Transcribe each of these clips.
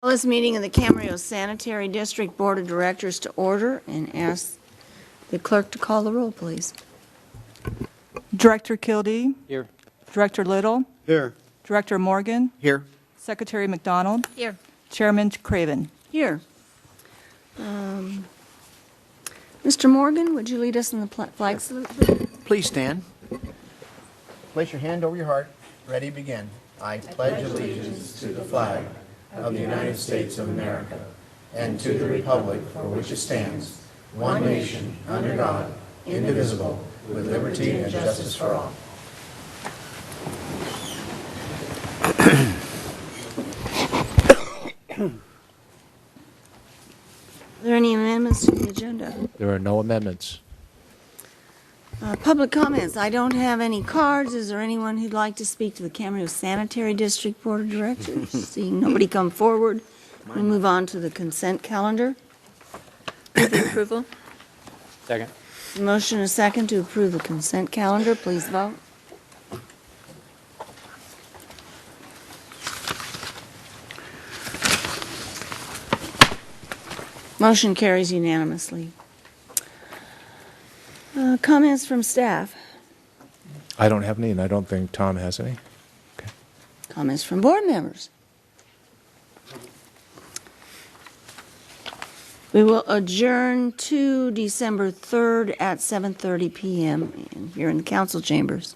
Call this meeting of the Camarillo Sanitary District Board of Directors to order and ask the clerk to call the roll, please. Director Kildee. Here. Director Little. Here. Director Morgan. Here. Secretary McDonald. Here. Chairman Craven. Here. Mr. Morgan, would you lead us in the flag salute, please? Please stand. Place your hand over your heart. Ready, begin. I pledge allegiance to the flag of the United States of America and to the republic for which it stands, one nation, under God, indivisible, with liberty and justice for all. Are there any amendments to the agenda? There are no amendments. Public comments. I don't have any cards. Is there anyone who'd like to speak to the Camarillo Sanitary District Board of Directors? Seeing nobody come forward, we move on to the consent calendar. Move approval. Second. Motion and a second to approve the consent calendar. Please vote. Motion carries unanimously. Comments from staff. I don't have any, and I don't think Tom has any. Okay. Comments from board members. We will adjourn to December 3rd at 7:30 p.m. here in the council chambers.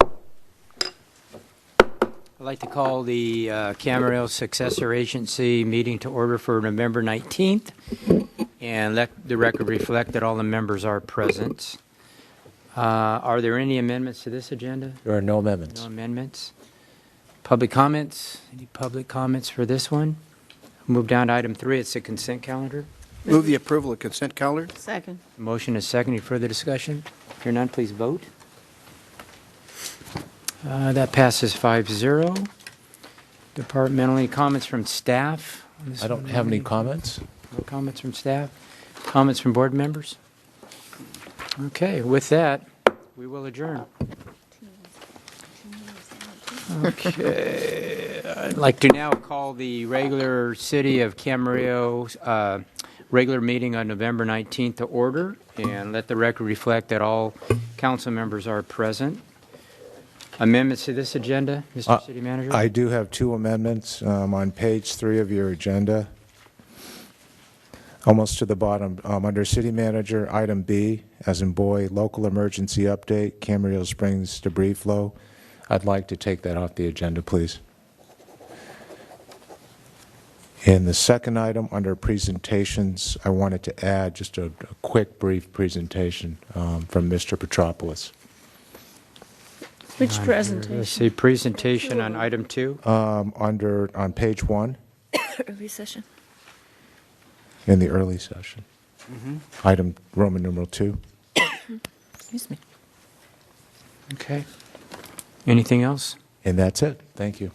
I'd like to call the Camarillo Successor Agency meeting to order for November 19th, and let the record reflect that all the members are present. Are there any amendments to this agenda? There are no amendments. No amendments. Public comments? Any public comments for this one? Move down to item 3. It's the consent calendar. Move the approval of consent calendar. Second. Motion is second. Any further discussion? If you're none, please vote. That passes 5-0. Departmentally, comments from staff? on this I don't one? have any comments. No comments from staff? Comments from board members? Okay, with that, we will adjourn. Okay, I'd like to now call the regular City of Camarillo regular meeting on November 19th to order, and let the record reflect that all council members are present. Amendments to this agenda, Mr. City Manager? I do have two amendments on page 3 of your agenda. Almost to the bottom, under City Manager, item B, as in boy, local emergency update, Camarillo Springs debris flow. I'd like to take that off the agenda, please. In the second item, under presentations, I wanted to add just a quick, brief presentation from Mr. Petropoulos. Which Let's presentation? see, presentation on item 2. On page 1, Early session. in the early session. Item Roman numeral 2. Excuse me. Okay. Anything else? And that's it. Thank you.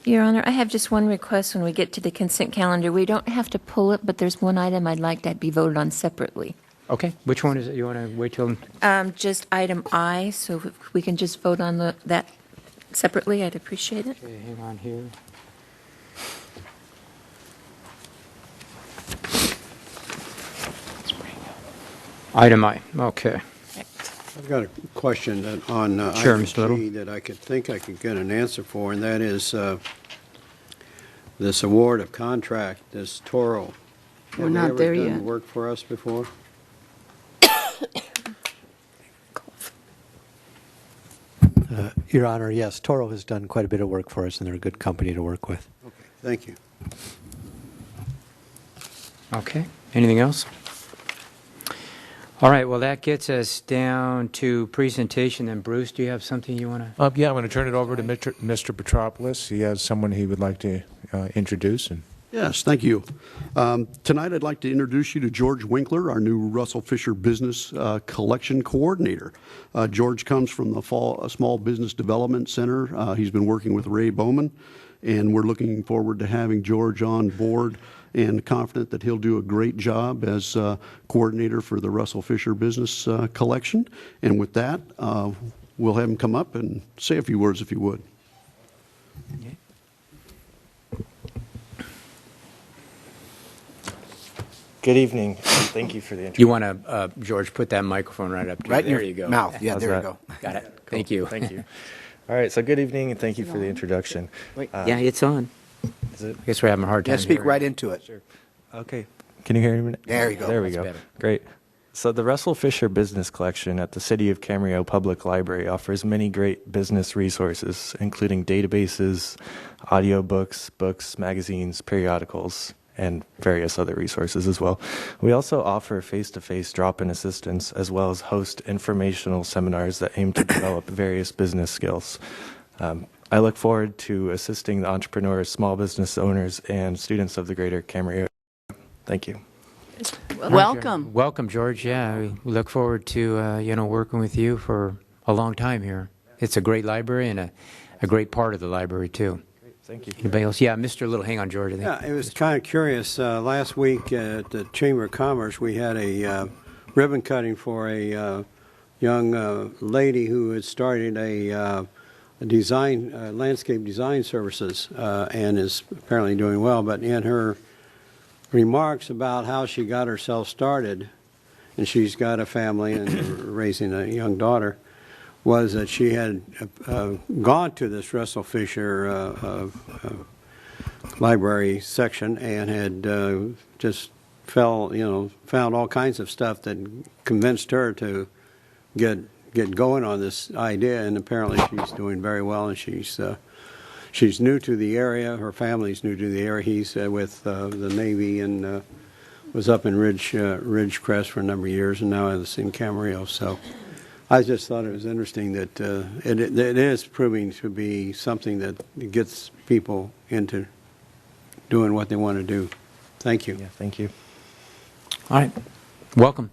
Your Honor, I have just one request when we get to the consent calendar. We don't have to pull it, but there's one item I'd like to be voted on separately. Okay. Which one is it? You want to wait till? Just item I, so if we can just vote on that separately, I'd appreciate it. Okay, hang on here. Item I. Okay. I've got a question on Sure, item Mr. Little. G that I could get an answer for, and that is this award of contract, this Toro. We're not there Have they yet. ever done work for us before? Your Honor, yes, Toro has done quite a bit of work for us, and they're a good company to work with. Okay, thank you. Okay. Anything else? All right. Well, that gets us down to presentation. Then, Bruce, do you have something you want to? Yeah, I'm going to turn it over to Mr. Petropoulos. He has someone he would like to introduce. And Yes, thank you. Tonight I'd like to introduce you to George Winkler, our new Russell Fisher Business Collection Coordinator. George comes from the Small Business Development Center. He's been working with Ray Bowman, and we're looking forward to having George on board and confident that he'll do a great job as coordinator for the Russell Fisher Business Collection. And with that, we'll have him come up and say a few words, if you would. Okay. Good evening. And thank you for the You introduction. want to, George, put that microphone right up to you. Right in There your you go. mouth. Yeah, How's there you that? go. Got it. Thank you. Thank you. All right. So good evening, and thank you for the introduction. Wait, yeah, it's on. Is it? I guess we're having a hard time Yeah, speak hearing. right into it. Okay. Can you hear me? There you go. There we That's go. better. Great. So the Russell Fisher Business Collection at the City of Camarillo Public Library offers many great business resources, including databases, audiobooks, books, magazines, periodicals, and various other resources as well. We also offer face-to-face drop-in assistance, as well as host informational seminars that aim to develop various business skills. I look forward to assisting the entrepreneurs, small business owners, and students of the greater Camarillo. Thank you. Welcome. Welcome, George. Yeah, we look forward to working with you for a long time here. It's a great library and a great part of the library too. Thank you. Anybody else? Yeah, Mr. Little. Hang on, George. I think. Yeah, it was kind of curious. Last week at the Chamber of Commerce, we had a ribbon cutting for a young lady who had started a design, landscape design services, and is apparently doing well. But in her remarks about how she got herself started, and she's got a family and raising a young daughter, was that she had gone to this Russell Fisher library section and had just found all kinds of stuff that convinced her to get going on this idea, and apparently she's doing very well, and she's new to the area. Her family's new to the area. He's with the Navy and was up in Ridgecrest for a number of years, and now is in Camarillo. So I just thought it was interesting that it is proving to be something that gets people into doing what they want to do. Thank you. Yeah, thank you. All right. Welcome.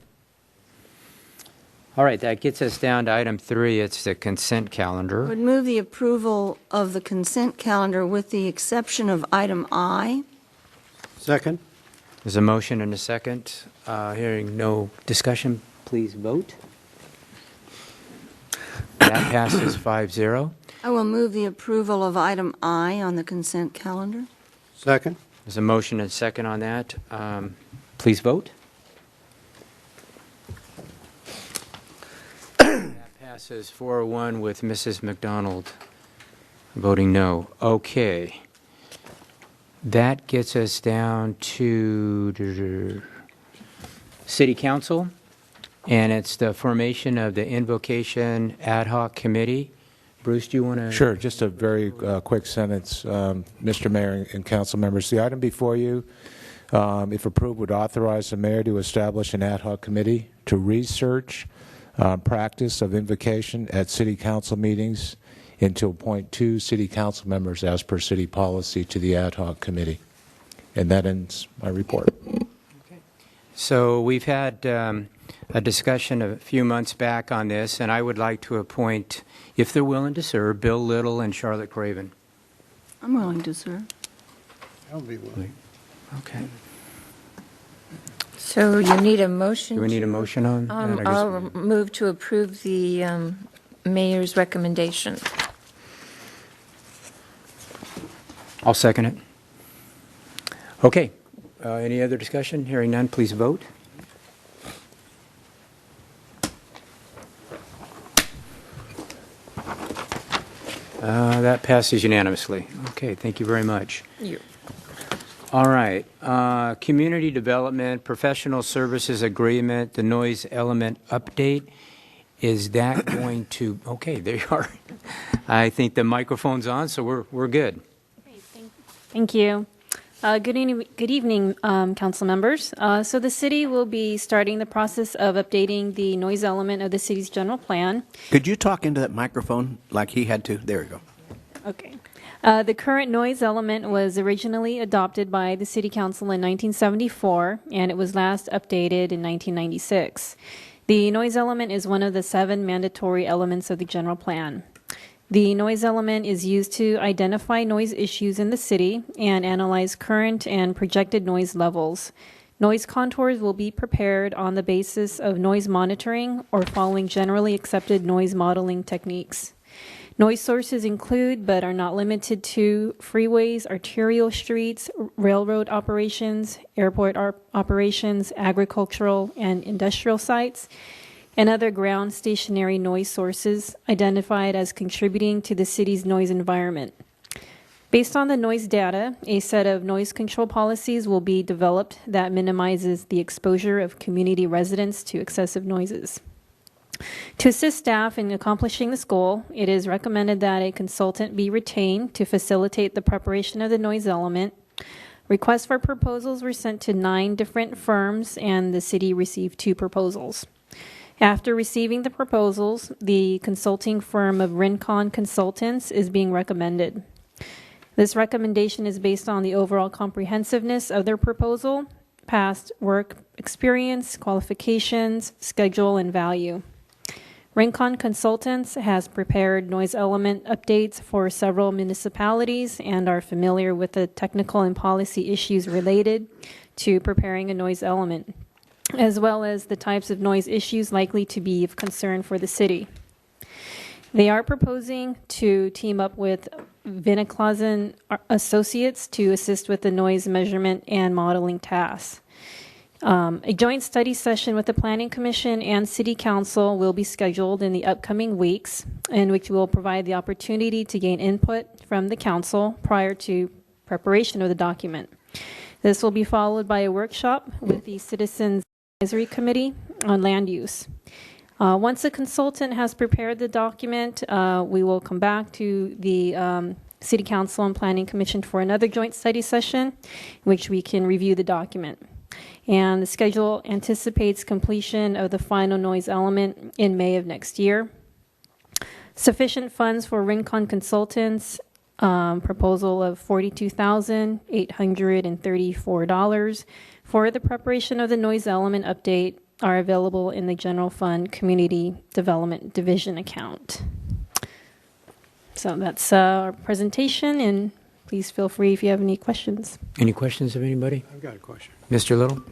All right, that gets us down to item 3. It's the consent calendar. Would move the approval of the consent calendar with the exception of item I. Second? There's a motion and a second. Hearing no discussion, please vote. That passes 5-0. I will move the approval of item I on the consent calendar. Second? There's a motion and a second on that. Please vote. That passes 4-1 with Mrs. McDonald voting no. Okay. That gets us down to City Council, and it's the formation of the Invocation Ad Hoc Committee. Bruce, do you want to? Sure, just a very quick sentence, Mr. Mayor and council members. The item before you, if approved, would authorize the mayor to establish an ad hoc committee to research practice of invocation at city council meetings and to appoint 2 city council members as per city policy to the ad hoc committee. And that ends my report. So we've had a discussion a few months back on this, and I would like to appoint, if they're willing to serve, Bill Little and Charlotte Craven. I'm willing to serve. I'll be willing. Okay. So you need a motion? Do we need a motion on that? I guess- I'll move to approve the mayor's recommendation. I'll second it. Okay. Any other discussion? Hearing none, please vote. That passes unanimously. Okay, thank you very much. All right. Community Development, Professional Services Agreement, the Noise Element Update. Is that going to, okay, there you are. I think the microphone's on, so we're good. Thank you. Good evening, council members. So the city will be starting the process of updating the noise element of the city's general plan. Could you talk into that microphone like he had to? There you go. Okay. The current noise element was originally adopted by the City Council in 1974, and it was last updated in 1996. The noise element is one of the 7 mandatory elements of the general plan. The noise element is used to identify noise issues in the city and analyze current and projected noise levels. Noise contours will be prepared on the basis of noise monitoring or following generally accepted noise modeling techniques. Noise sources include, but are not limited to, freeways, arterial streets, railroad operations, airport operations, agricultural and industrial sites, and other ground stationary noise sources identified as contributing to the city's noise environment. Based on the noise data, a set of noise control policies will be developed that minimizes the exposure of community residents to excessive noises. To assist staff in accomplishing this goal, it is recommended that a consultant be retained to facilitate the preparation of the noise element. Requests for proposals were sent to 9 different firms, and the city received 2 proposals. After receiving the proposals, the consulting firm of Rincon Consultants is being recommended. This recommendation is based on the overall comprehensiveness of their proposal, past work experience, qualifications, schedule, and value. Rincon Consultants has prepared noise element updates for several municipalities and are familiar with the technical and policy issues related to preparing a noise element, as well as the types of noise issues likely to be of concern for the city. They are proposing to team up with Viniclausen Associates to assist with the noise measurement and modeling tasks. A joint study session with the Planning Commission and City Council will be scheduled in the upcoming weeks, in which we will provide the opportunity to gain input from the Council prior to preparation of the document. This will be followed by a workshop with the Citizens Advisory Committee on Land Use. Once a consultant has prepared the document, we will come back to the City Council and Planning Commission for another joint study session, in which we can review the document. And the schedule anticipates completion of the final noise element in May of next year. Sufficient funds for Rincon Consultants, proposal of $42,834 for the preparation of the noise element update are available in the General Fund Community Development Division account. So that's our presentation, and please feel free if you have any questions. Any questions of anybody? I've got a question. Mr. Little?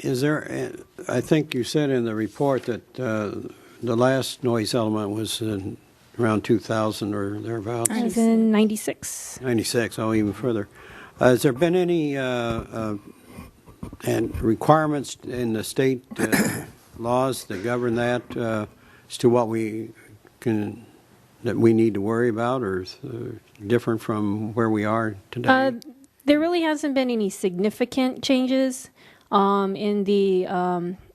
Is there, I think you said in the report that the last noise element was in around 2000 or thereabouts? It was in 96. 96, oh, even further. Has there been any and requirements in the state laws that govern that as to what we can, that we need to worry about, or is different from where we are today? There really hasn't been any significant changes in the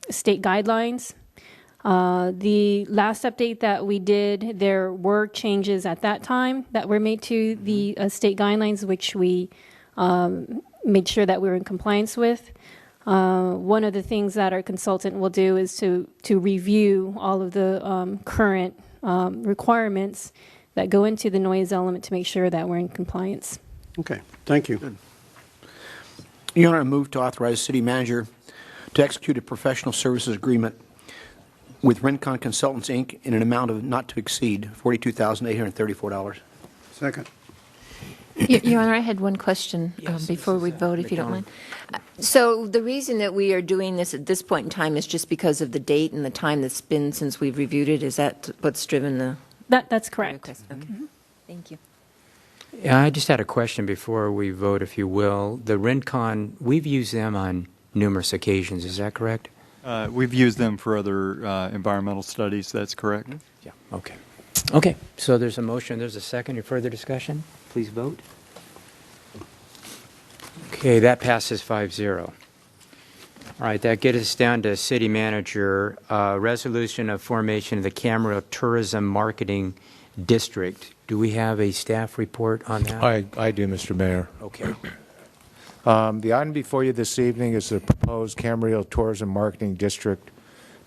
state guidelines. The last update that we did, there were changes at that time that were made to the state guidelines, which we made sure that we were in compliance with. One of the things that our consultant will do is to review all of the current requirements that go into the noise element to make sure that we're in compliance. Okay, thank you. Good. Your Honor, I move to authorize city manager to execute a professional services agreement with Rincon Consultants, Inc. in an amount of not to exceed $42,834. Second. Your Honor, I had one question before we vote, if you don't mind. So the reason that we are doing this at this point in time is just because of the date and the time that's been since we've reviewed it? Is that what's driven the That's correct. request? Okay. Thank you. Yeah, I just had a question before we vote, if you will. The Rincon, we've used them on numerous occasions, is that correct? We've used them for other environmental studies, that's correct. Yeah, okay. Okay, so there's a motion, there's a second. Any further discussion? Please vote. Okay, that passes 5-0. All right, that gets us down to city manager, resolution of formation of the Camarillo Tourism Marketing District. Do we have a staff report on that? I do, Mr. Mayor. Okay. The item before you this evening is the proposed Camarillo Tourism Marketing District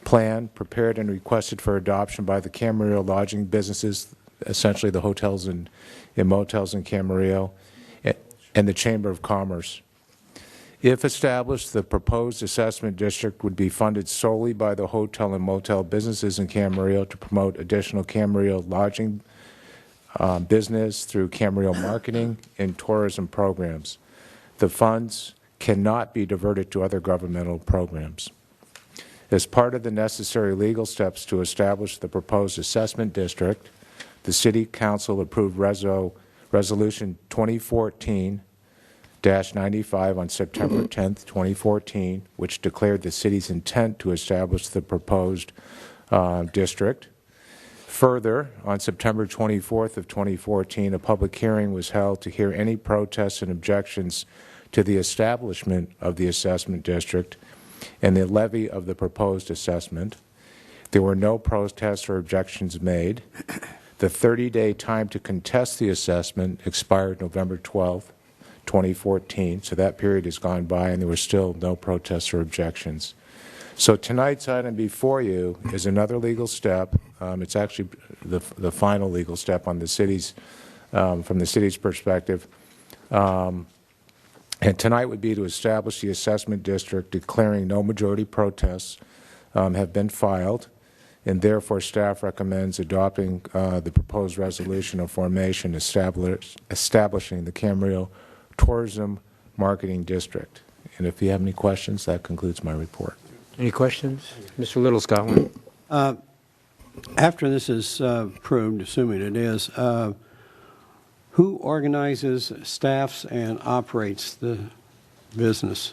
plan, prepared and requested for adoption by the Camarillo lodging businesses, essentially the hotels and motels in Camarillo, and the Chamber of Commerce. If established, the proposed assessment district would be funded solely by the hotel and motel businesses in Camarillo to promote additional Camarillo lodging business through Camarillo marketing and tourism programs. The funds cannot be diverted to other governmental programs. As part of the necessary legal steps to establish the proposed assessment district, the City Council approved Resolution 2014-95 on September 10th, 2014, which declared the city's intent to establish the proposed district. Further, on September 24th of 2014, a public hearing was held to hear any protests and objections to the establishment of the assessment district and the levy of the proposed assessment. There were no protests or objections made. The 30-day time to contest the assessment expired November 12th, 2014, so that period has gone by and there were still no protests or objections. So tonight's item before you is another legal step. It's actually the final legal step on the city's, from the city's perspective. And tonight would be to establish the assessment district, declaring no majority protests have been filed, and therefore staff recommends adopting the proposed resolution of formation establishing the Camarillo Tourism Marketing District. And if you have any questions, that concludes my report. Any questions? Mr. Little's got one. After this is approved, assuming it is, who organizes, staffs, and operates the business?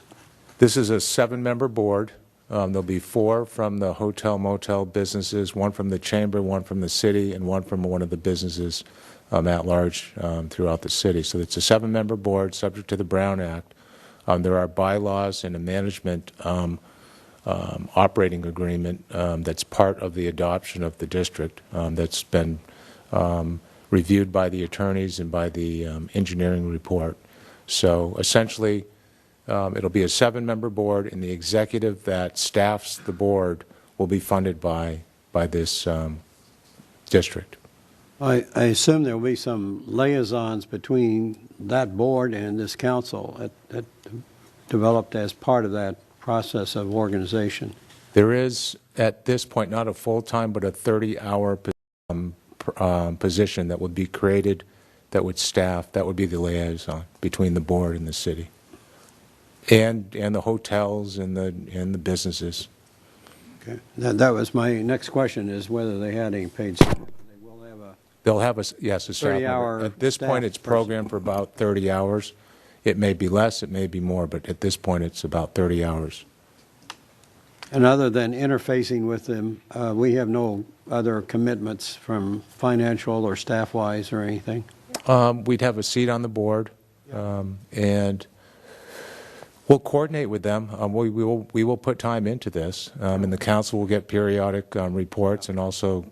This is a 7-member board. There'll be 4 from the hotel, motel businesses, 1 from the chamber, 1 from the city, and 1 from one of the businesses at large throughout the city. So it's a 7-member board subject to the Brown Act. There are bylaws and a management operating agreement that's part of the adoption of the district that's been reviewed by the attorneys and by the engineering report. So essentially, it'll be a 7-member board, and the executive that staffs the board will be funded by this district. I assume there will be some liaisons between that board and this council that developed as part of that process of organization. There is, at this point, not a full-time, but a 30-hour position that would be created that would staff, that would be the liaison between the board and the city. And the hotels and the businesses. Okay. That was my next question, is whether they had any paid staff. They will have a... They'll have a staff member. 30-hour At this point, it's programmed for about 30 hours. It may be less, it may be more, but at this point, it's about 30 hours. And other than interfacing with them, we have no other commitments from financial or staff-wise or anything? We'd have a seat on the board, and we'll coordinate with them. We will put time into this, and the council will get periodic reports, and also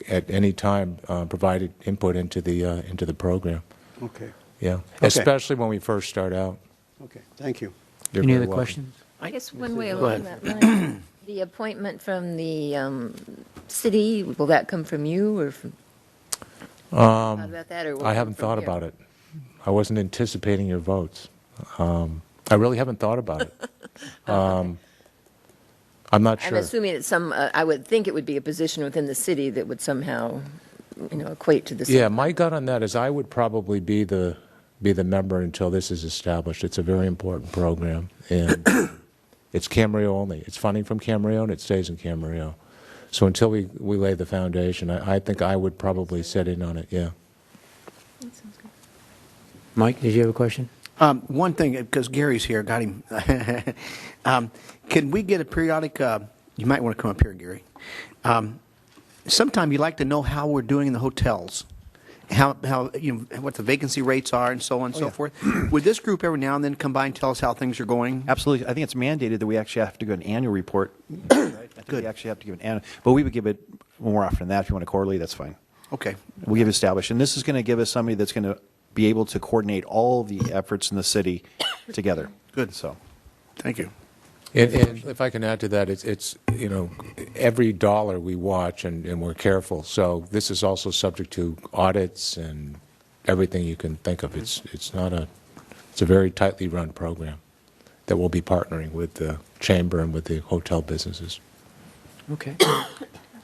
at any time provided input into the program. Okay. Yeah, Okay. especially when we first start out. Okay. Thank you. You're Any very other welcome. questions? I guess one way Go along ahead. that line, the appointment from the city, will that come from you or from? Thought about that, or will it I come haven't from thought here? about it. I wasn't anticipating your votes. I really haven't thought about it. I'm not I'm sure. assuming it's I would think it would be a position within the city that would somehow, equate to the city. Yeah, my gut on that is I would probably be the member until this is established. It's a very important program, and it's Camarillo only. It's funding from Camarillo, and it stays in Camarillo. So until we lay the foundation, I think I would probably sit in on it, yeah. Mike, did you have a question? One thing, because Gary's here, got him. Can we get a periodic, you might want to come up here, Gary. Sometime you'd like to know how we're doing in the hotels, how what the vacancy rates are and so on and so forth. Would this group every now and then come by and tell us how things are going? Absolutely. I think it's mandated that we actually have to give an annual report. I think we actually have to give an annual, but we would give it more often than that. If you want a quarterly, that's fine. Okay. We give it established. And this is going to give us somebody that's going to be able to coordinate all the efforts in the city together. Good. So, thank you. And if I can add to that, it's every dollar we watch and we're careful. So this is also subject to audits and everything you can think of. It's a very tightly run program that we'll be partnering with the chamber and with the hotel businesses. Okay.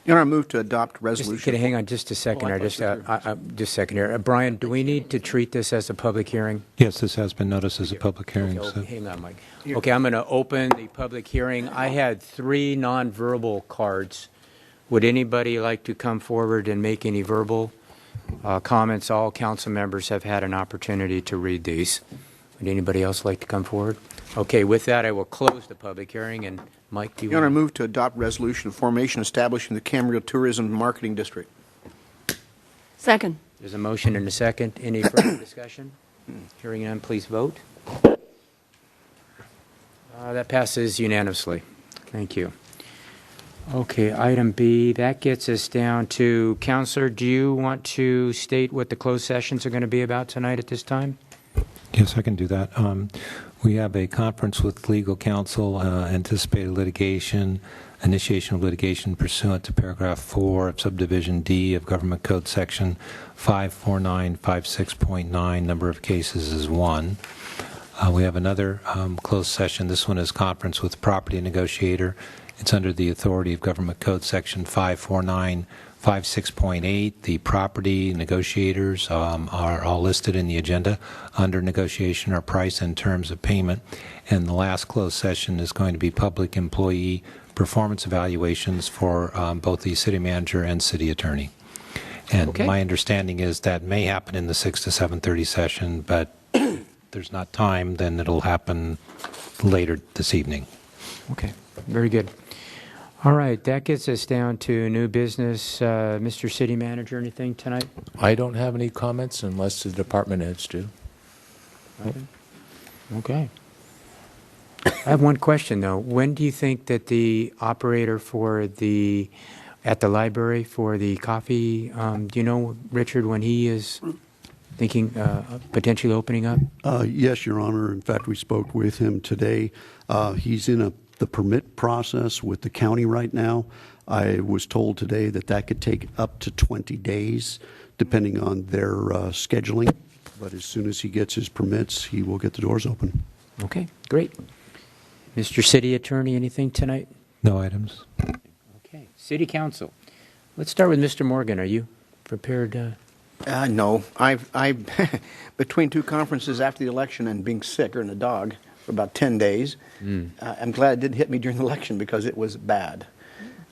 You want to move to adopt resolution? Can you hang on just a second? Just a second here. Brian, do we need to treat this as a public hearing? Yes, this has been noticed as a public hearing. Okay, So. hang on, Mike. Okay, I'm going to open the public hearing. I had 3 nonverbal cards. Would anybody like to come forward and make any verbal comments. All council members have had an opportunity to read these. Would anybody else like to come forward? Okay, with that, I will close the public hearing. And Mike, do you Your Honor, I want move to adopt resolution of formation establishing the Camarillo Tourism and Marketing District. Second. There's a motion and a second. Any further discussion? Hearing none, please vote. That passes unanimously. Thank you. Okay, item B, that gets us down to, Counselor, do you want to state what the closed sessions are going to be about tonight at this time? Yes, I can do that. We have a conference with legal counsel, anticipated litigation, initiation of litigation pursuant to paragraph 4 of subdivision D of Government Code section 54956.9. Number of cases is 1. We have another closed session. This one is conference with property negotiator. It's under the authority of Government Code section 54956.8. The property negotiators are all listed in the agenda under negotiation or price and terms of payment. And the last closed session is going to be public employee performance evaluations for both the city manager and city attorney. And Okay. my understanding is that may happen in the 6 to 7:30 session, but if there's not time, then it'll happen later this evening. Okay, very good. All right, that gets us down to new business. Mr. City Manager, anything tonight? I don't have any comments unless the department heads do. Okay. I have one question, though. When do you think that the operator for at the library for the coffee, do you know, Richard, when he is thinking potentially opening up? Yes, Your Honor. In fact, we spoke with him today. He's in the permit process with the county right now. I was told today that that could take up to 20 days, depending on their scheduling. But as soon as he gets his permits, he will get the doors open. Okay, great. Mr. City Attorney, anything tonight? No items. Okay. City Council. Let's start with Mr. Morgan. Are you prepared? No. I between two conferences after the election and being sick or in a dog for about 10 days, I'm glad it didn't hit me during the election because it was bad.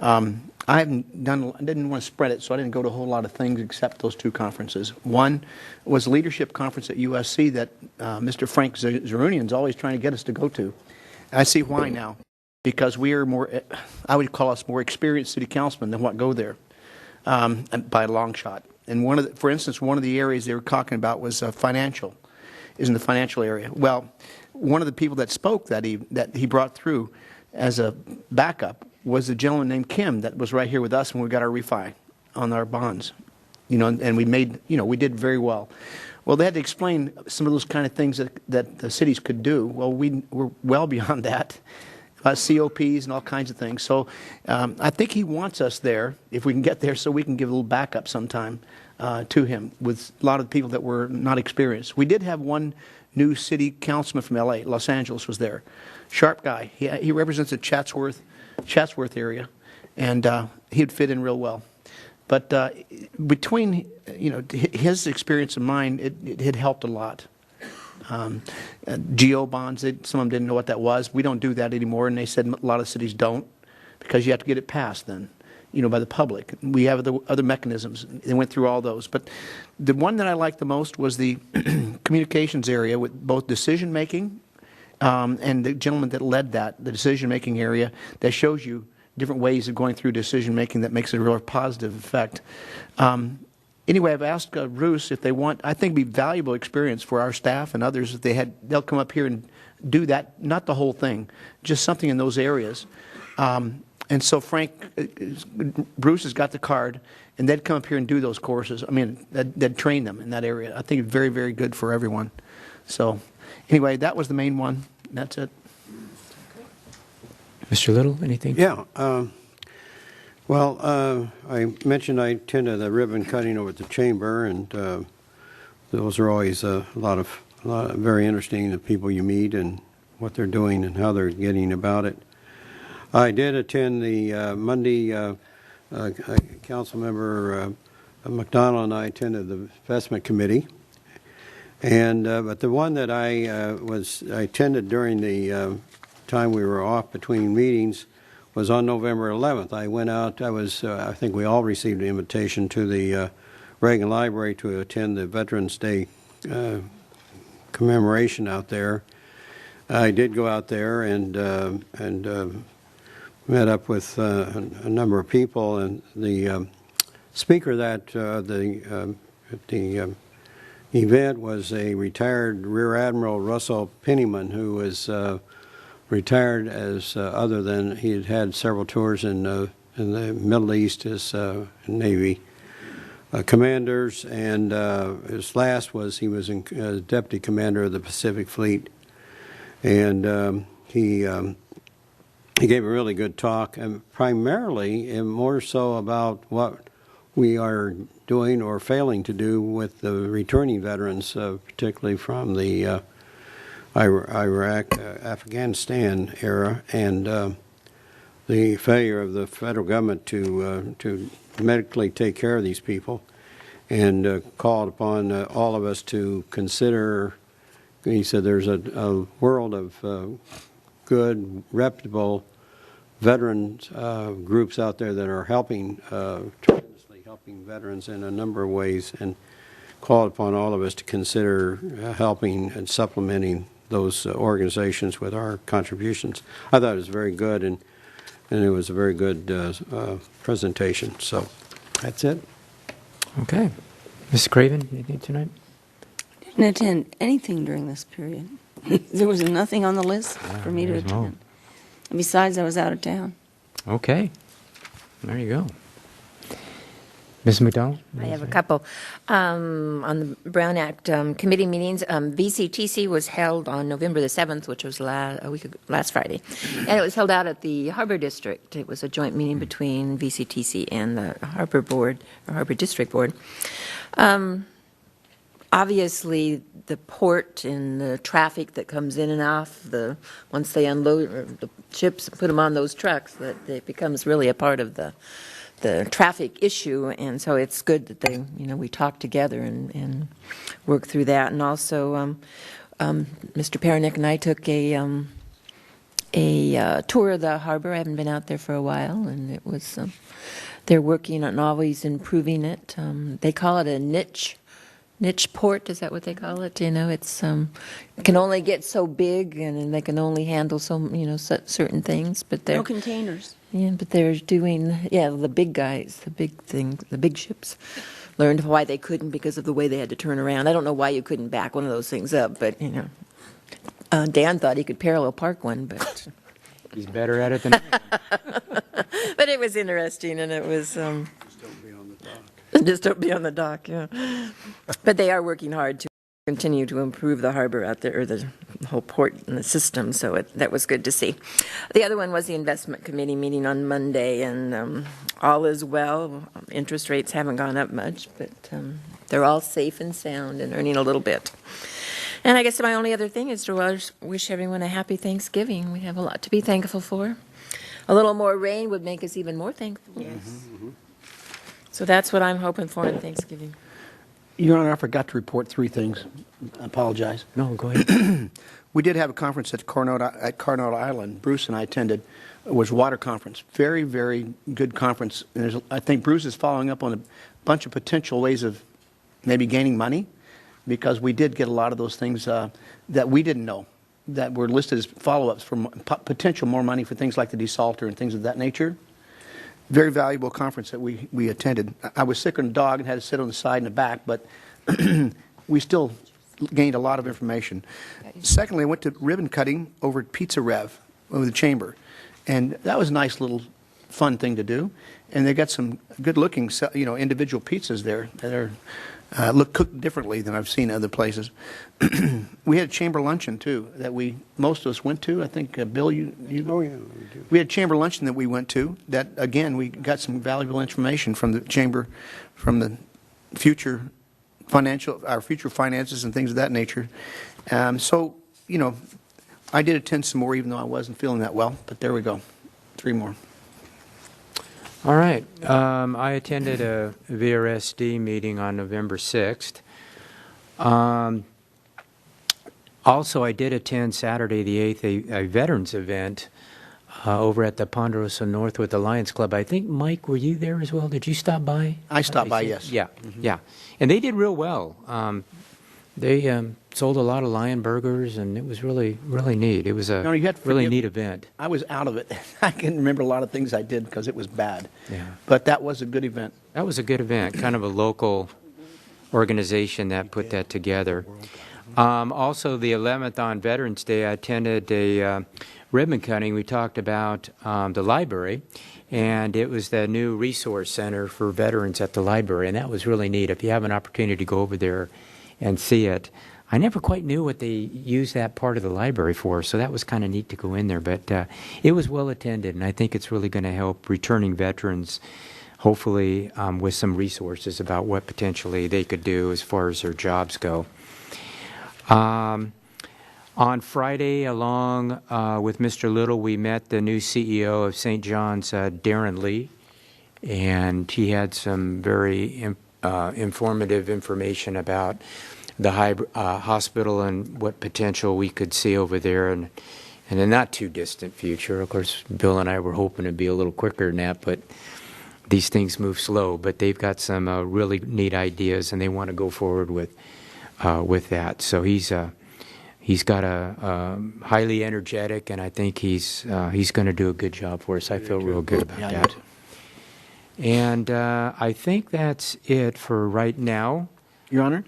I didn't want to spread it, so I didn't go to a whole lot of things except those two conferences. One was a leadership conference at USC that Mr. Frank Zerunian is always trying to get us to go to. I see why now, because we are more, I would call us more experienced city councilmen than what go there by a long shot. And for instance, one of the areas they were talking about was financial, is in the financial area. Well, one of the people that spoke that he brought through as a backup was a gentleman named Kim that was right here with us when we got our refi on our bonds, and we made, we did very well. Well, they had to explain some of those kind of things that the cities could do. Well, we're well beyond that, COPs and all kinds of things. So I think he wants us there, if we can get there, so we can give a little backup sometime to him with a lot of people that were not experienced. We did have one new city councilman from L.A., Los Angeles was there. Sharp guy. He represents the Chatsworth area, and he'd fit in real well. But between his experience and mine, it had helped a lot. GO bonds, some of them didn't know what that was. We don't do that anymore, and they said a lot of cities don't because you have to get it passed then, by the public. We have other mechanisms. They went through all those. But the one that I liked the most was the communications area with both decision making and the gentleman that led the decision making area that shows you different ways of going through decision making that makes a real positive effect. Anyway, I've asked Bruce if they want, I think it'd be valuable experience for our staff and others if they'll come up here and do that, not the whole thing, just something in those areas. And so Bruce has got the card, and they'd come up here and do those courses. I mean, they'd train them in that area. I think it's very, very good for everyone. So anyway, that was the main one. That's it. Mr. Little, anything? Yeah. I mentioned I attended the ribbon cutting over at the chamber, and those are always a lot of very interesting, the people you meet and what they're doing and how they're getting about it. I did attend the Monday, council member McDonald and I attended the investment committee. And but the one that I attended during the time we were off between meetings was on November 11th. I went out. I think we all received an invitation to the Reagan Library to attend the Veterans Day commemoration out there. I did go out there and met up with a number of people, and the speaker that the event was a retired Rear Admiral Russell Penniman, who was retired as other than he had had several tours in the Middle East as Navy commanders, and his last was he was deputy commander of the Pacific Fleet, and he gave a really good talk, and primarily and more so about what we are doing or failing to do with the returning veterans, particularly from the Iraq, Afghanistan era, and the failure of the federal government to medically take care of these people, and called upon all of us to consider. He said there's a world of good, reputable veterans groups out there that are helping, tremendously helping veterans in a number of ways, and called upon all of us to consider helping and supplementing those organizations with our contributions. I thought it was very good, and it was a very good presentation. So that's it. Okay. Ms. Craven, anything tonight? Didn't attend anything during this period. There was nothing on the list for me to there's more. attend. And besides, I was out of town. Okay. There you go. Ms. McDonald? I have a couple. On the Brown Act committee meetings, VCTC was held on November the 7th, which was last Friday. And it was held out at the Harbor District. It was a joint meeting between VCTC and the Harbor Board, or Harbor District Board. Obviously, the port and the traffic that comes in and off, once they unload the ships and put them on those trucks, that it becomes really a part of the traffic issue, and so it's good that we talk together and work through that. And also, Mr. Pernick and I took a tour of the harbor. I haven't been out there for a while, and it was they're working on always improving it. They call it a niche port. Is that what they call it? It's it can only get so big, and they can only handle certain things. But No containers. Yeah, but they're doing, the big guys, the big things, the big ships, learned why they couldn't because of the way they had to turn around. I don't know why you couldn't back one of those things up, but, Dan thought he could parallel park one, but... He's better at it than I am. But it was interesting, and it was... Just don't be on the dock. Just don't be on the dock, yeah. But they are working hard to continue to improve the harbor out there, or the whole port and the system, so that was good to see. The other one was the investment committee meeting on Monday, and all is well. Interest rates haven't gone up much, but they're all safe and sound and earning a little bit. And I guess my only other thing is to wish everyone a happy Thanksgiving. We have a lot to be thankful for. A little more rain would make us even more thankful. Yes. Mm-hmm. So that's what I'm hoping for on Thanksgiving. Your Honor, I forgot to report three things. I apologize. No, go ahead. We did have a conference at Coronado Island. Bruce and I attended. It was a water conference. Very, very good conference. And I think Bruce is following up on a bunch of potential ways of maybe gaining money, because we did get a lot of those things that we didn't know that were listed as follow-ups for potential more money for things like the desalter and things of that nature. Very valuable conference that we attended. I was sick on a dog and had to sit on the side and the back, but we still gained a lot of information. Secondly, I went to ribbon cutting over at Pizza Rev over the chamber, and that was a nice little fun thing to do. And they got some good-looking, individual pizzas there that are look cooked differently than I've seen other places. We had a chamber luncheon too that most of us went to. I think Bill, you Oh yeah, we do. we had a chamber luncheon that we went to. That again, we got some valuable information from the chamber, from the future our future finances and things of that nature. So I did attend some more, even though I wasn't feeling that well. But there we go, 3 more. All right. I attended a VRSD meeting on November 6th. Also, I did attend Saturday the 8th a veterans event over at the Ponderosa North with the Lions Club. I think, Mike, were you there as well? Did you stop by? I stopped by, yes. Yeah, yeah. And they did real well. They sold a lot of lion burgers, and it was really, really neat. It was a No, you had to really forgive- neat event. I was out of it. I can remember a lot of things I did because it was bad. Yeah. But that was a good event. That was a good event, kind of a local organization that put that together. Also, the 11th on Veterans Day, I attended a ribbon cutting. We talked about the library, and it was the new resource center for veterans at the library, and that was really neat. If you have an opportunity to go over there and see it. I never quite knew what they used that part of the library for, so that was kind of neat to go in there. But it was well attended, and I think it's really going to help returning veterans, hopefully with some resources about what potentially they could do as far as their jobs go. On Friday, along with Mr. Little, we met the new CEO of St. John's, Darren Lee, and he had some very informative information about the hospital and what potential we could see over there in a not too distant future. Of course, Bill and I were hoping to be a little quicker than that, but these things move slow. But they've got some really neat ideas, and they want to go forward with that. So he's got a highly energetic, and I think he's going to do a good job for us. I feel real good about that. And I think that's it for right now. Your Honor,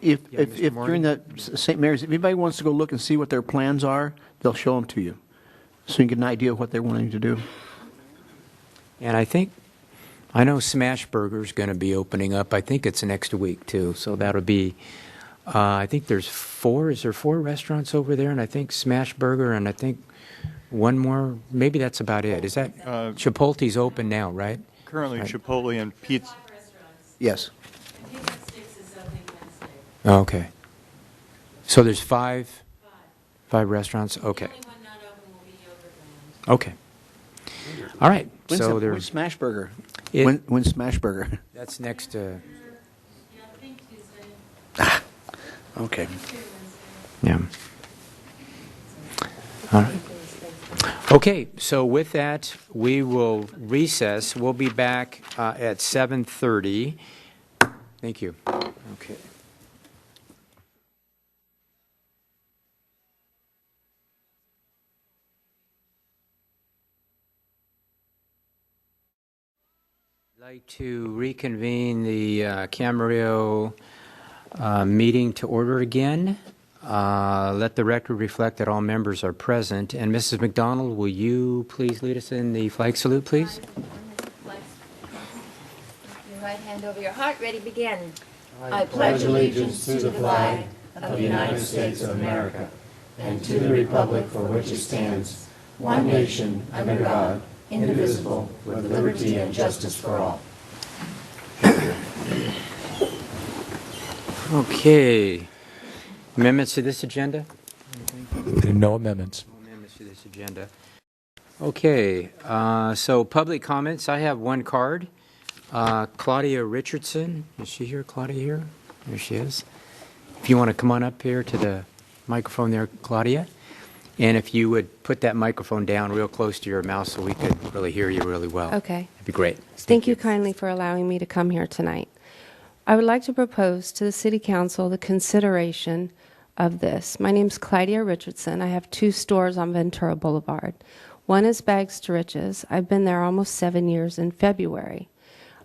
if Mr. during the St. Mary's, if anybody wants to go look and see what their plans are, they'll show them to you, so you can get an idea of what they're wanting to do. And I know Smash Burger's going to be opening up. I think it's next week too. So that'll be. I think there's four. Is there 4 restaurants over there? And I think Smash Burger, and I think one more. Maybe that's about it. Is that Chipotle's open now, right? Currently, Right. Chipotle and pizza. Yes. Oh, okay. So there's 5 restaurants? Okay. Okay. All right. So When's Smash Burger? It- When's Smash Burger? That's next. Okay. Yeah. All right. Okay, so with that, we will recess. We'll be back at 7:30. Thank you. Okay. I'd like to reconvene the Camarillo meeting to order again. Let the record reflect that all members are present. And Mrs. McDonald, will you please lead us in the flag salute, please? Your right hand over your heart, ready, begin. I pledge allegiance to the flag of the United States of America and to the republic for which it stands, one nation, under God, indivisible, with liberty and justice for all. Okay. Amendments to this agenda? No amendments. No amendments to this agenda. Okay, so public comments. I have one card. Claudia Richardson. Is she here? Claudia here? There she is. If you want to come on up here to the microphone there, Claudia. And if you would put that microphone down real close to your mouth so we could really hear you really well. Okay. That'd be great. Thank you kindly for allowing me to come here tonight. I would like to propose to the City Council the consideration of this. My name's Claudia Richardson. I have 2 stores on Ventura Boulevard. One is Bags to Riches. I've been there almost 7 years in February.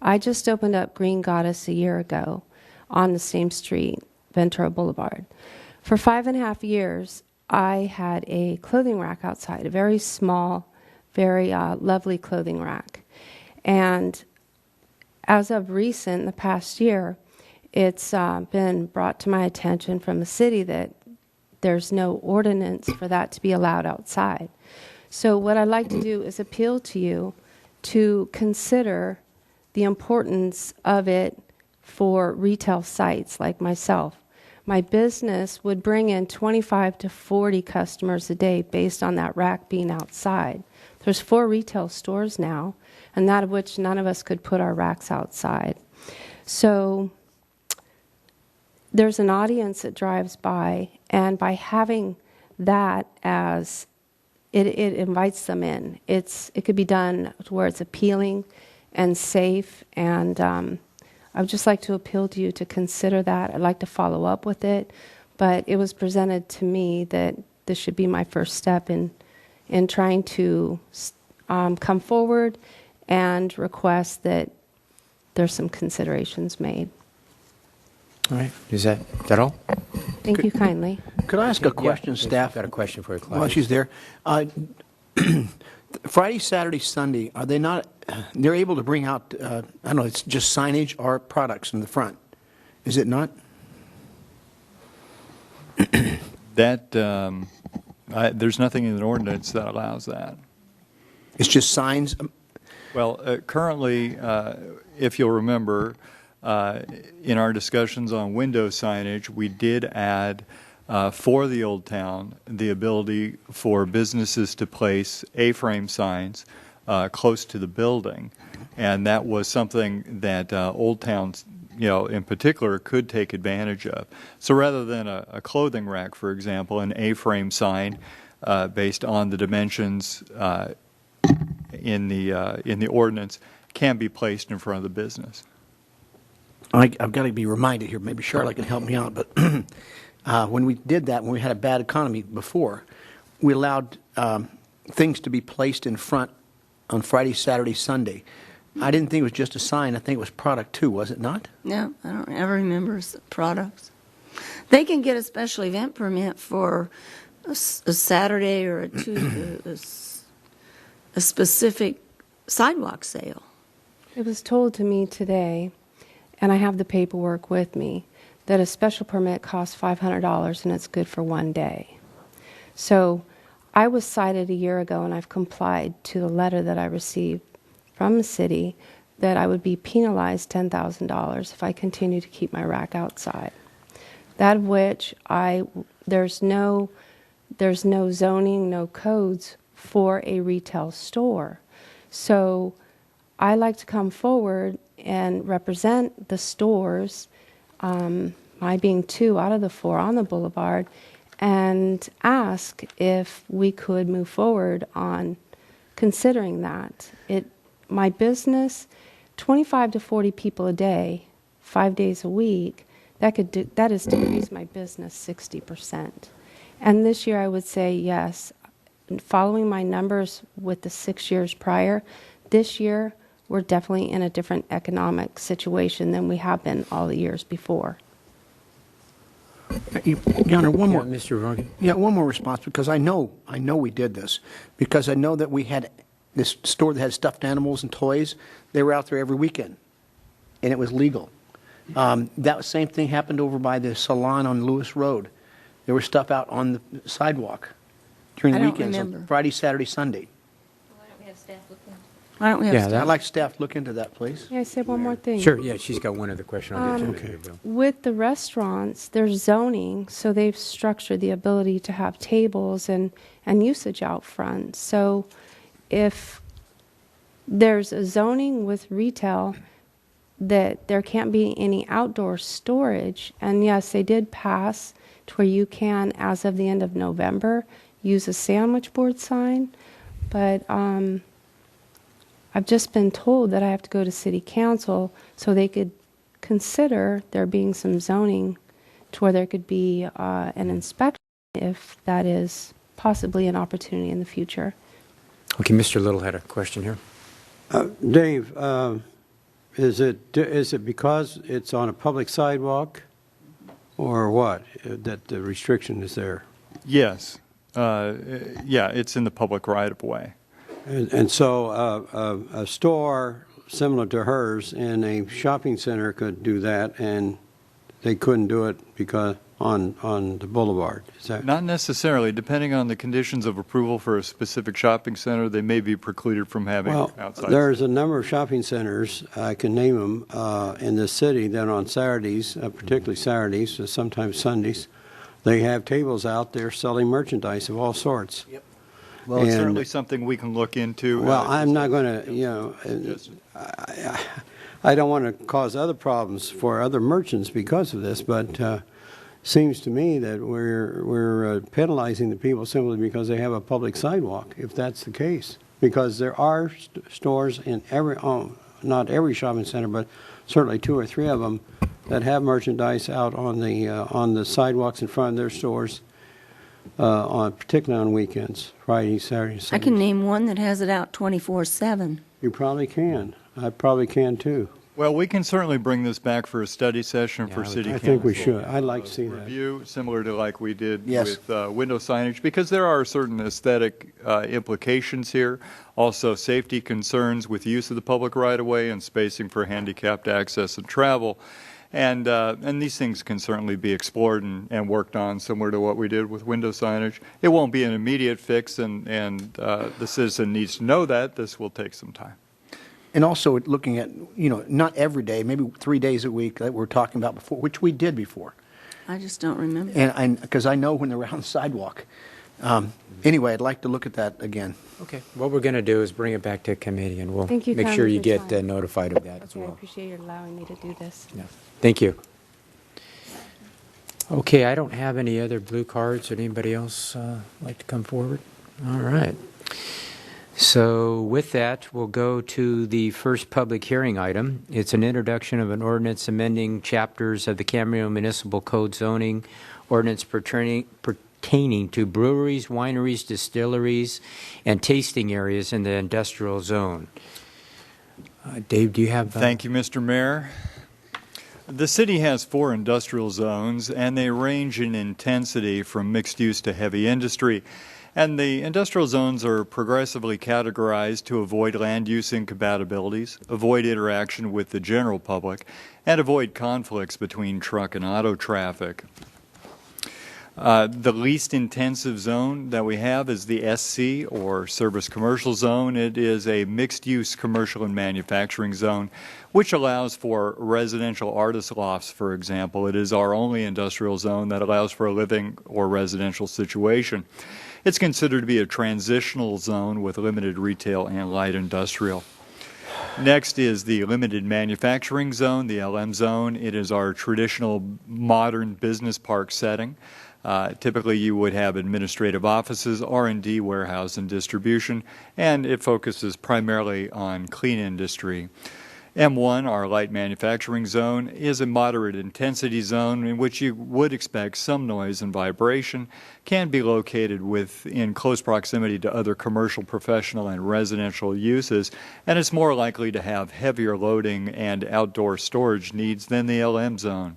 I just opened up Green Goddess a year ago on the same street, Ventura Boulevard. For 5.5 years, I had a clothing rack outside, a very small, very lovely clothing rack. And as of recent, the past year, it's been brought to my attention from the city that there's no ordinance for that to be allowed outside. So what I'd like to do is appeal to you to consider the importance of it for retail sites like myself. My business would bring in 25 to 40 customers a day based on that rack being outside. There's 4 retail stores now, and that of which none of us could put our racks outside. So there's an audience that drives by, and by having that as it invites them in. It could be done to where it's appealing and safe, and I would just like to appeal to you to consider that. I'd like to follow up with it, but it was presented to me that this should be my first step in trying to come forward and request that there's some considerations made. All right. Is that all? Thank you kindly. Could I ask a question, staff? I've got a question for you, Claudia. While she's there. Friday, Saturday, Sunday, are they not, they're able to bring out, I don't know, it's just signage or products in the front, is it not? That, there's nothing in the ordinance that allows that. It's just signs? Well, currently, if you'll remember, in our discussions on window signage, we did add for the Old Town the ability for businesses to place A-frame signs close to the building, and that was something that Old Towns, in particular, could take advantage of. So rather than a clothing rack, for example, an A-frame sign based on the dimensions in the ordinance can be placed in front of the business. I've got to be reminded here, maybe Charlotte can help me out, but when we did that, when we had a bad economy before, we allowed things to be placed in front on Friday, Saturday, Sunday. I didn't think it was just a sign. I think it was product too, was it not? No, I don't ever remember products. They can get a special event permit for a Saturday or a Tuesday, a specific sidewalk sale. It was told to me today, and I have the paperwork with me, that a special permit costs $500 and it's good for one day. So I was cited a year ago, and I've complied to the letter that I received from the city that I would be penalized $10,000 if I continue to keep my rack outside. That of which there's no zoning, no codes for a retail store. So I like to come forward and represent the stores, my being 2 out of the 4 on the boulevard, and ask if we could move forward on considering that. My business, 25 to 40 people a day, 5 days a week, that has decreased my business 60%. And this year I would say yes. Following my numbers with the 6 years prior, this year we're definitely in a different economic situation than we have been all the years before. Your Honor, one more. Mr. Morgan. Yeah, one more response, because I know we did this, because I know that we had this store that had stuffed animals and toys. They were out there every weekend, and it was legal. That same thing happened over by the salon on Lewis Road. There was stuff out on the sidewalk during the weekends, on Friday, Saturday, Sunday. Why don't we have staff look into it? Why don't we have I'd like staff to look into that, please. May I say one more thing? Sure, yeah, she's got one other question. I'll get to it. With the restaurants, there's zoning, so they've structured the ability to have tables and usage out front. So if there's a zoning with retail that there can't be any outdoor storage, and yes, they did pass to where you can, as of the end of November, use a sandwich board sign, but I've just been told that I have to go to City Council so they could consider there being some zoning to where there could be an inspection if that is possibly an opportunity in the future. Okay, Mr. Little had a question here. Dave, is it because it's on a public sidewalk, or what, that the restriction is there? Yes. Yeah, it's in the public right-of-way. And so a store similar to hers in a shopping center could do that, and they couldn't do it because on the boulevard. Is that Not necessarily. Depending on the conditions of approval for a specific shopping center, they may be precluded from having outside. There's a number of shopping centers, I can name them, in the city that on Saturdays, particularly Saturdays, sometimes Sundays, they have tables out there selling merchandise of all sorts. Yep. Well, it's certainly something we can look into. Well, I'm not going to, I don't want to cause other problems for other merchants because of this, but seems to me that we're penalizing the people simply because they have a public sidewalk, if that's the case. Because there are stores in not every shopping center, but certainly 2 or 3 of them that have merchandise out on the sidewalks in front of their stores, particularly on weekends, Friday, Saturday, Sunday. I can name one that has it out 24/7. You probably can. I probably can too. Well, we can certainly bring this back for a study session for City Council. I think we should. I'd like to see that. Review, similar to like we did Yes. with window signage, because there are certain aesthetic implications here, also safety concerns with use of the public right-of-way and spacing for handicapped access and travel. And these things can certainly be explored and worked on, similar to what we did with window signage. It won't be an immediate fix, and the citizen needs to know that. This will take some time. And also looking at, not every day, maybe 3 days a week that we're talking about before, which we did before. I just don't remember. And because I know when they're on the sidewalk. Anyway, I'd like to look at that again. Okay, what we're going to do is bring it back to committee, and we'll Thank you make sure kindly you for your get time. notified of that as Okay, I well. appreciate you allowing me to do this. Yeah. Thank you. Okay, I don't have any other blue cards. Would anybody else like to come forward? All right. So with that, we'll go to the first public hearing item. It's an introduction of an ordinance amending chapters of the Camarillo Municipal Code zoning ordinance pertaining to breweries, wineries, distilleries, and tasting areas in the industrial zone. Dave, do you have... Thank you, Mr. Mayor. The city has 4 industrial zones, and they range in intensity from mixed use to heavy industry. And the industrial zones are progressively categorized to avoid land use incompatibilities, avoid interaction with the general public, and avoid conflicts between truck and auto traffic. The least intensive zone that we have is the SC, or Service Commercial Zone. It is a mixed-use commercial and manufacturing zone, which allows for residential artist lofts, for example. It is our only industrial zone that allows for a living or residential situation. It's considered to be a transitional zone with limited retail and light industrial. Next is the limited manufacturing zone, the LM zone. It is our traditional modern business park setting. Typically, you would have administrative offices, R&D, warehouse, and distribution, and it focuses primarily on clean industry. M1, our light manufacturing zone, is a moderate intensity zone in which you would expect some noise and vibration, can be located in close proximity to other commercial, professional, and residential uses, and it's more likely to have heavier loading and outdoor storage needs than the LM zone.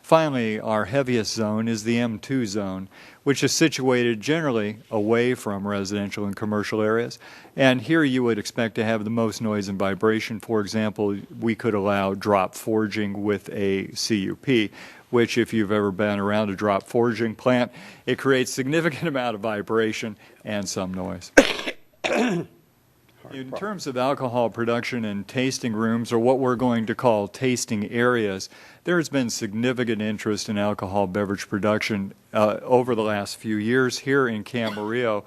Finally, our heaviest zone is the M2 zone, which is situated generally away from residential and commercial areas. And here you would expect to have the most noise and vibration. For example, we could allow drop forging with a CUP, which if you've ever been around a drop forging plant, it creates significant amount of vibration and some noise. In terms of alcohol production and tasting rooms, or what we're going to call tasting areas, there has been significant interest in alcohol beverage production over the last few years here in Camarillo.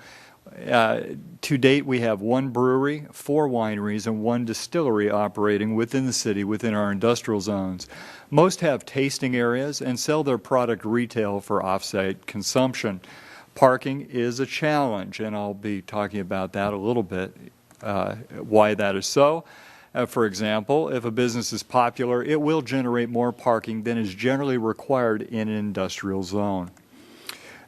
To date, we have 1 brewery, 4 wineries, and 1 distillery operating within the city, within our industrial zones. Most have tasting areas and sell their product retail for off-site consumption. Parking is a challenge, and I'll be talking about that a little bit. Why that is so. For example, if a business is popular, it will generate more parking than is generally required in an industrial zone.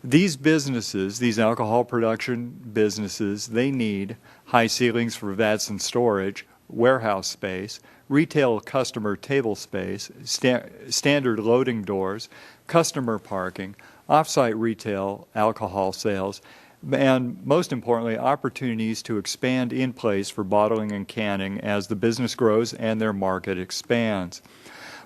These businesses, these alcohol production businesses, they need high ceilings for vats and storage, warehouse space, retail customer table space, standard loading doors, customer parking, off-site retail alcohol sales, and most importantly, opportunities to expand in place for bottling and canning as the business grows and their market expands.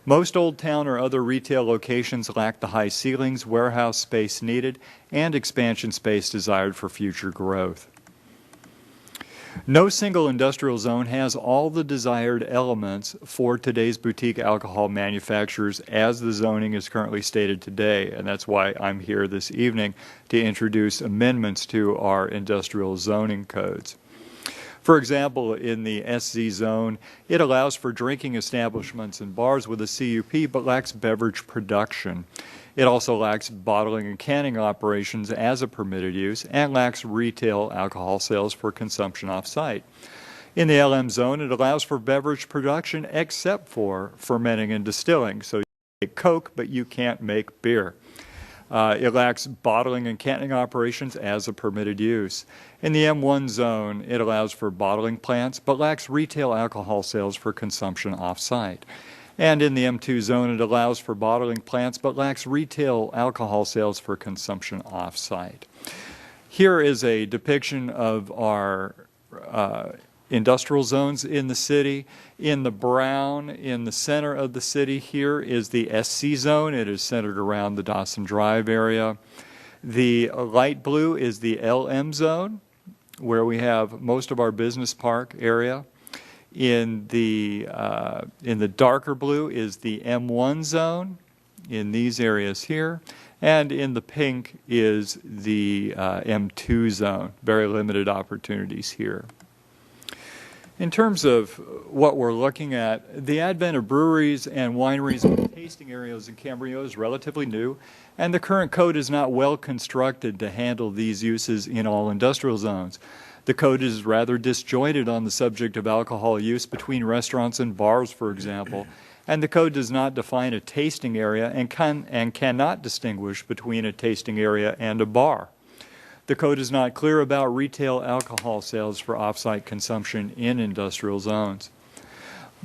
Most Old Town or other retail locations lack the high ceilings, warehouse space needed, and expansion space desired for future growth. No single industrial zone has all the desired elements for today's boutique alcohol manufacturers as the zoning is currently stated today, and that's why I'm here this evening to introduce amendments to our industrial zoning codes. For example, in the SZ zone, it allows for drinking establishments and bars with a CUP but lacks beverage production. It also lacks bottling and canning operations as a permitted use and lacks retail alcohol sales for consumption off-site. In the LM zone, it allows for beverage production except for fermenting and distilling. So you can make Coke, but you can't make beer. It lacks bottling and canning operations as a permitted use. In the M1 zone, it allows for bottling plants, but lacks retail alcohol sales for consumption off-site. And in the M2 zone, it allows for bottling plants, but lacks retail alcohol sales for consumption off-site. Here is a depiction of our industrial zones in the city. In the brown, in the center of the city here is the SC zone. It is centered around the Dawson Drive area. The light blue is the LM zone, where we have most of our business park area. In the darker blue is the M1 zone in these areas here. And in the pink is the M2 zone. Very limited opportunities here. In terms of what we're looking at, the advent of breweries and wineries with tasting areas in Camarillo is relatively new, and the current code is not well constructed to handle these uses in all industrial zones. The code is rather disjointed on the subject of alcohol use between restaurants and bars, for example, and the code does not define a tasting area and cannot distinguish between a tasting area and a bar. The code is not clear about retail alcohol sales for off-site consumption in industrial zones.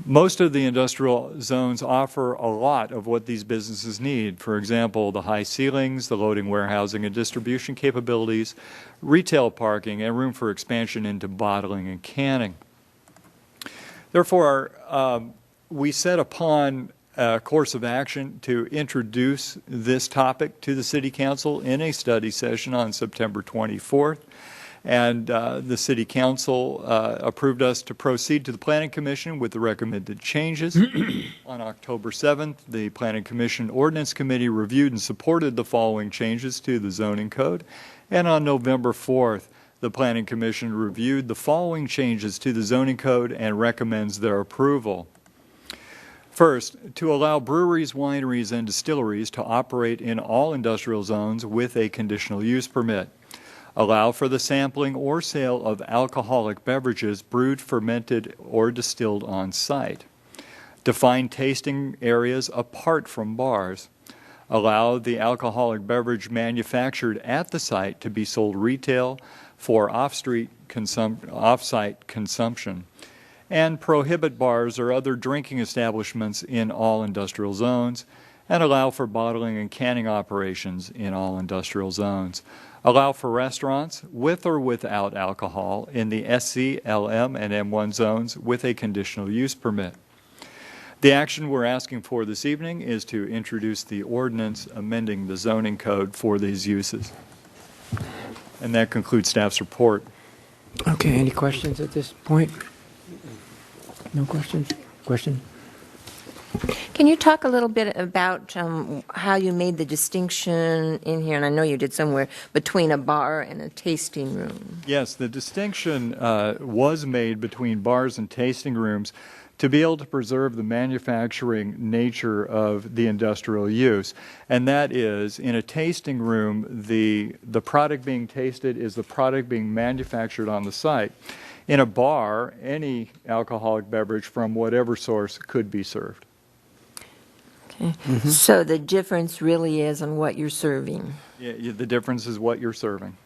Most of the industrial zones offer a lot of what these businesses need. For example, the high ceilings, the loading, warehousing, and distribution capabilities, retail parking, and room for expansion into bottling and canning. Therefore, we set upon a course of action to introduce this topic to the City Council in a study session on September 24th. And the City Council approved us to proceed to the Planning Commission with the recommended changes. On October 7th, the Planning Commission Ordinance Committee reviewed and supported the following changes to the zoning code. And on November 4th, the Planning Commission reviewed the following changes to the zoning code and recommends their approval. First, to allow breweries, wineries, and distilleries to operate in all industrial zones with a conditional use permit. Allow for the sampling or sale of alcoholic beverages brewed, fermented, or distilled on site. Define tasting areas apart from bars. Allow the alcoholic beverage manufactured at the site to be sold retail for off-site consumption. And prohibit bars or other drinking establishments in all industrial zones, and allow for bottling and canning operations in all industrial zones. Allow for restaurants with or without alcohol in the SC, LM, and M1 zones with a conditional use permit. The action we're asking for this evening is to introduce the ordinance amending the zoning code for these uses. And that concludes staff's report. Okay, any questions at this point? No questions? Question? Can you talk a little bit about how you made the distinction in here, and I know you did somewhere, between a bar and a tasting room? Yes, the distinction was made between bars and tasting rooms to be able to preserve the manufacturing nature of the industrial use. And that is, in a tasting room, the product being tasted is the product being manufactured on the site. In a bar, any alcoholic beverage from whatever source could be served. Okay. Mm-hmm. So the difference really is on what you're serving. Yeah, the difference is what you're serving.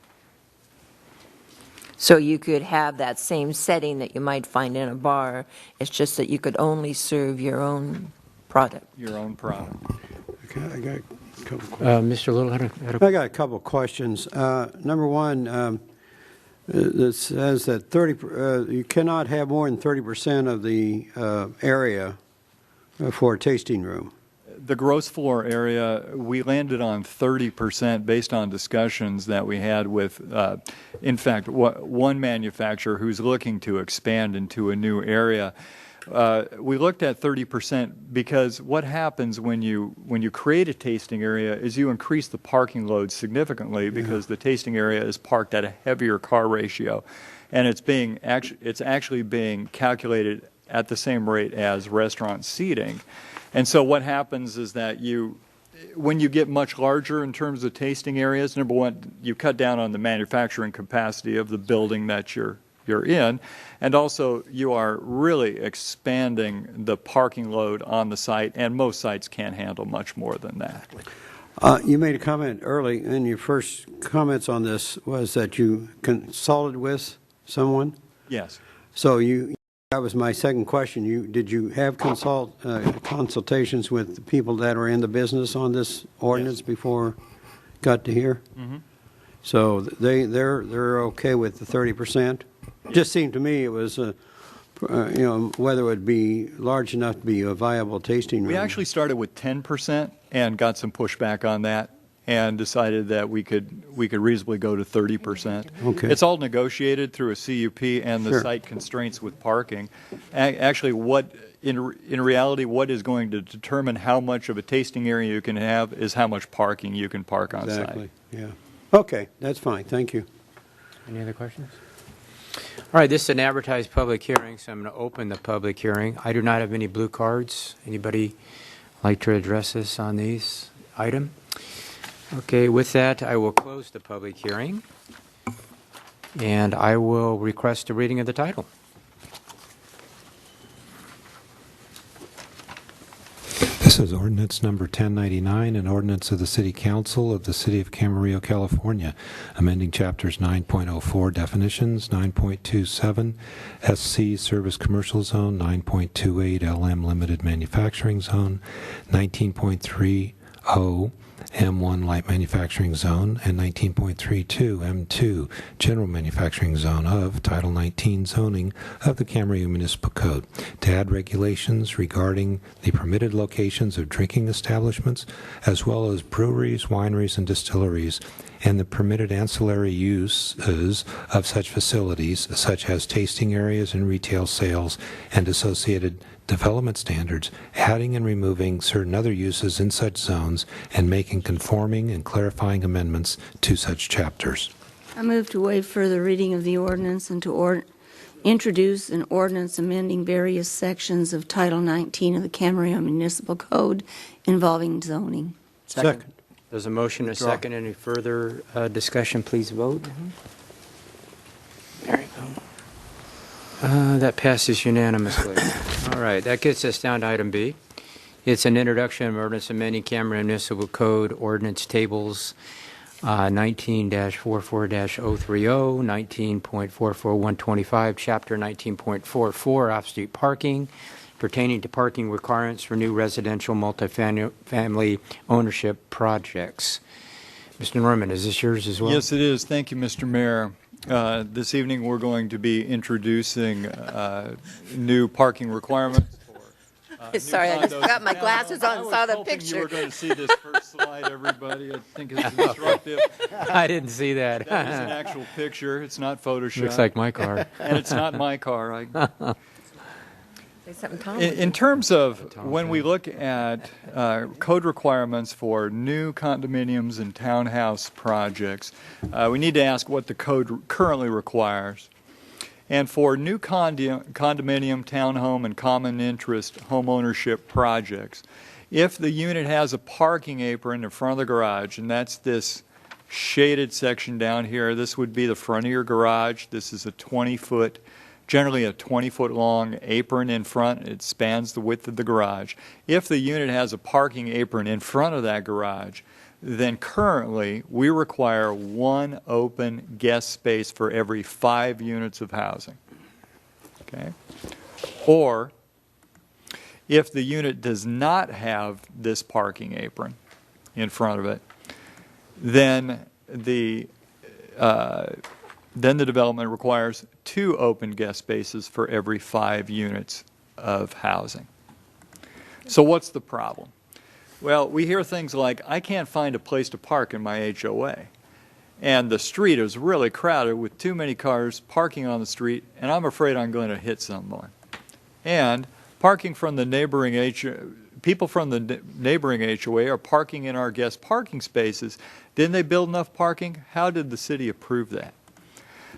So you could have that same setting that you might find in a bar. It's just that you could only serve your own product. Your own product. Okay, I got a couple questions. Mr. Little had I got a couple of questions. Number one, it says that you cannot have more than 30% of the area for a tasting room. The gross floor area, we landed on 30% based on discussions that we had with, in fact, one manufacturer who's looking to expand into a new area. We looked at 30% because what happens when you create a tasting area is you increase the parking load significantly because the tasting area is parked at a heavier car ratio, and it's actually being calculated at the same rate as restaurant seating. And so what happens is that when you get much larger in terms of tasting areas, number one, you cut down on the manufacturing capacity of the building that you're in, and also you are really expanding the parking load on the site, and most sites can't handle much more than that. You made a comment early in your first comments on this was that you consulted with someone? Yes. So that was my second question. Did you have consultations with the people that are in the business on this ordinance before got to here? Mm-hmm. So they're okay with the 30%? Just seemed to me it was whether it would be large enough to be a viable tasting room. We actually started with 10% and got some pushback on that, and decided that we could reasonably go to 30%. Okay. It's all negotiated through a CUP and the site constraints with parking. Actually, in reality, what is going to determine how much of a tasting area you can have is how much parking you can park on site. Exactly. Yeah. Okay, that's fine. Thank you. Any other questions? All right, this is an advertised public hearing, so I'm going to open the public hearing. I do not have any blue cards. Anybody like to address us on these item? Okay, with that, I will close the public hearing, and I will request a reading of the title. This is ordinance number 1099, an ordinance of the City Council of the City of Camarillo, California, amending chapters 9.04 definitions, 9.27 SC Service Commercial Zone, 9.28 LM Limited Manufacturing Zone, 19.30 M1 Light Manufacturing Zone, and 19.32 M2 General Manufacturing Zone of Title 19 zoning of the Camarillo Municipal Code, to add regulations regarding the permitted locations of drinking establishments, as well as breweries, wineries, and distilleries, and the permitted ancillary uses of such facilities, such as tasting areas and retail sales and associated development standards, adding and removing certain other uses in such zones, and making conforming and clarifying amendments to such chapters. I move to waive further reading of the ordinance and to introduce an ordinance amending various sections of Title 19 of the Camarillo Municipal Code involving zoning. Second. There's a motion, a second. Any further discussion? Please vote. There you go. That passes unanimously. All right, that gets us down to item B. It's an introduction of ordinance amending Camarillo Municipal Code ordinance tables 19-44-030, 19.44125, Chapter 19.44, off-street parking, pertaining to parking requirements for new residential multifamily ownership projects. Mr. Norman, is this yours as well? Yes, it is. Thank you, Mr. Mayor. This evening, we're going to be introducing new parking requirements. Sorry, I just got my glasses on and saw the You picture. were going to see this first slide, everybody. I think it's disruptive. I didn't see that. That is an actual picture. It's not Photoshop. Looks like my car. And it's not my car. Say something, Tom. In terms of when we look at code requirements for new condominiums and townhouse projects, we need to ask what the code currently requires. And for new condominium, townhome, and common interest home ownership projects, if the unit has a parking apron in front of the garage, and that's this shaded section down here, this would be the front of your garage. This is a 20-foot, generally a 20-foot long apron in front. It spans the width of the garage. If the unit has a parking apron in front of that garage, then currently we require one open guest space for every 5 units of housing. Okay? Or if the unit does not have this parking apron in front of it, then the development requires 2 open guest spaces for every 5 units of housing. So what's the problem? Well, we hear things like, I can't find a place to park in my HOA. And the street is really crowded with too many cars parking on the street, and I'm afraid I'm going to hit someone. And parking from the neighboring people from the neighboring HOA are parking in our guest parking spaces. Didn't they build enough parking? How did the city approve that?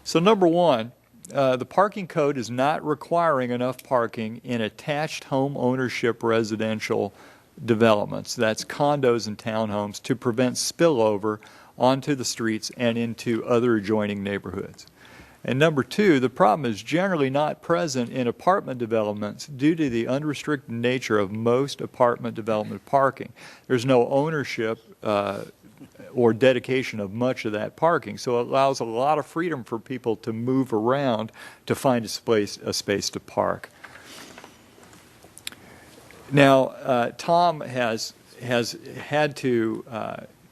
So number one, the parking code is not requiring enough parking in attached home ownership residential developments, that's condos and townhomes, to prevent spillover onto the streets and into other adjoining neighborhoods. And number two, the problem is generally not present in apartment developments due to the unrestricted nature of most apartment development parking. There's no ownership or dedication of much of that parking, so it allows a lot of freedom for people to move around to find a space to park. Now, Tom has had to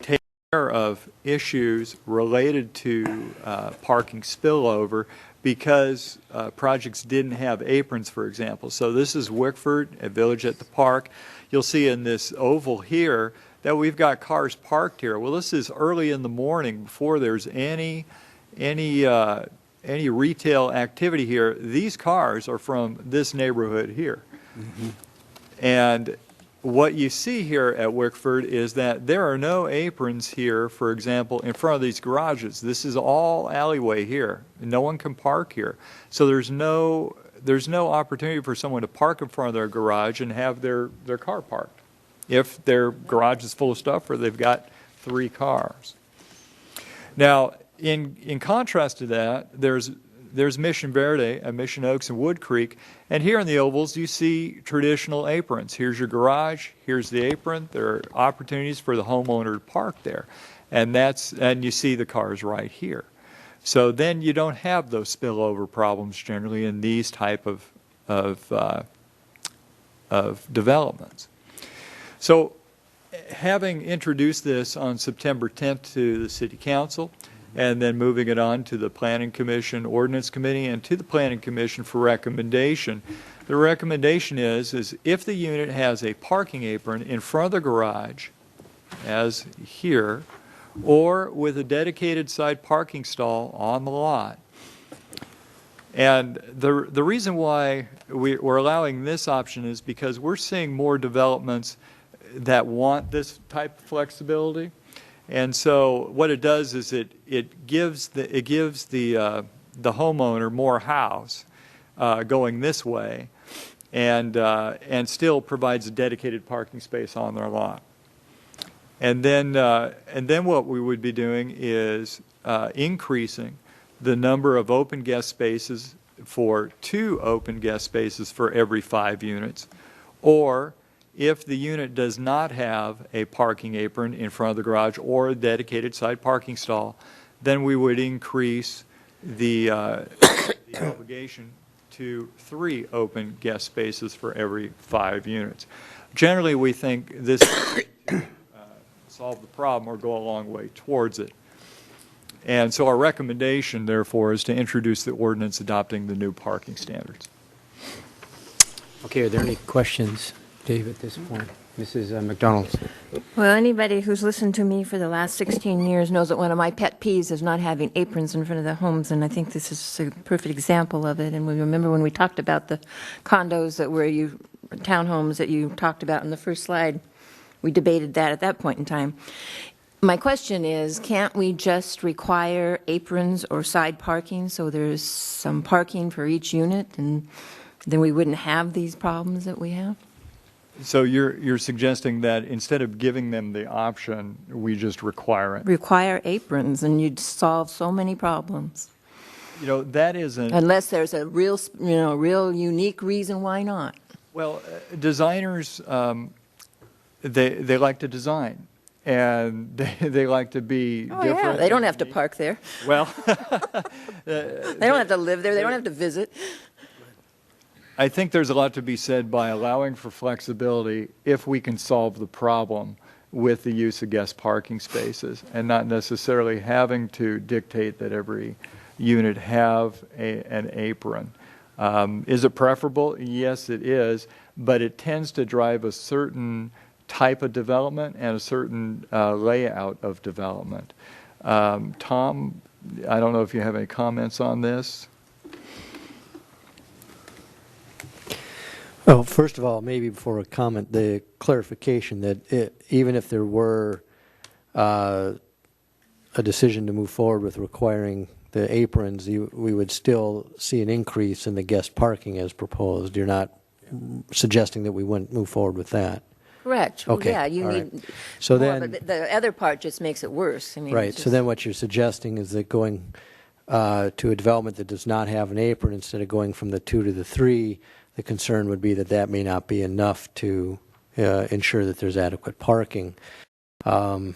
take care of issues related to parking spillover because projects didn't have aprons, for example. So this is Wickford, a village at the park. You'll see in this oval here that we've got cars parked here. Well, this is early in the morning before there's any retail activity here. These cars are from this neighborhood here. Mm-hmm. And what you see here at Wickford is that there are no aprons here, for example, in front of these garages. This is all alleyway here. No one can park here. So there's no opportunity for someone to park in front of their garage and have their car parked if their garage is full of stuff or they've got 3 cars. Now, in contrast to that, there's Mission Verde, Mission Oaks, and Wood Creek, and here in the ovals you see traditional aprons. Here's your garage, here's the apron. There are opportunities for the homeowner to park there, and you see the cars right here. So then you don't have those spillover problems generally in these type of developments. So, having introduced this on September 10th to the City Council, and then moving it on to the Planning Commission, Ordinance Committee, and to the Planning Commission for recommendation, the recommendation is if the unit has a parking apron in front of the garage, as here, or with a dedicated side parking stall on the lot. And the reason why we're allowing this option is because we're seeing more developments that want this type of flexibility, and so what it does is it gives the homeowner more house going this way, and still provides a dedicated parking space on their lot. And then what we would be doing is increasing the number of open guest spaces for 2 open guest spaces for every 5 units, or if the unit does not have a parking apron in front of the garage or a dedicated side parking stall, then we would increase the obligation to 3 open guest spaces for every 5 units. Generally, we think this will solve the problem or go a long way towards it. And so our recommendation, therefore, is to introduce the ordinance adopting the new parking standards. Okay, are there any questions, Dave, at this point? Mrs. McDonald. Well, anybody who's listened to me for the last 16 years knows that one of my pet peeves is not having aprons in front of the homes, and I think this is a perfect example of it. And we remember when we talked about the condos townhomes that you talked about in the first slide, we debated that at that point in time. My question is, can't we just require aprons or side parking so there's some parking for each unit, and then we wouldn't have these problems that we have? So you're suggesting that instead of giving them the option, we just require it? Require aprons, and you'd solve so many problems. You know, that isn't... Unless there's a real unique reason why not. Well, designers, they like to design, and they like to be different. Yeah, they don't have to park there. Well... they don't have to live there. They don't have to visit. I think there's a lot to be said by allowing for flexibility if we can solve the problem with the use of guest parking spaces, and not necessarily having to dictate that every unit have an apron. Is it preferable? Yes, it is, but it tends to drive a certain type of development and a certain layout of development. Tom, I don't know if you have any comments on this. Well, first of all, maybe before a comment, the clarification that even if there were a decision to move forward with requiring the aprons, we would still see an increase in the guest parking as proposed. You're not suggesting that we wouldn't move forward with that? correct. Well, Okay, yeah, you all right. need So more, then- but the other part just makes it worse. I mean, Right, it's so just- then what you're suggesting is that going to a development that does not have an apron, instead of going from the 2 to the 3, the concern would be that that may not be enough to ensure that there's adequate parking. The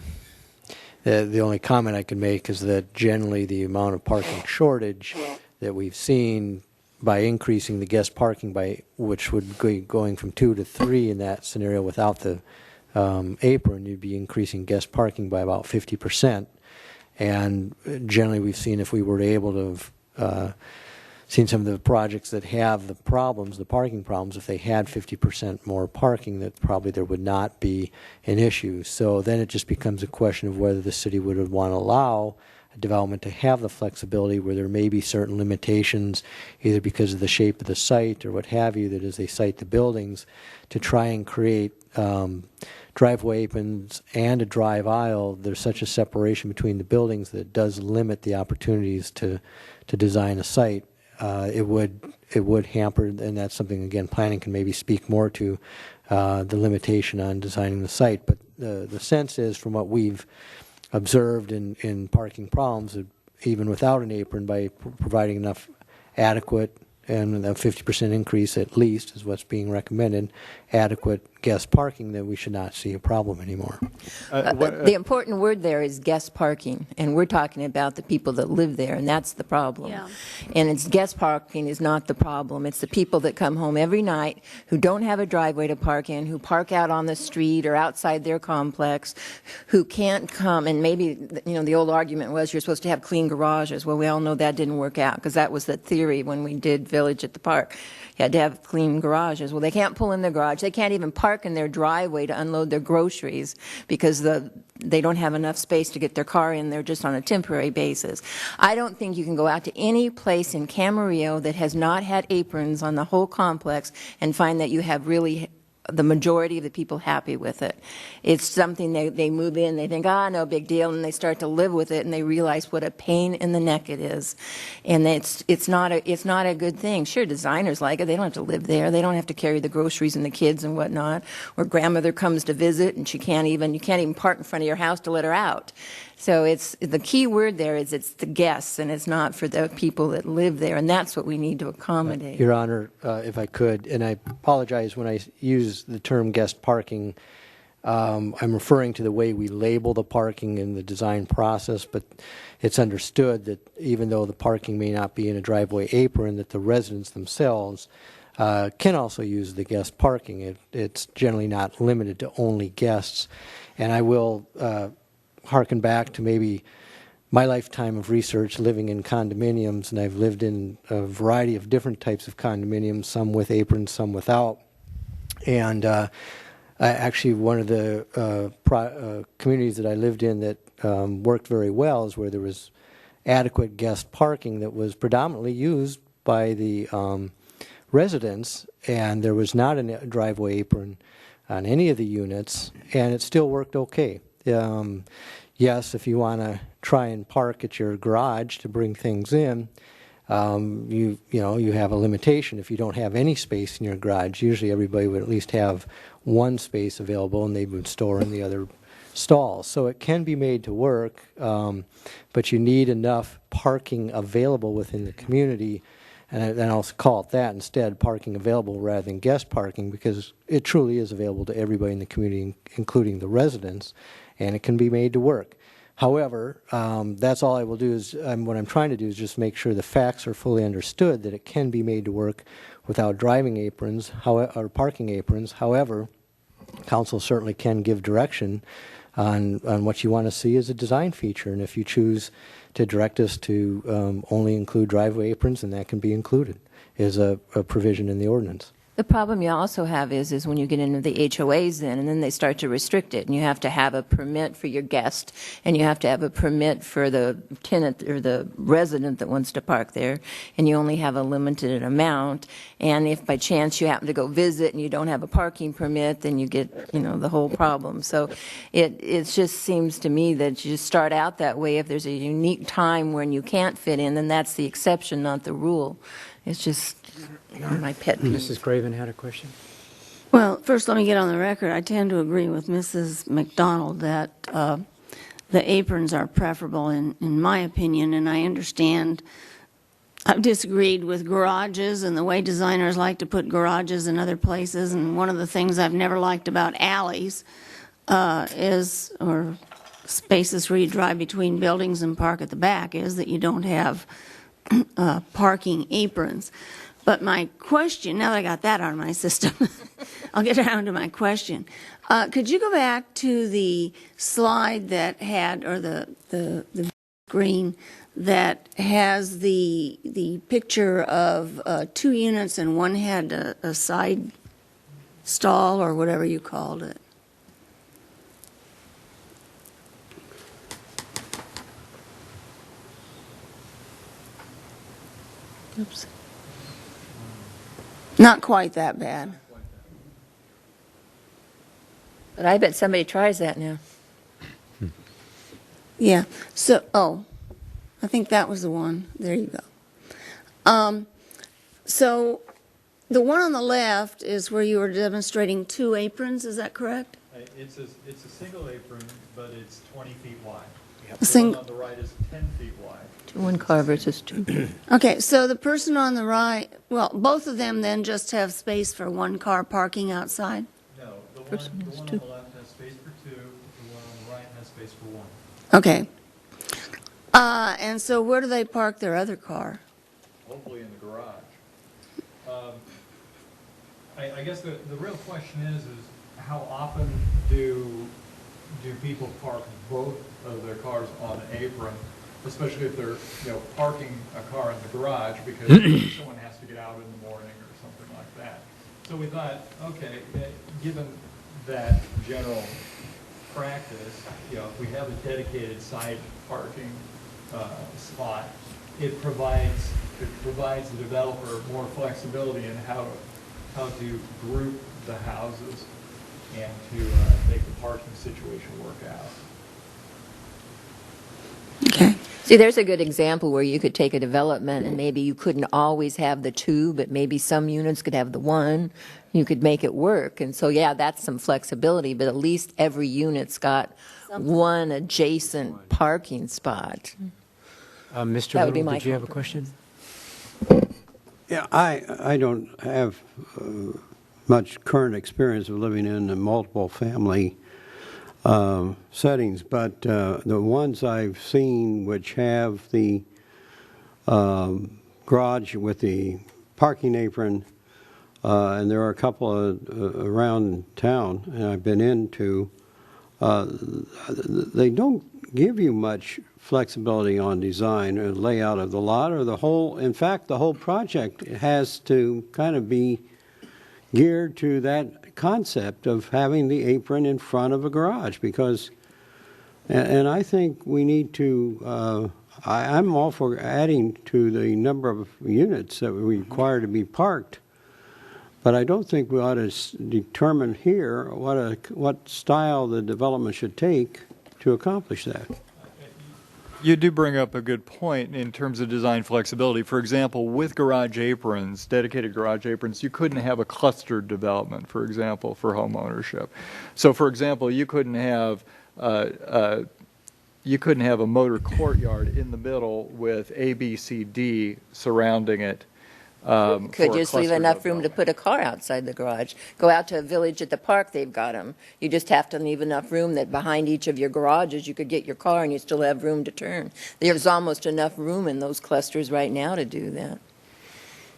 only comment I can make is that generally the amount of parking shortage that we've seen by increasing the guest parking by, which would be going from 2 to 3 in that scenario without the apron, you'd be increasing guest parking by about 50%. And generally we've seen, if we were able to have seen some of the projects that have the problems, the parking problems, if they had 50% more parking, that probably there would not be an issue. So then it just becomes a question of whether the city would want to allow a development to have the flexibility where there may be certain limitations, either because of the shape of the site or what have you, that as they site the buildings, to try and create driveway aprons and a drive aisle. There's such a separation between the buildings that it does limit the opportunities to design a site. It would hamper, and that's something, again, planning can maybe speak more to, the limitation on designing the site. But the sense is, from what we've observed in parking problems, that even without an apron, by providing enough adequate, and a 50% increase at least is what's being recommended, adequate guest parking, that we should not see a problem anymore. the important word there is guest parking, and we're talking about the people that live there, and that's the problem. Yeah. And it's guest parking is not the problem. It's the people that come home every night who don't have a driveway to park in, who park out on the street or outside their complex, who can't come. And maybe, the old argument was you're supposed to have clean garages. Well, we all know that didn't work out, because that was the theory when we did Village at the Park. You had to have clean garages. Well, they can't pull in their garage. They can't even park in their driveway to unload their groceries because they don't have enough space to get their car in there just on a temporary basis. I don't think you can go out to any place in Camarillo that has not had aprons on the whole complex and find that you have really the majority of the people happy with it. It's something they move in, they think, no big deal, and they start to live with it, and they realize what a pain in the neck it is. And it's not a good thing. Sure, designers like it. They don't have to live there. They don't have to carry the groceries and the kids and whatnot. Or grandmother comes to visit, and you can't even park in front of your house to let her out. So it's the key word there is it's the guests, and it's not for the people that live there, and that's what we need to accommodate. Your Honor, if I could, and I apologize when I use the term guest parking, I'm referring to the way we label the parking in the design process, but it's understood that even though the parking may not be in a driveway apron, that the residents themselves can also use the guest parking. It's generally not limited to only guests. And I will harken back to maybe my lifetime of research living in condominiums, and I've lived in a variety of different types of condominiums, some with aprons, some without. And actually, one of the communities that I lived in that worked very well is where there was adequate guest parking that was predominantly used by the residents, and there was not a driveway apron on any of the units, and it still worked okay. Yes, if you want to try and park at your garage to bring things in, you have a limitation. If you don't have any space in your garage, usually everybody would at least have one space available, and they would store in the other stalls. So it can be made to work, but you need enough parking available within the community. And I'll call it that instead, parking available rather than guest parking, because it truly is available to everybody in the community, including the residents, and it can be made to work. However, that's all I will do is, what I'm trying to do is just make sure the facts are fully understood, that it can be made to work without driving aprons or parking aprons. However, council certainly can give direction on what you want to see as a design feature, and if you choose to direct us to only include driveway aprons, then that can be included as a provision in the ordinance. The problem you also have is when you get into the HOAs and then they start to restrict it, and you have to have a permit for your guest, and you have to have a permit for the tenant or the resident that wants to park there, and you only have a limited amount. And if by chance you happen to go visit and you don't have a parking permit, then you get, the whole problem. So it just seems to me that you just start out that way. If there's a unique time when you can't fit in, then that's the exception, not the rule. It's just my pet peeve. Mrs. Craven had a question. Well, first, let me get on the record. I tend to agree with Mrs. McDonald that the aprons are preferable in my opinion, and I understand. I've disagreed with garages and the way designers like to put garages in other places, and one of the things I've never liked about alleys or spaces where you drive between buildings and park at the back, is that you don't have parking aprons. But my question, now that I got that out of my system, I'll get down to my question. Could you go back to the slide that had, or the screen that has the picture of 2 units and one had a side stall or whatever you called it? Oops. Not quite that bad. But I bet somebody tries that now. Yeah. So, I think that was the one. There you go. So, the one on the left is where you were demonstrating 2 aprons. Is that correct? It's a single apron, but it's 20 feet wide. The one on the right is 10 feet wide. 1 car versus 2. Okay, so the person on the right, well, both of them then just have space for 1 car parking outside? No, the one on the left has space for 2, the one on the right has space for 1. Okay. And so where do they park their other car? Hopefully in the garage. I guess the real question is how often do people park both of their cars on an apron, especially if they're parking a car in the garage because someone has to get out in the morning or something like that. So we thought, okay, given that general practice, if we have a dedicated side parking spot, it provides the developer more flexibility in how to group the houses and to make the parking situation work out. Okay. See, there's a good example where you could take a development and maybe you couldn't always have the 2, but maybe some units could have the 1. You could make it work. And so, yeah, that's some flexibility, but at least every unit's got one adjacent parking spot. Mr. That would be Little, my did you have a question? Yeah, I don't have much current experience of living in a multiple family settings, but the ones I've seen which have the garage with the parking apron, and there are a couple around town, and I've been into, they don't give you much flexibility on design or layout of the lot or the whole. In fact, the whole project has to kind of be geared to that concept of having the apron in front of a garage because, and I think we need to, I'm all for adding to the number of units that we require to be parked, but I don't think we ought to determine here what style the development should take to accomplish that. You do bring up a good point in terms of design flexibility. For example, with garage aprons, dedicated garage aprons, you couldn't have a clustered development, for example, for home ownership. So, for example, you couldn't have a motor courtyard in the middle with A, B, C, D surrounding it. Could just leave enough room to put a car outside the garage. Go out to a village at the park, they've got them. You just have to leave enough room that behind each of your garages you could get your car and you still have room to turn. There's almost enough room in those clusters right now to do that.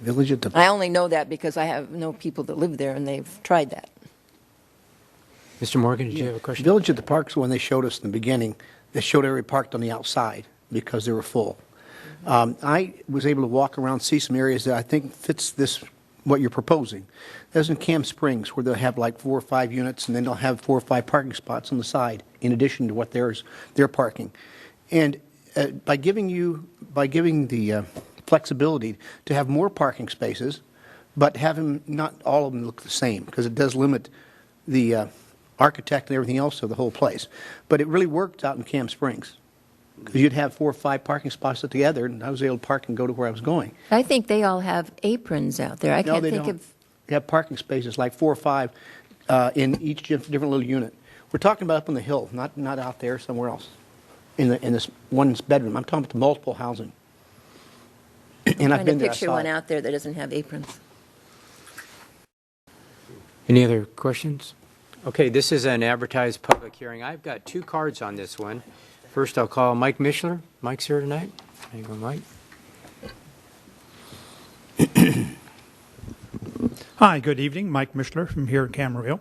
Village at the I only know that because I know people that live there and they've tried that. Mr. Morgan, did you have a question? Village at the Parks, when they showed us in the beginning, they showed everybody parked on the outside because they were full. I was able to walk around, see some areas that I think fits this, what you're proposing. There's in Camp Springs where they'll have like 4 or 5 units and then they'll have 4 or 5 parking spots on the side in addition to what they're parking. And by giving the flexibility to have more parking spaces, but have them, not all of them look the same because it does limit the architect and everything else of the whole place. But it really worked out in Camp Springs. Because you'd have 4 or 5 parking spots together, and I was able to park and go to where I was going. I think they all have aprons out there. I No, can't they think don't. of. have parking spaces, like 4 or 5, in each different little unit. We're talking about up on the hill, not out there somewhere else, in this one bedroom. I'm talking about the multiple housing. And I've been there. Trying to picture one out there that doesn't have aprons. Any other questions? Okay, this is an advertised public hearing. I've got 2 cards on this one. First, I'll call Mike Mishler. Mike's here tonight. There you go, Mike. Hi, good evening. Mike Mishler from here in Camarillo.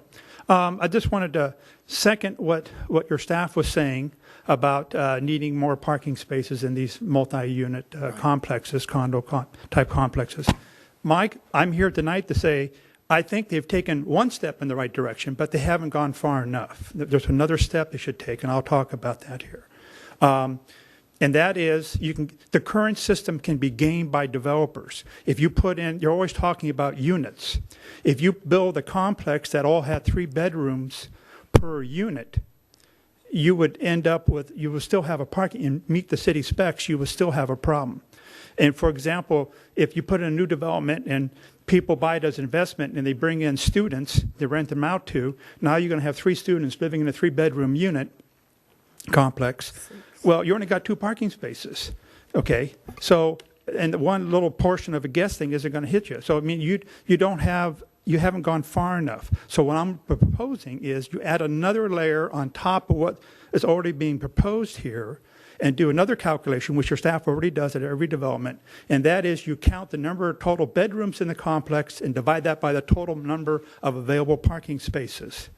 I just wanted to second what your staff was saying about needing more parking spaces in these multi-unit complexes, type complexes. Mike, I'm here tonight to say I think they've taken one step in the right direction, but they haven't gone far enough. There's another step they should take, and I'll talk about that here. And that is, the current system can be gamed by developers. If you put in, you're always talking about units. If you build a complex that all had 3 bedrooms per unit, you would end up with, you would still have a parking, and meet the city specs, you would still have a problem. And for example, if you put in a new development and people buy it as an investment and they bring in students, they rent them out to, now you're going to have 3 students living in a 3-bedroom unit complex. Well, you only got 2 parking spaces, okay? So, and one little portion of a guest thing isn't going to hit you. So, I mean, you haven't gone far enough. So what I'm proposing is you add another layer on top of what is already being proposed here and do another calculation, which your staff already does at every development, and that is you count the number of total bedrooms in the complex and divide that by the total number of available parking spaces.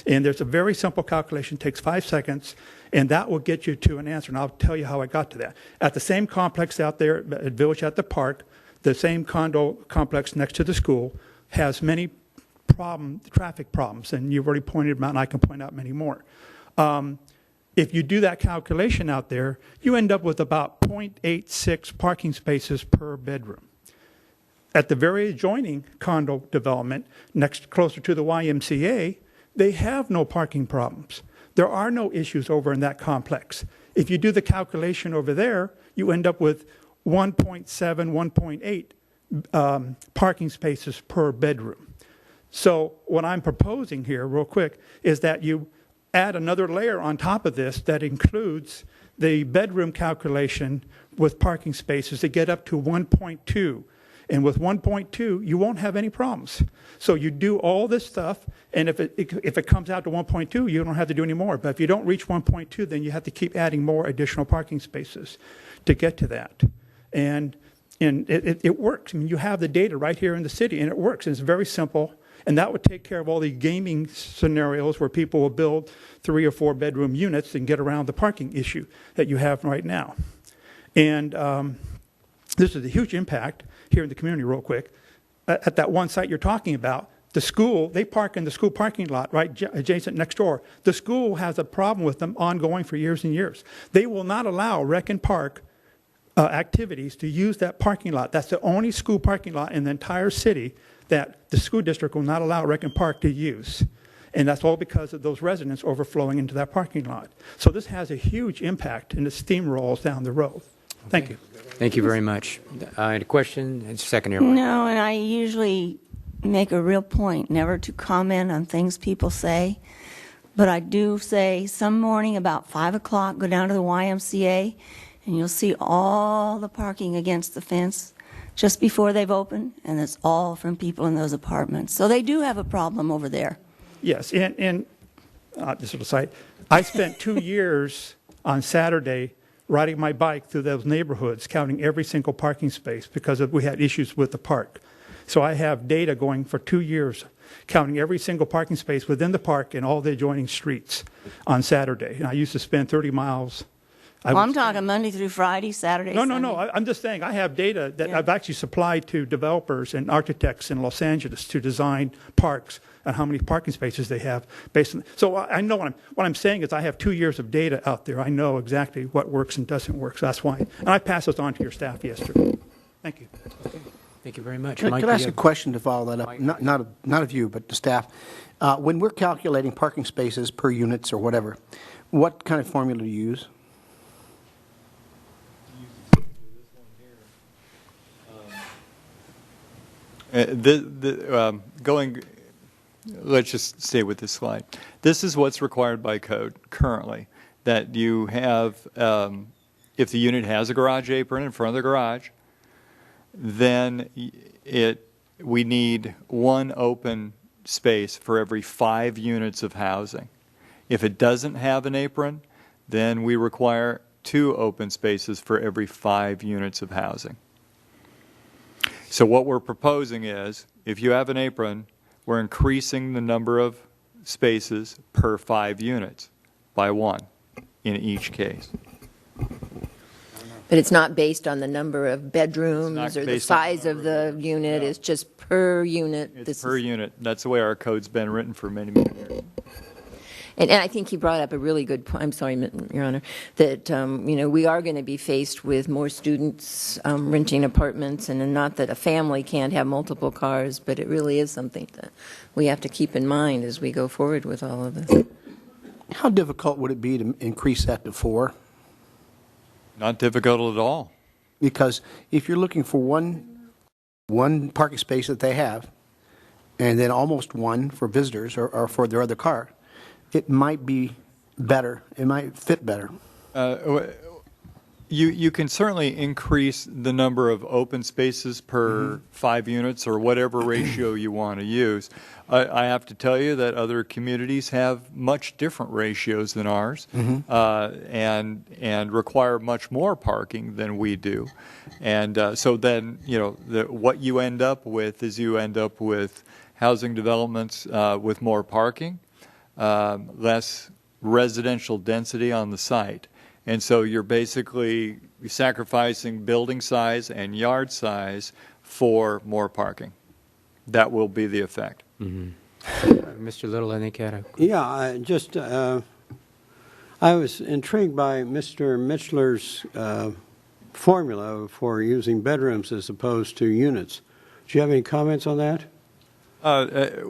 And there's a very simple calculation, takes 5 seconds, and that will get you to an answer, and I'll tell you how I got to that. At the same complex out there at Village at the Park, the same condo complex next to the school has many traffic problems, and you've already pointed them out, and I can point out many more. If you do that calculation out there, you end up with about 0.86 parking spaces per bedroom. At the very adjoining condo development, closer to the YMCA, they have no parking problems. There are no issues over in that complex. If you do the calculation over there, you end up with 1.7, 1.8 parking spaces per bedroom. So what I'm proposing here, real quick, is that you add another layer on top of this that includes the bedroom calculation with parking spaces to get up to 1.2. And with 1.2, you won't have any problems. So you do all this stuff, and if it comes out to 1.2, you don't have to do any more. But if you don't reach 1.2, then you have to keep adding more additional parking spaces to get to that. And it works. I mean, you have the data right here in the city, and it works. And it's very simple. And that would take care of all the gaming scenarios where people will build 3 or 4 bedroom units and get around the parking issue that you have right now. And this is a huge impact here in the community, real quick. At that one site you're talking about, the school, they park in the school parking lot right adjacent next door. The school has a problem with them ongoing for years and years. They will not allow rec and park activities to use that parking lot. That's the only school parking lot in the entire city that the school district will not allow rec and park to use. And that's all because of those residents overflowing into that parking lot. So this has a huge impact, and it steamrolls down the road. Thank you. Thank you very much. Any question? And second here, Mike. No, and I usually make a real point never to comment on things people say, but I do say some morning about 5 o'clock, go down to the YMCA, and you'll see all the parking against the fence just before they've opened, and it's all from people in those apartments. So they do have a problem over there. Yes, and this little site, I spent 2 years on Saturday riding my bike through those neighborhoods, counting every single parking space because we had issues with the park. So I have data going for 2 years, counting every single parking space within the park and all the adjoining streets on Saturday. And I used to spend 30 miles. I'm talking Monday through Friday, Saturday, Sunday. No. I'm just saying I have data that I've actually supplied to developers and architects in Los Angeles to design parks and how many parking spaces they have based on. So I know what I'm saying is I have 2 years of data out there. I know exactly what works and doesn't work. So that's why. And I passed those on to your staff yesterday. Thank you. Okay. Thank you very much. Can I ask a question to follow that up? Not of you, but the staff. When we're calculating parking spaces per units or whatever, what kind of formula do you use? Let's just stay with this slide. This is what's required by code currently, that you have, if the unit has a garage apron in front of the garage, then we need one open space for every 5 units of housing. If it doesn't have an apron, then we require 2 open spaces for every 5 units of housing. So what we're proposing is, if you have an apron, we're increasing the number of spaces per 5 units by 1 in each case. But it's not based on the number of bedrooms or the size of the unit, it's just per unit. It's per unit. That's the way our code's been written for many, many years. And I think he brought up a really good point, I'm sorry, Your Honor, that, we are going to be faced with more students renting apartments, and not that a family can't have multiple cars, but it really is something that we have to keep in mind as we go forward with all of this. How difficult would it be to increase that to 4? Not difficult at all. Because if you're looking for one parking space that they have, and then almost 1 for visitors or for their other car, it might be better. It might fit better. You can certainly increase the number of open spaces per 5 units or whatever ratio you want to use. I have to tell you that other communities have much different ratios than ours, and require much more parking than we do. And so then, what you end up with is you end up with housing developments with more parking, less residential density on the site. And so you're basically sacrificing building size and yard size for more parking. That will be the effect. Mr. Little, I think you had a... Yeah, I was intrigued by Mr. Mitchler's formula for using bedrooms as opposed to units. Do you have any comments on that?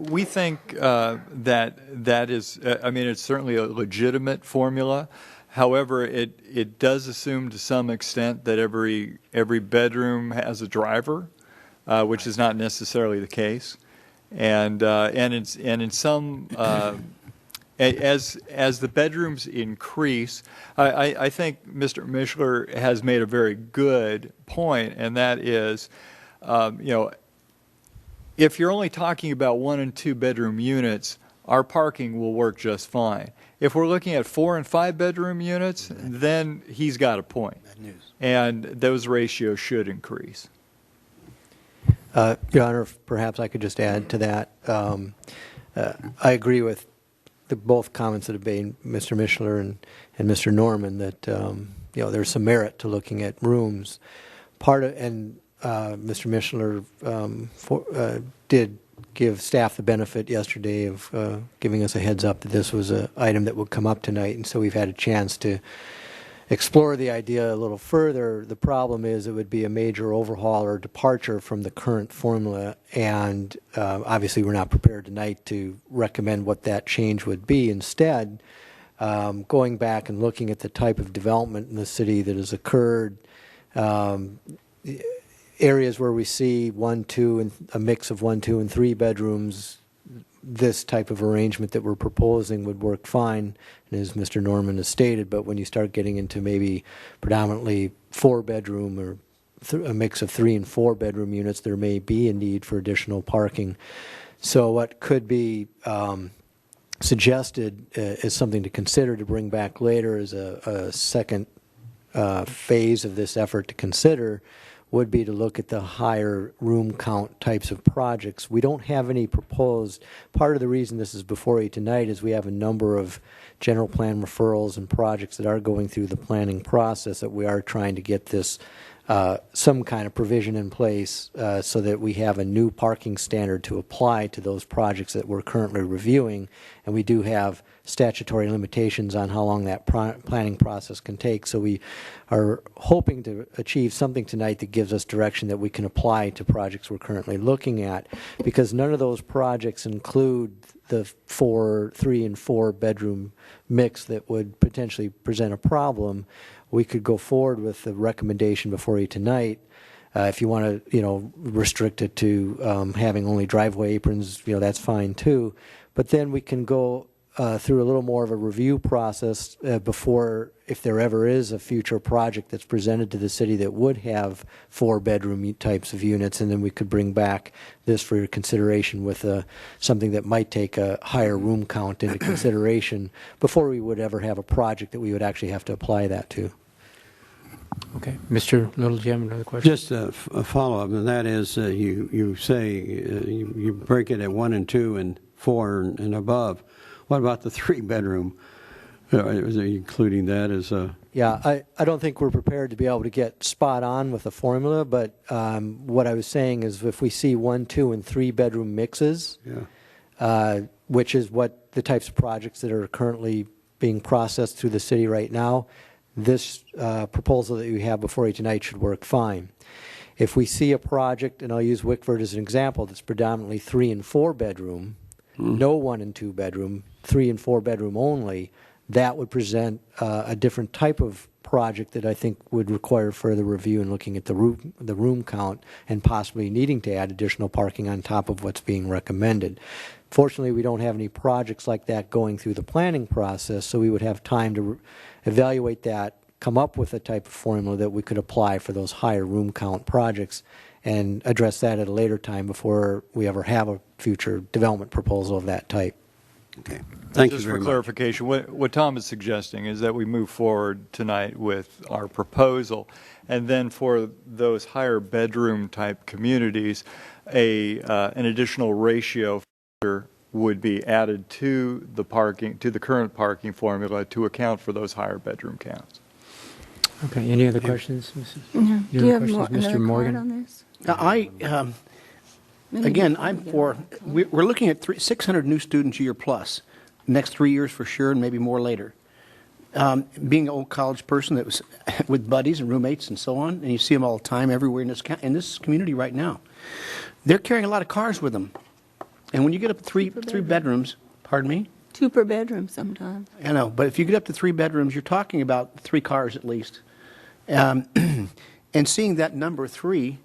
We think that is, it's certainly a legitimate formula. However, it does assume to some extent that every bedroom has a driver, which is not necessarily the case. And in some, as the bedrooms increase, I think Mr. Mishler has made a very good point, and that is, if you're only talking about 1 and 2 bedroom units, our parking will work just fine. If we're looking at 4 and 5 bedroom units, then he's got a point. And those ratios should increase. Your Honor, perhaps I could just add to that. I agree with both comments that have been Mr. Mishler and Mr. Norman that there's some merit to looking at rooms. Mr. Mishler did give staff the benefit yesterday of giving us a heads up that this was an item that would come up tonight, and so we've had a chance to explore the idea a little further. The problem is it would be a major overhaul or departure from the current formula, and obviously we're not prepared tonight to recommend what that change would be. Instead, going back and looking at the type of development in the city that has occurred, areas where we see 1, 2, and a mix of 1, 2, and 3 bedrooms, this type of arrangement that we're proposing would work fine, and as Mr. Norman has stated. But when you start getting into maybe predominantly 4-bedroom or a mix of 3 and 4 bedroom units, there may be a need for additional parking. So what could be suggested is something to consider to bring back later as a second phase of this effort to consider would be to look at the higher room count types of projects. We don't have any proposed. Part of the reason this is before you tonight is we have a number of general plan referrals and projects that are going through the planning process that we are trying to get this some kind of provision in place so that we have a new parking standard to apply to those projects that we're currently reviewing. And we do have statutory limitations on how long that planning process can take. So we are hoping to achieve something tonight that gives us direction that we can apply to projects we're currently looking at, because none of those projects include the 3 and 4 bedroom mix that would potentially present a problem. We could go forward with the recommendation before you tonight If you want to, restrict it to having only driveway aprons, that's fine too. But then we can go through a little more of a review process before, if there ever is a future project that's presented to the city that would have 4-bedroom types of units, and then we could bring back this for your consideration with something that might take a higher room count into consideration before we would ever have a project that we would actually have to apply that to. Okay. Mr. Little, do you have another question? Just a follow-up, and that is you say you break it at 1 and 2 and 4 and above. What about the 3-bedroom? Is it including that as a... Yeah, I don't think we're prepared to be able to get spot on with a formula, but what I was saying is if we see 1, 2, and 3-bedroom mixes, which is what the types of projects that are currently being processed through the city right now, this proposal that you have before you tonight should work fine. If we see a project, and I'll use Wickford as an example, that's predominantly 3 and 4-bedroom, no 1 and 2-bedroom, 3 and 4-bedroom only, that would present a different type of project that I think would require further review and looking at the room count and possibly needing to add additional parking on top of what's being recommended. Fortunately, we don't have any projects like that going through the planning process, so we would have time to evaluate that, come up with a type of formula that we could apply for those higher room count projects and address that at a later time before we ever have a future development proposal of that type. Okay. Thank you Just very for much. clarification, what Tom is suggesting is that we move forward tonight with our proposal, and then for those higher bedroom type communities, an additional ratio factor would be added to the current parking formula to account for those higher bedroom counts. Okay. Any other questions, Mrs.? No. Do you have questions, Mr. another Morgan? card on this? Now, again, we're looking at 600 new students a year plus, next 3 years for sure, and maybe more later. Being an old college person that was with buddies and roommates and so on, and you see them all the time everywhere in this community right now, they're carrying a lot of cars with them. And when you get up to three bedrooms, pardon me? 2 per bedroom sometimes. I know, but if you get up to 3 bedrooms, you're talking about 3 cars at least. And seeing that number 3,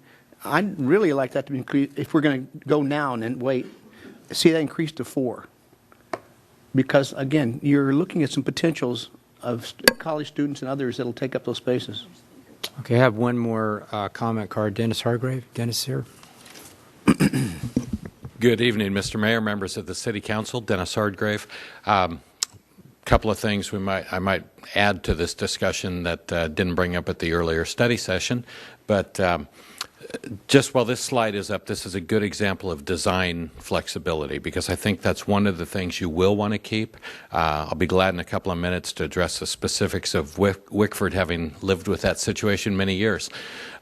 I'd really like that to be increased. If we're going to go now and then wait, see that increase to 4. Because, again, you're looking at some potentials of college students and others that will take up those spaces. Okay, I have one more comment card. Dennis Hargrave. Dennis here. Good evening, Mr. Mayor, members of the City Council. Dennis Hardgrave. Couple of things I might add to this discussion that didn't bring up at the earlier study session, but just while this slide is up, this is a good example of design flexibility because I think that's one of the things you will want to keep. I'll be glad in a couple of minutes to address the specifics of Wickford, having lived with that situation many years.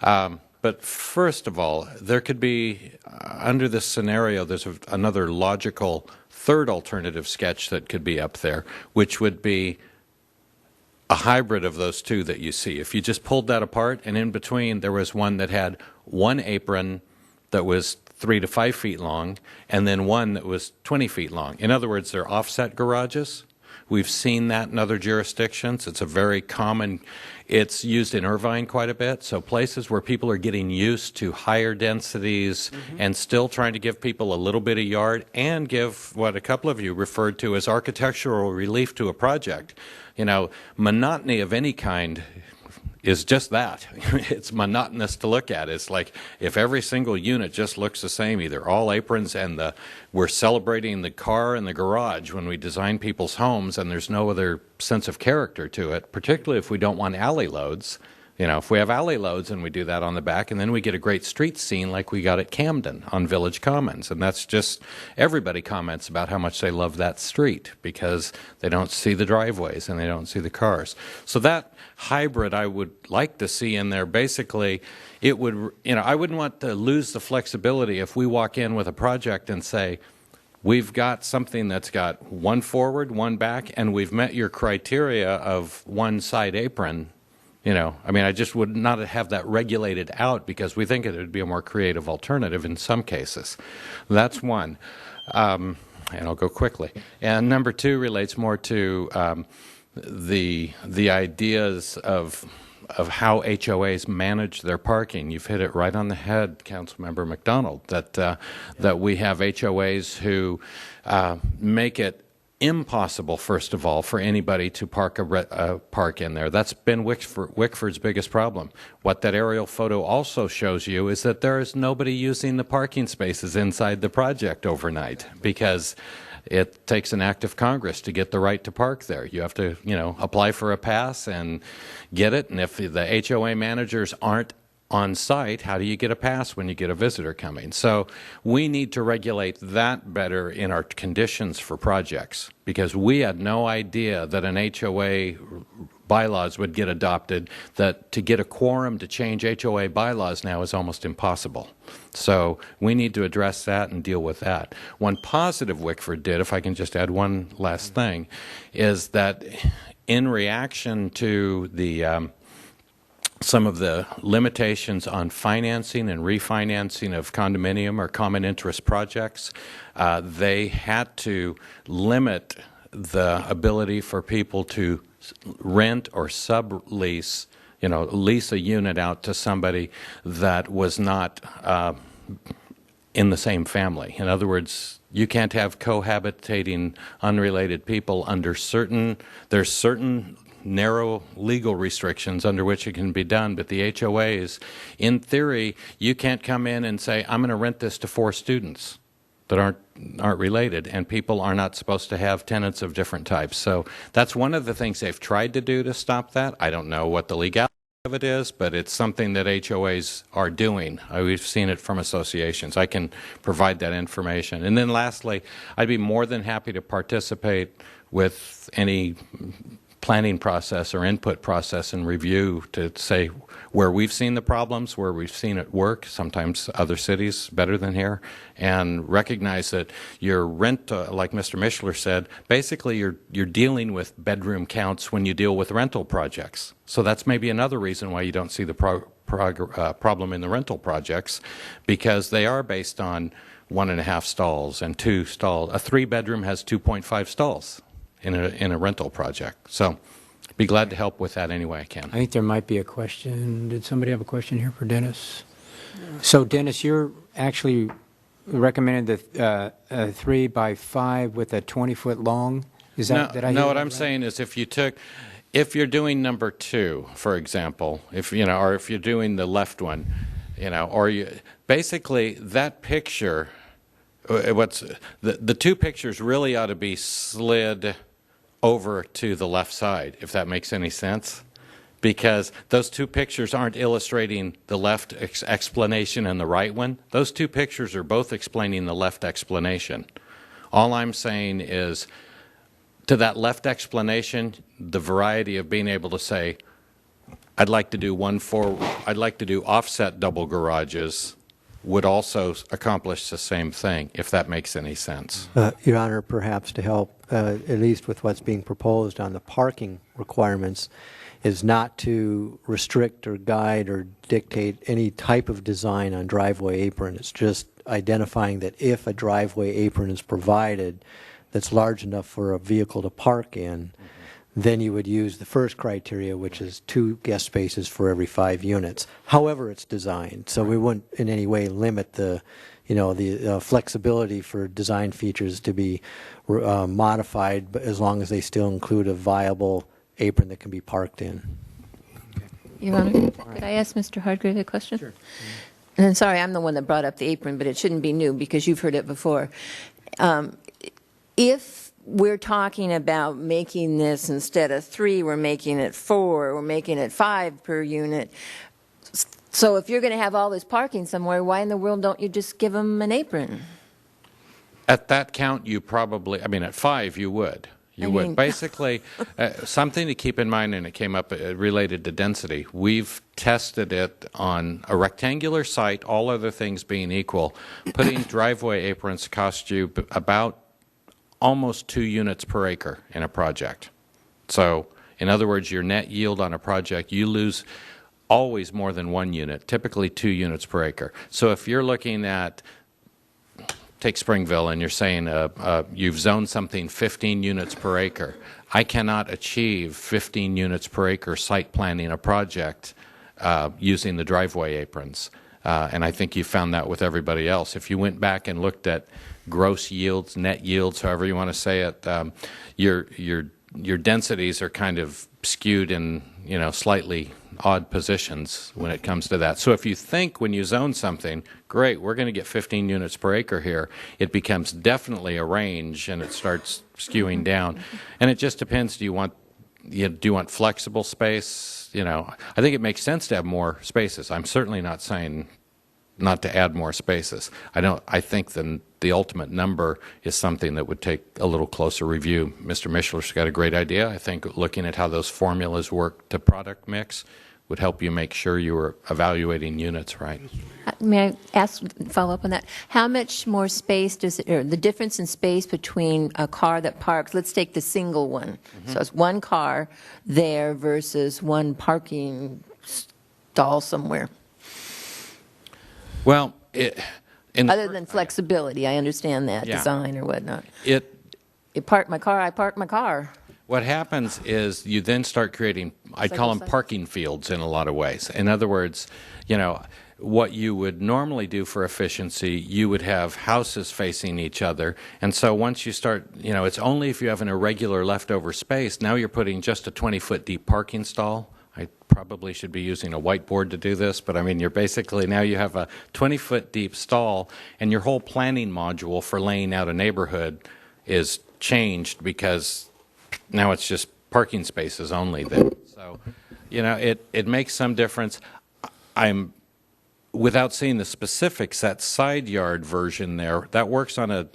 But first of all, there could be, under this scenario, there's another logical third alternative sketch that could be up there, which would be a hybrid of those two that you see. If you just pulled that apart and in between there was one that had one apron that was 3 to 5 feet long and then one that was 20 feet long. In other words, they're offset garages. We've seen that in other jurisdictions. It's a very common, it's used in Irvine quite a bit. So places where people are getting used to higher densities and still trying to give people a little bit of yard and give what a couple of you referred to as architectural relief to a project. You know, monotony of any kind is just that. It's monotonous to look at. It's like if every single unit just looks the same, either all aprons and we're celebrating the car and the garage when we design people's homes and there's no other sense of character to it, particularly if we don't want alley loads. You know, if we have alley loads and we do that on the back, and then we get a great street scene like we got at Camden on Village Commons. And that's just, everybody comments about how much they love that street because they don't see the driveways and they don't see the cars. So that hybrid I would like to see in there. Basically, it would, you know, I wouldn't want to lose the flexibility if we walk in with a project and say, we've got something that's got one forward, one back, and we've met your criteria of one side apron. You know, I mean, I just would not have that regulated out because we think it would be a more creative alternative in some cases. That's one. And I'll go quickly. And number 2 relates more to the ideas of how HOAs manage their parking. You've hit it right on the head, Councilmember McDonald, that we have HOAs who make it impossible, first of all, for anybody to park in there. That's been Wickford's biggest problem. What that aerial photo also shows you is that there is nobody using the parking spaces inside the project overnight, because it takes an act of Congress to get the right to park there. You have to, apply for a pass and get it, and if the HOA managers aren't on site, how do you get a pass when you get a visitor coming? So we need to regulate that better in our conditions for projects, because we had no idea that an HOA bylaws would get adopted, that to get a quorum to change HOA bylaws now is almost impossible. So we need to address that and deal with that. One positive Wickford did, if I can just add one last thing, is that in reaction to the some of the limitations on financing and refinancing of condominium or common interest projects, they had to limit the ability for people to rent or sublease, lease a unit out to somebody that was not in the same family. In other words, you can't have cohabitating unrelated people under there's certain narrow legal restrictions under which it can be done, but the HOAs, in theory, you can't come in and say, I'm going to rent this to 4 students that aren't related, and people are not supposed to have tenants of different types. So that's one of the things they've tried to do to stop that. I don't know what the legality of it is, but it's something that HOAs are doing. We've seen it from associations. I can provide that information. And then lastly, I'd be more than happy to participate with any planning process or input process and review to say where we've seen the problems, where we've seen it work, sometimes other cities better than here, and recognize that your rent, like Mr. Mishler said, basically you're dealing with bedroom counts when you deal with rental projects. So that's maybe another reason why you don't see the problem in the rental projects, because they are based on 1.5 stalls and 2 stalls. A 3-bedroom has 2.5 stalls in a rental project. So be glad to help with that any way I can. I think there might be a question. Did somebody have a question here for Dennis? So Dennis, you're actually recommended the 3x5 with a 20-foot long? Is that, did I hear no, that what I'm right? saying is if you're doing number 2, for example, or if you're doing the left one, basically that picture, the 2 pictures really ought to be slid over to the left side, if that makes any sense, because those 2 pictures aren't illustrating the left explanation and the right one. Those 2 pictures are both explaining the left explanation. All I'm saying is, to that left explanation, the variety of being able to say, I'd like to do offset double garages, would also accomplish the same thing, if that makes any sense. Your Honor, perhaps to help, at least with what's being proposed on the parking requirements, is not to restrict or guide or dictate any type of design on driveway apron. It's just identifying that if a driveway apron is provided that's large enough for a vehicle to park in, then you would use the first criteria, which is 2 guest spaces for every 5 units. However it's designed, so we wouldn't in any way limit the flexibility for design features to be modified, but as long as they still include a viable apron that can be parked in. Your Honor, could I ask Mr. Hardgrave a question? Sure. And sorry, I'm the one that brought up the apron, but it shouldn't be new because you've heard it before. If we're talking about making this, instead of 3, we're making it 4, we're making it 5 per unit. So if you're going to have all this parking somewhere, why in the world don't you just give them an apron? At that count, you probably, at 5, you would. You would. Basically, something to keep in mind, and it came up related to density. We've tested it on a rectangular site, all other things being equal. Putting driveway aprons cost you about almost 2 units per acre in a project. So, in other words, your net yield on a project, you lose always more than 1 unit, typically 2 units per acre. So if you're looking at, take Springville, and you're saying you've zoned something 15 units per acre, I cannot achieve 15 units per acre site planning a project using the driveway aprons. And I think you found that with everybody else. If you went back and looked at gross yields, net yields, however you want to say it, your densities are kind of skewed in, slightly odd positions when it comes to that. So if you think when you zone something, great, we're going to get 15 units per acre here, it becomes definitely a range and it starts skewing down. And it just depends, do you want flexible space? I think it makes sense to have more spaces. I'm certainly not saying not to add more spaces. I think the ultimate number is something that would take a little closer review. Mr. Mishler's got a great idea. I think looking at how those formulas work to product mix would help you make sure you were evaluating units right. May I follow up on that? How much more space or the difference in space between a car that parks, let's take the single one. So it's one car there versus one parking stall somewhere. Well, other than flexibility, I understand that, design or whatnot. You park my car, I park my car. What happens is you then start creating, I call them parking fields in a lot of ways. In other words, what you would normally do for efficiency, you would have houses facing each other. And so once you start, it's only if you have an irregular leftover space, now you're putting just a 20-foot deep parking stall. I probably should be using a whiteboard to do this, but I mean, you're basically, now you have a 20-foot deep stall, and your whole planning module for laying out a neighborhood is changed because now it's just parking spaces only then. So, it makes some difference. Without seeing the specifics, that side yard version there, that works on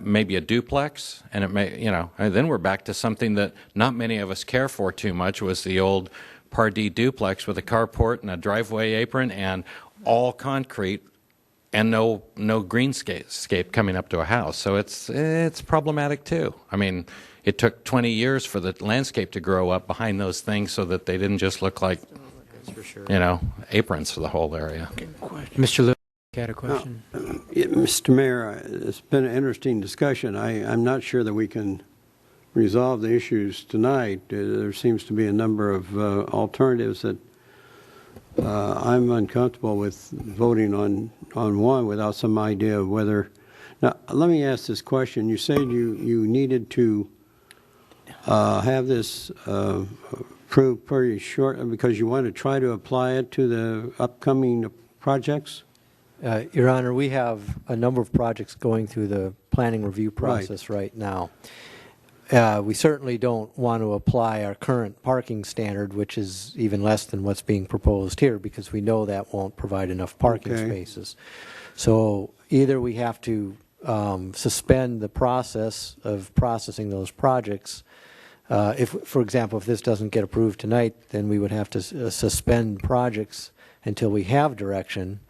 maybe a duplex, and it may, and then we're back to something that not many of us care for too much, was the old Pardee duplex with a carport and a driveway apron and all concrete and no greenscape coming up to a house. So it's problematic too. I mean, it took 20 years for the landscape to grow up behind those things so that they didn't just look like, aprons for the whole area. Mr. Little had a question. Mr. Mayor, it's been an interesting discussion. I'm not sure that we can resolve the issues tonight. There seems to be a number of alternatives that I'm uncomfortable with voting on one without some idea of whether. Now, let me ask this question. You said you needed to have this approved pretty short because you want to try to apply it to the upcoming projects? Your Honor, we have a number of projects going through the planning review process right now. We certainly don't want to apply our current parking standard, which is even less than what's being proposed here, because we know that won't provide enough parking spaces. So either we have to suspend the process of processing those projects. If, for example, if this doesn't get approved tonight, then we would have to suspend projects until we have direction,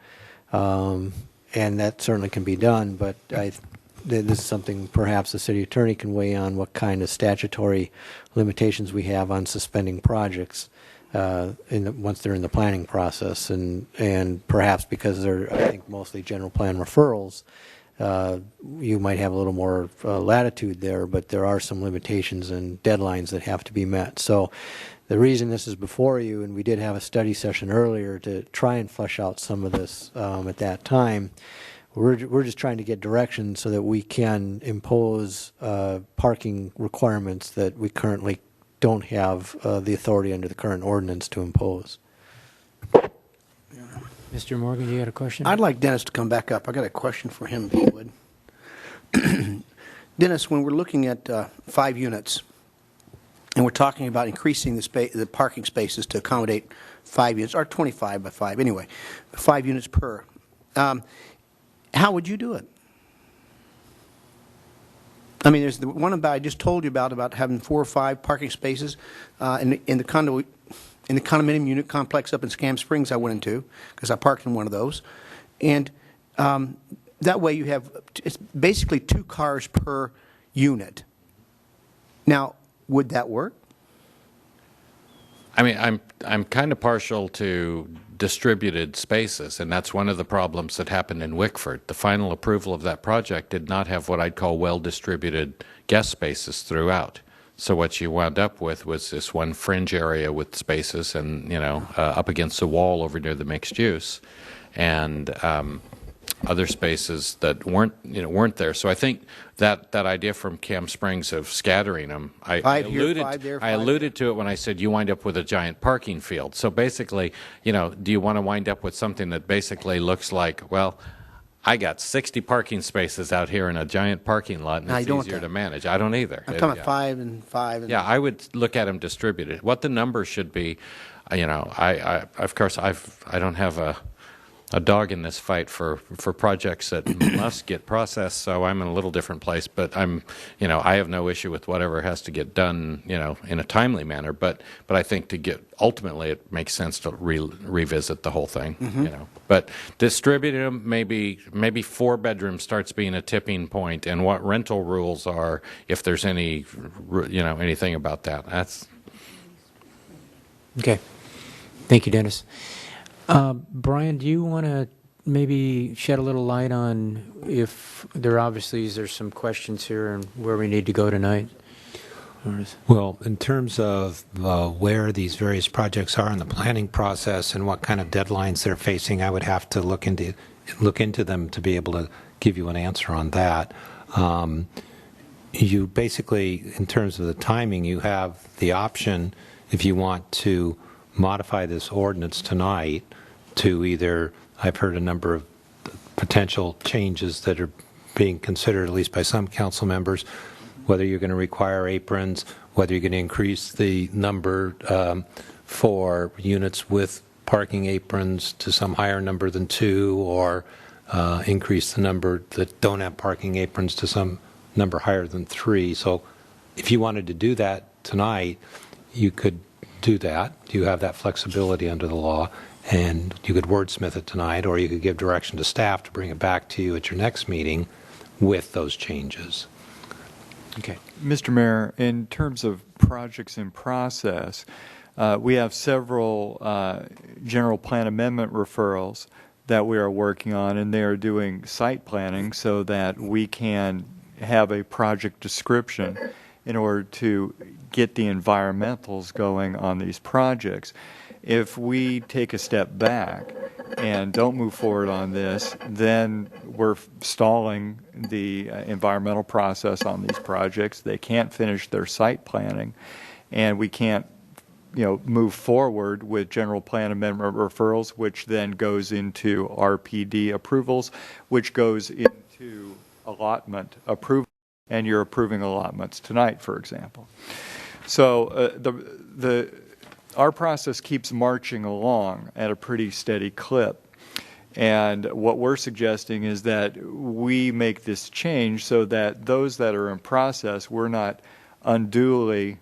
and that certainly can be done, but this is something perhaps the city attorney can weigh on, what kind of statutory limitations we have on suspending projects once they're in the planning process, and perhaps because they're, I think, mostly general plan referrals, you might have a little more latitude there, but there are some limitations and deadlines that have to be met. So the reason this is before you, and we did have a study session earlier to try and flesh out some of this at that time, we're just trying to get direction so that we can impose parking requirements that we currently don't have the authority under the current ordinance to impose. Mr. Morgan, you had a question? I'd like Dennis to come back up. I got a question for him, if you would. Dennis, when we're looking at 5 units, and we're talking about increasing the parking spaces to accommodate 5 units, or 25 by 5, anyway, 5 units per, how would you do it? I mean, there's the one about I just told you about having 4 or 5 parking spaces in the condominium unit complex up in Scam Springs I went into, because I parked in one of those. And that way you have, it's basically 2 cars per unit. Now, would that work? I mean, I'm kind of partial to distributed spaces, and that's one of the problems that happened in Wickford. The final approval of that project did not have what I'd call well-distributed guest spaces throughout. So what you wound up with was this one fringe area with spaces and, up against the wall over near the mixed use, and other spaces that weren't there. So I think that idea from Cam Springs of scattering them, I 5 here, 5 there, 5 there. alluded to it when I said you wind up with a giant parking field. So basically, do you want to wind up with something that basically looks like, well, I got 60 parking spaces out here in a giant parking lot, and No, it's you don't easier want that. to manage. I don't either. I'm talking about 5 and 5. And Yeah, I would look at them distributed. What the number should be, I of course I don't have a dog in this fight for projects that must get processed, so I'm in a little different place. But I have no issue with whatever has to get done, in a timely manner. But I think ultimately it makes sense to revisit the whole thing, But distributing them, maybe 4 bedrooms starts being a tipping point, and what rental rules are, if there's anything about that. That's Okay. Thank you, Dennis. Brian, do you want to maybe shed a little light on if there's some questions here and where we need to go tonight? Well, in terms of where these various projects are in the planning process and what kind of deadlines they're facing, I would have to look into them to be able to give you an answer on that. You basically, in terms of the timing, you have the option, if you want to modify this ordinance tonight, to either, I've heard a number of potential changes that are being considered, at least by some council members, whether you're going to require aprons, whether you're going to increase the number for units with parking aprons to some higher number than 2, or increase the number that don't have parking aprons to some number higher than 3. So if you wanted to do that tonight, you could do that. You have that flexibility under the law, and you could wordsmith it tonight, or you could give direction to staff to bring it back to you at your next meeting with those changes. Okay. Mr. Mayor, in terms of projects in process, we have several general plan amendment referrals that we are working on, and they are doing site planning so that we can have a project description in order to get the environmentals going on these projects. If we take a step back and don't move forward on this, then we're stalling the environmental process on these projects. They can't finish their site planning, and we can't move forward with general plan amendment referrals, which then goes into RPD approvals, which goes into allotment approval, and you're approving allotments tonight, for example. So our process keeps marching along at a pretty steady clip. And what we're suggesting is that we make this change so that those that are in process, we're not unduly,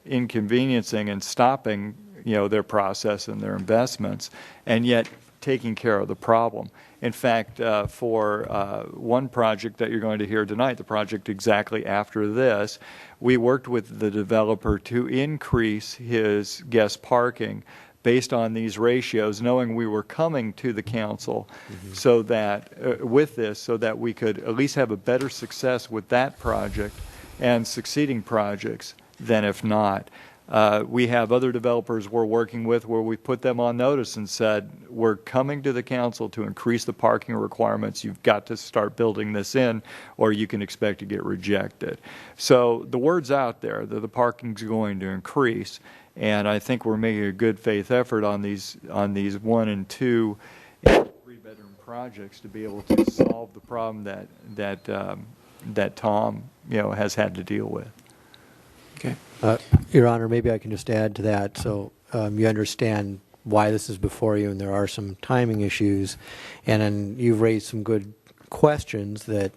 inconveniencing and stopping, their process and their investments, and yet taking care of the problem. In fact, for one project that you're going to hear tonight, the project exactly after this, we worked with the developer to increase his guest parking based on these ratios, knowing we were coming to the council so that with this, so that we could at least have a better success with that project and succeeding projects than if not. We have other developers we're working with where we put them on notice and said, we're coming to the council to increase the parking requirements. You've got to start building this in, or you can expect to get rejected. So the word's out there that the parking's going to increase, and I think we're making a good faith effort on these 1 and 2 and 3-bedroom projects to be able to solve the problem that Tom has had to deal with. Okay. Your Honor, maybe I can just add to that. So you understand why this is before you, and there are some timing issues. And then you've raised some good questions that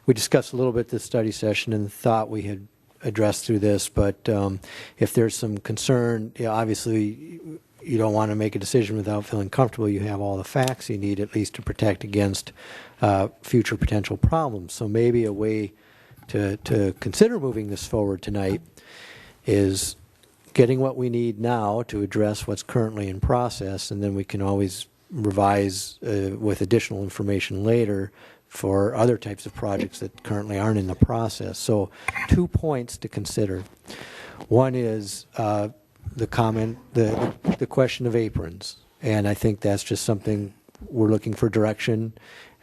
we discussed a little bit this study session and thought we had addressed through this. But if there's some concern, obviously you don't want to make a decision without feeling comfortable you have all the facts you need, at least to protect against future potential problems. So maybe a way to consider moving this forward tonight is getting what we need now to address what's currently in process, and then we can always revise with additional information later for other types of projects that currently aren't in the process. So 2 points to consider. One is the question of aprons. And I think that's just something we're looking for direction.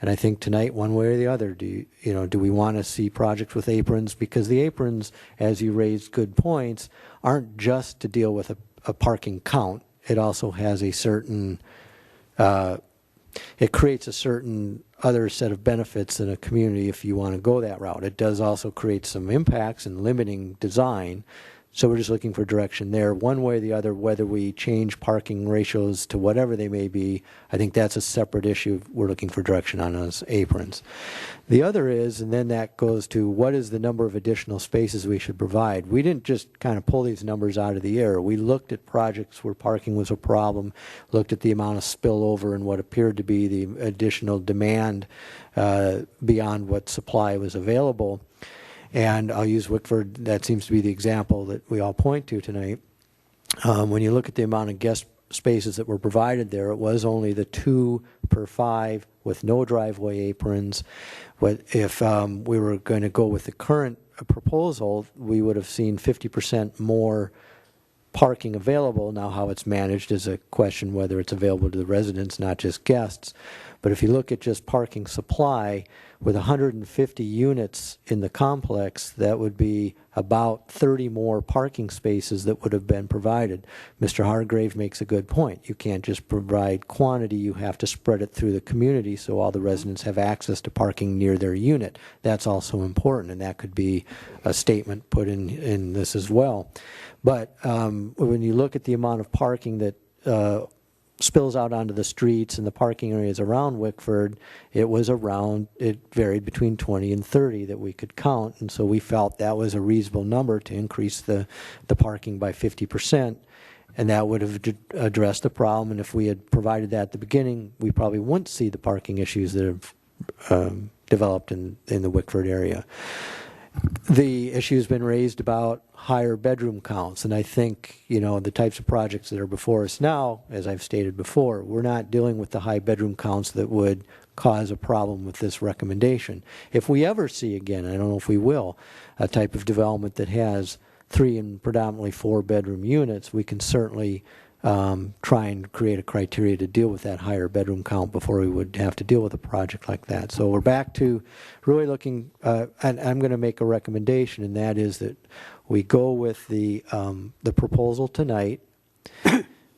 And I think tonight, one way or the other, do we want to see projects with aprons? Because the aprons, as you raised good points, aren't just to deal with a parking count. It also has a certain, it creates a certain other set of benefits in a community if you want to go that route. It does also create some impacts in limiting design. So we're just looking for direction there. One way or the other, whether we change parking ratios to whatever they may be, I think that's a separate issue. We're looking for direction on those aprons. The other is, and then that goes to what is the number of additional spaces we should provide. We didn't just kind of pull these numbers out of the air. We looked at projects where parking was a problem, looked at the amount of spillover and what appeared to be the additional demand beyond what supply was available. And I'll use Wickford, that seems to be the example that we all point to tonight. When you look at the amount of guest spaces that were provided there, it was only the 2 per 5 with no driveway aprons. If we were going to go with the current proposal, we would have seen 50% more parking available. Now, how it's managed is a question whether it's available to the residents, not just guests. But if you look at just parking supply, with 150 units in the complex, that would be about 30 more parking spaces that would have been provided. Mr. Hargrave makes a good point. You can't just provide quantity, you have to spread it through the community so all the residents have access to parking near their unit. That's also important, and that could be a statement put in this as well. But when you look at the amount of parking that spills out onto the streets and the parking areas around Wickford, it varied between 20 and 30 that we could count, and so we felt that was a reasonable number to increase the parking by 50%, and that would have addressed the problem. And if we had provided that at the beginning, we probably wouldn't see the parking issues that have developed in the Wickford area. The issue has been raised about higher bedroom counts, and I think, the types of projects that are before us now, as I've stated before, we're not dealing with the high bedroom counts that would cause a problem with this recommendation. If we ever see again, I don't know if we will, a type of development that has 3 and predominantly 4 bedroom units, we can certainly try and create a criteria to deal with that higher bedroom count before we would have to deal with a project like that. So we're back to really looking, and I'm going to make a recommendation, and that is that we go with the proposal tonight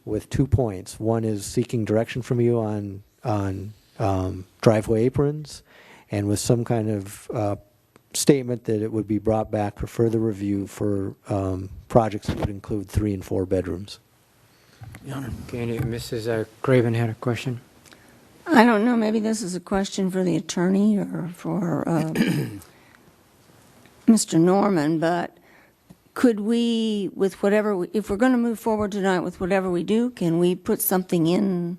with 2 points. One is seeking direction from you on driveway aprons, and with some kind of statement that it would be brought back for further review for projects that would include 3 and 4 bedrooms. Okay, Mrs. Craven had a question. I don't know, maybe this is a question for the attorney or for Mr. Norman, but could we, with whatever, if we're going to move forward tonight with whatever we do, can we put something in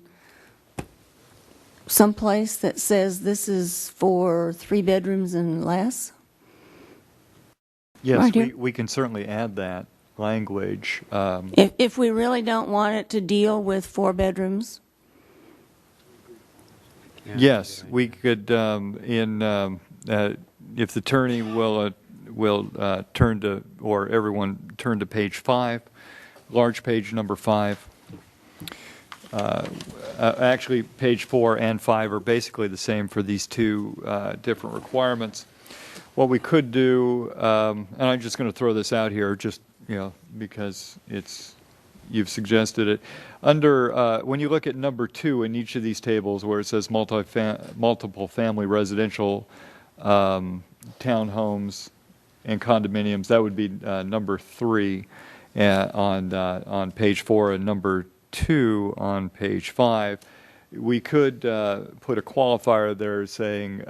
someplace that says this is for 3 bedrooms and less? Yes, Right we can certainly add that language. If we really don't want it to deal with 4 bedrooms? Yes, we could, if the attorney will turn to, or everyone turn to page 5, large page number 5. Actually, page 4 and 5 are basically the same for these 2 different requirements. What we could do, and I'm just going to throw this out here, just because you've suggested it. Under when you look at number 2 in each of these tables, where it says multiple family residential townhomes and condominiums, that would be number 3 on page 4 and number 2 on page 5. We could put a qualifier there saying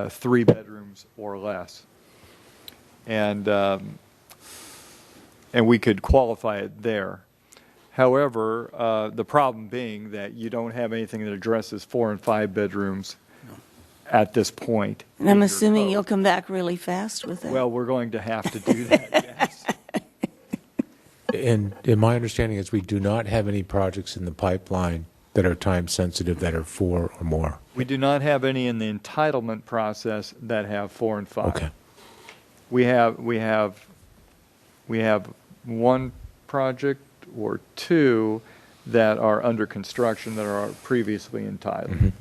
3 bedrooms or less, and we could qualify it there. However, the problem being that you don't have anything that addresses 4 and 5 bedrooms at this point. And I'm assuming you'll come back really fast with it. Well, we're going to have to do that, yes. And my understanding is we do not have any projects in the pipeline that are time-sensitive that are 4 or more? We do not have any in the entitlement process that have 4 and 5. Okay. We have one project or two that are under construction that are previously entitled.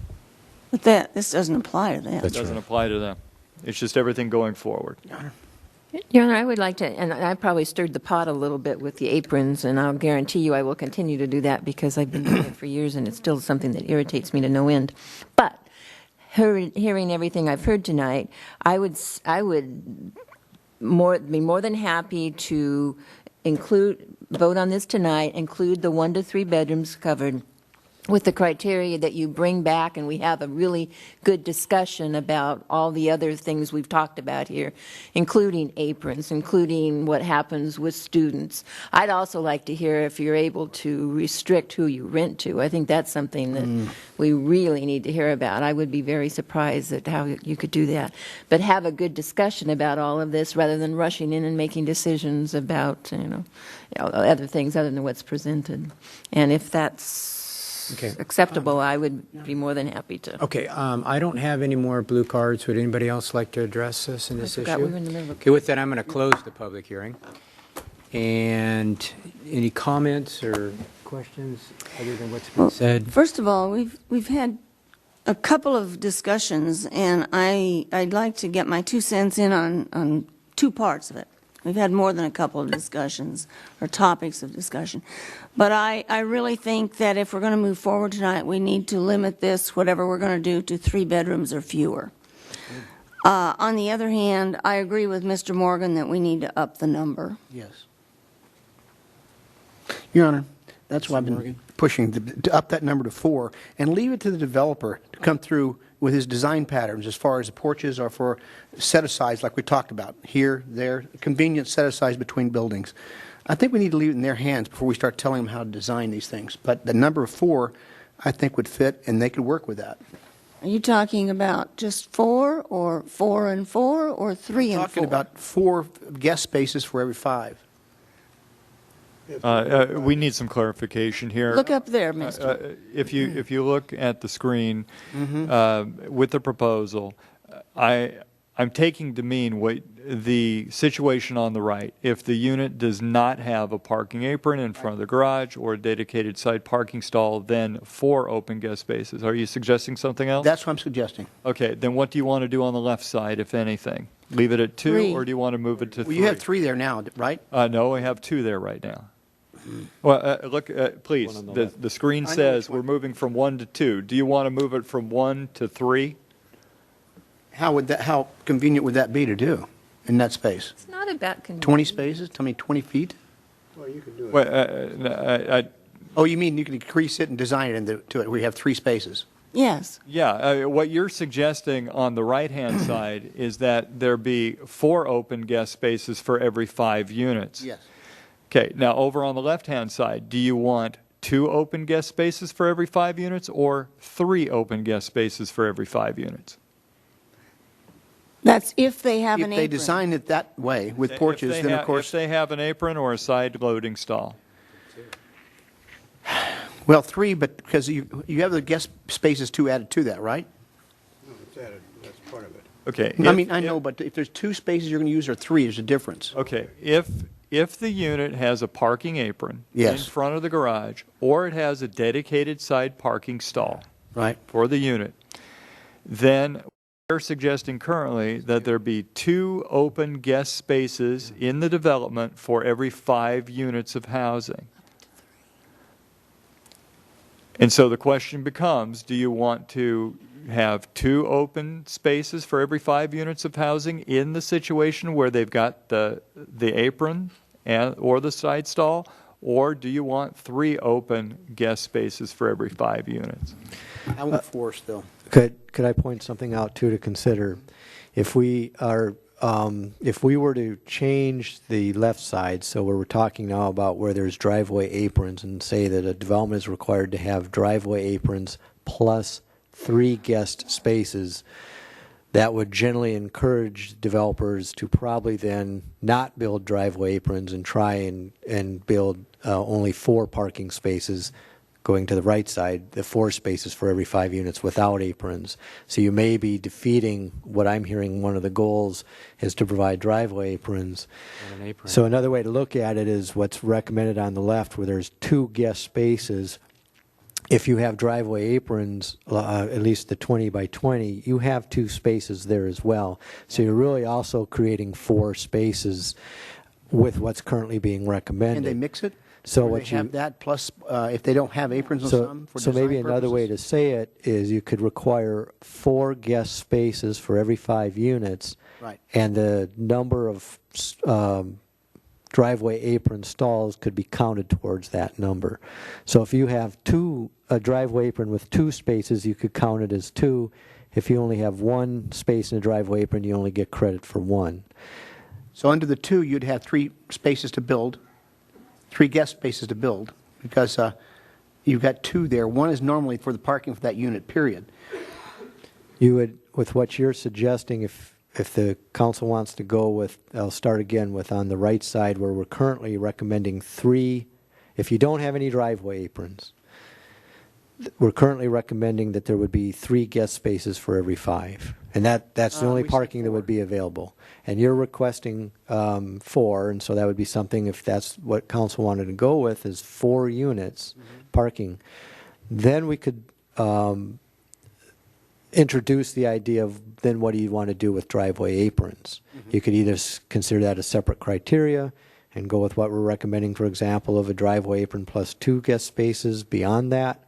But this doesn't apply to them. It doesn't apply to them. It's just everything going forward. Your Honor, I would like to, and I probably stirred the pot a little bit with the aprons, and I'll guarantee you I will continue to do that because I've been doing it for years, and it's still something that irritates me to no end. But hearing everything I've heard tonight, I would be more than happy to vote on this tonight, include the 1 to 3 bedrooms covered with the criteria that you bring back, and we have a really good discussion about all the other things we've talked about here, including aprons, including what happens with students. I'd also like to hear if you're able to restrict who you rent to. I think that's something that we really need to hear about. I would be very surprised at how you could do that. But have a good discussion about all of this rather than rushing in and making decisions about, other things other than what's presented. And if that's acceptable, I would be more than happy to. Okay, I don't have any more blue cards. Would anybody else like to address us in this I forgot issue? we were in the middle of- Okay, with that, I'm going to close the public hearing. And any comments or questions other than what's been said? First of all, we've had a couple of discussions, and I'd like to get my 2 cents in on 2 parts of it. We've had more than a couple of discussions or topics of discussion. But I really think that if we're going to move forward tonight, we need to limit this, whatever we're going to do, to 3 bedrooms or fewer. On the other hand, I agree with Mr. Morgan that we need to up the number. Yes. Your Honor, that's why I've been pushing to up that number to 4 and leave it to the developer to come through with his design patterns as far as the porches are for set-asides like we talked about, here, there, convenient set-asides between buildings. I think we need to leave it in their hands before we start telling them how to design these things. But the number of 4, I think, would fit, and they could work with that. Are you talking about just 4 or 4 and 4 or 3 and 4? Talking about 4 guest spaces for every 5. We need some clarification here. Look up there, mister. If you look at the screen with the proposal, I'm taking to mean what the situation on the right. If the unit does not have a parking apron in front of the garage or a dedicated side parking stall, then 4 open guest spaces. Are you suggesting something else? That's what I'm suggesting. Okay, then what do you want to do on the left side, if anything? Leave it at 2, 3. or do you want to move it to 3? Well, you have 3 there now, right? No, we have 2 there right now. Well, look, please, the screen says we're moving from 1 to 2. Do you want to move it from 1 to 3? How convenient would that be to do in that space? It's not about convenience. 20 spaces? 20 feet? Well, you can do it. Oh, you mean you can increase it and design it into it where you have 3 spaces? Yes. Yeah, what you're suggesting on the right-hand side is that there be 4 open guest spaces for every 5 units. Yes. Okay, now over on the left-hand side, do you want 2 open guest spaces for every 5 units or 3 open guest spaces for every 5 units? That's if they have an If they apron. design it that way with porches, then of course. If they have an apron or a side loading stall. Well, 3, but because you have the guest spaces 2 added to that, right? No, it's added. That's part of it. Okay. I know, but if there's 2 spaces you're going to use or 3, there's a difference. Okay, if the unit has a parking apron Yes. in front of the garage, or it has a dedicated side parking stall Right. for the unit, then we're suggesting currently that there be 2 open guest spaces in the development for every 5 units of housing. And so the question becomes, do you want to have 2 open spaces for every 5 units of housing in the situation where they've got the apron or the side stall, or do you want 3 open guest spaces for every 5 units? I want 4 still. Could I point something out too to consider? If we were to change the left side, so we're talking now about where there's driveway aprons, and say that a development is required to have driveway aprons plus 3 guest spaces, that would generally encourage developers to probably then not build driveway aprons and try and build only 4 parking spaces, going to the right side, the 4 spaces for every 5 units without aprons. So you may be defeating what I'm hearing one of the goals is to provide driveway aprons. And an apron. So another way to look at it is what's recommended on the left where there's 2 guest spaces. If you have driveway aprons, at least the 20 by 20, you have 2 spaces there as well. So you're really also creating 4 spaces with what's currently being recommended. Can they mix it? So Or what they you have that plus if they don't have aprons on some for so design maybe another way to purposes? say it is you could require 4 guest spaces for every 5 units, Right. and the number of driveway apron stalls could be counted towards that number. So if you have a driveway apron with 2 spaces, you could count it as 2. If you only have 1 space in a driveway apron, you only get credit for 1. So under the 2, you'd have 3 spaces to build, 3 guest spaces to build, because you've got 2 there. 1 is normally for the parking for that unit, period. You would, with what you're suggesting, if the council wants to go with, I'll start again with on the right side where we're currently recommending 3, if you don't have any driveway aprons, we're currently recommending that there would be 3 guest spaces for every 5. And that's the only we said parking that 4. would be available. And you're requesting 4, and so that would be something, if that's what council wanted to go with, is 4 units parking. Then we could introduce the idea of then what do you want to do with driveway aprons. You could either consider that a separate criteria and go with what we're recommending, for example, of a driveway apron plus 2 guest spaces beyond that.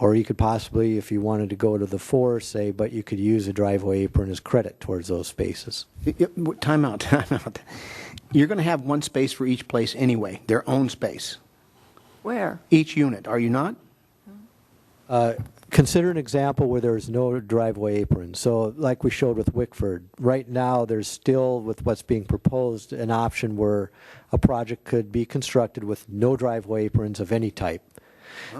Or you could possibly, if you wanted to go to the 4, say, but you could use a driveway apron as credit towards those spaces. Time out. You're going to have 1 space for each place anyway, their own space. Where? Each unit, are you not? Consider an example where there's no driveway apron. So like we showed with Wickford, right now there's still, with what's being proposed, an option where a project could be constructed with no driveway aprons of any type.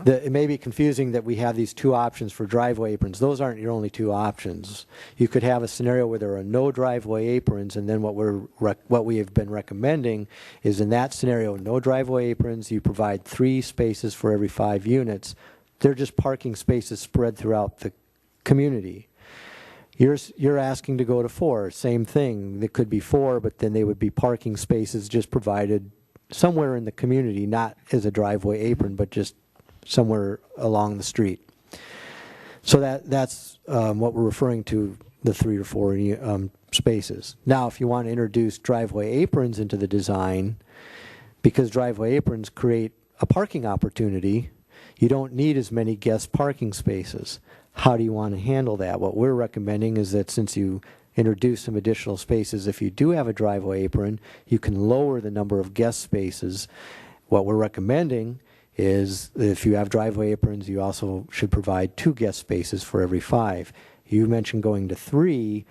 It may be confusing that we have these 2 options for driveway aprons. Those aren't your only 2 options. You could have a scenario where there are no driveway aprons, and then what we have been recommending is in that scenario, no driveway aprons. You provide 3 spaces for every 5 units. They're just parking spaces spread throughout the community. You're asking to go to 4. Same thing. It could be 4, but then they would be parking spaces just provided somewhere in the community, not as a driveway apron, but just somewhere along the street. So that's what we're referring to, the 3 or 4 spaces. Now, if you want to introduce driveway aprons into the design, because driveway aprons create a parking opportunity, you don't need as many guest parking spaces. How do you want to handle that? What we're recommending is that since you introduce some additional spaces, if you do have a driveway apron, you can lower the number of guest spaces. What we're recommending is that if you have driveway aprons, you also should provide 2 guest spaces for every 5. You mentioned going to 3.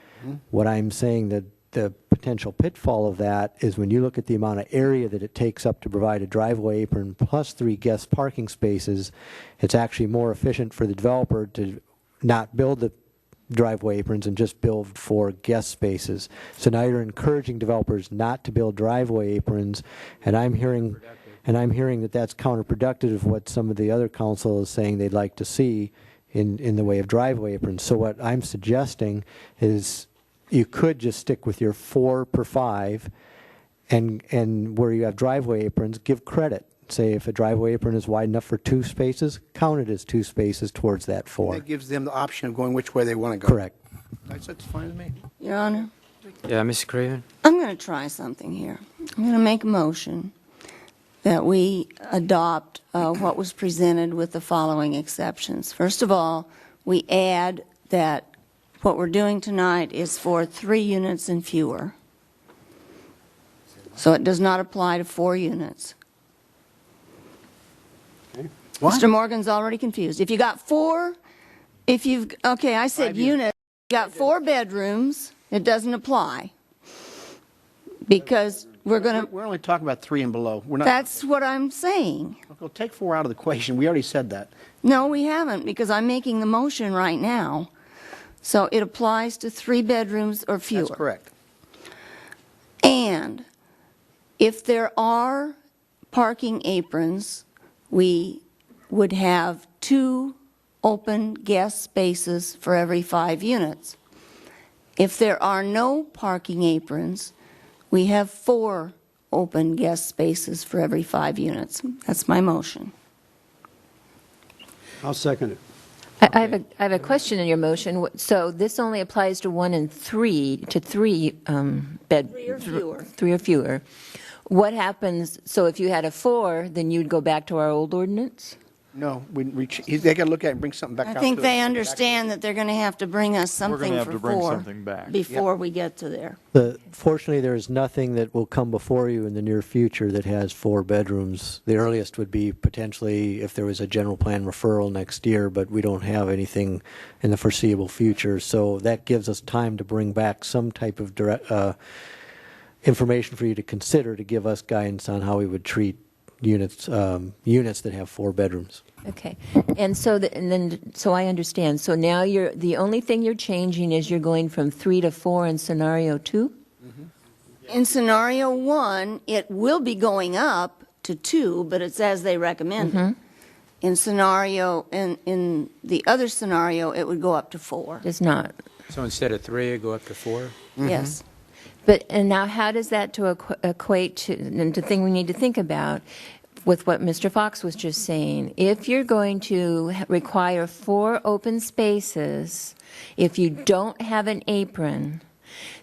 What I'm saying that the potential pitfall of that is when you look at the amount of area that it takes up to provide a driveway apron plus 3 guest parking spaces, it's actually more efficient for the developer to not build the driveway aprons and just build 4 guest spaces. So now you're encouraging developers not to build driveway aprons, and I'm hearing that that's counterproductive of what some of the other council is saying they'd like to see in the way of driveway aprons. So what I'm suggesting is you could just stick with your 4 per 5, and where you have driveway aprons, give credit. Say if a driveway apron is wide enough for 2 spaces, count it as 2 spaces towards that 4. That gives them the option of going which way they want to go. Correct. That's fine with me. Your Honor, Yeah, Mrs. Craven? I'm going to try something here. I'm going to make a motion that we adopt what was presented with the following exceptions. First of all, we add that what we're doing tonight is for 3 units and fewer. So it does not apply to 4 units. What? Mr. Morgan's already confused. If you got 4, okay, I said 5 unit, you got 4 bedrooms, it doesn't apply. Because we're going to, We're only talking about 3 and below. We're not. that's what I'm saying. We'll take 4 out of the equation. We already said that. No, we haven't, because I'm making the motion right now. So it applies to 3 bedrooms or fewer. That's correct. And if there are parking aprons, we would have 2 open guest spaces for every 5 units. If there are no parking aprons, we have 4 open guest spaces for every 5 units. That's my motion. I'll second it. I have a question in your motion. So this only applies to 1 and 3, to 3 bed. 3 or fewer. 3 or fewer. What happens, so if you had a 4, then you'd go back to our old ordinance? No, they got to look at it and bring something back out. I think they understand that they're going to have to bring us We're something gonna for have to bring 4 something back. before we get to there. Fortunately, there is nothing that will come before you in the near future that has 4 bedrooms. The earliest would be potentially if there was a general plan referral next year, but we don't have anything in the foreseeable future. So that gives us time to bring back some type of information for you to consider to give us guidance on how we would treat units that have 4 bedrooms. Okay. And so so I understand. So now the only thing you're changing is you're going from 3 to 4 in scenario 2? In scenario 1, it will be going up to 2, but it's as they recommended. In the other scenario, it would go up to 4. Does not. So instead of 3, it go up to 4? Yes. And now how does that equate to the thing we need to think about with what Mr. Fox was just saying? If you're going to require 4 open spaces, if you don't have an apron,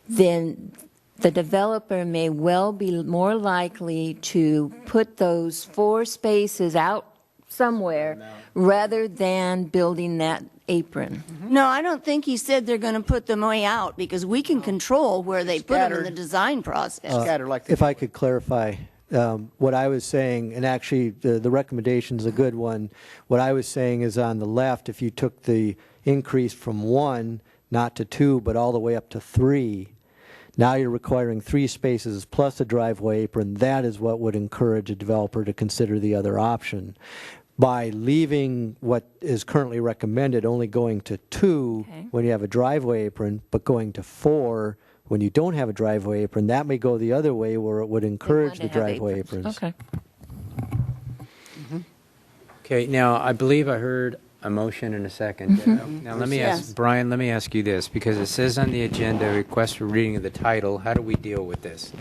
then the developer may well be more likely to put those 4 spaces out somewhere rather than building that apron. No, I don't think he said they're going to put them way out, because we can control where they put them in the design process. If I could clarify, what I was saying, and actually the recommendation is a good one. What I was saying is on the left, if you took the increase from 1, not to 2, but all the way up to 3, now you're requiring 3 spaces plus a driveway apron. That is what would encourage a developer to consider the other option. By leaving what is currently recommended only going to 2 when you have a driveway apron, but going to 4 when you don't have a driveway apron, that may go the other way where it would encourage the driveway aprons. Okay. Okay, now, I believe I heard a motion and a second. Now, let me ask, Brian, let me ask you this, because it says on the agenda, request for reading of the title. How do we deal with this?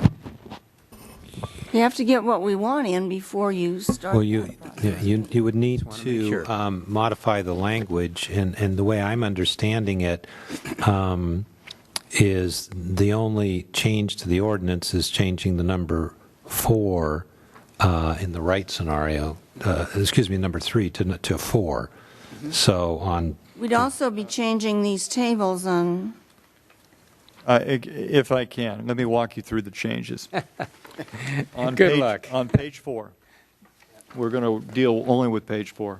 You have to get what we want in before you start. Well, you would need to modify the language, and the way I'm understanding it is the only change to the ordinance is changing the number 4 in the right scenario, number 3 to 4. So on. We'd also be changing these tables on. If I can, let me walk you through the changes. Good luck. On page 4, we're going to deal only with page 4.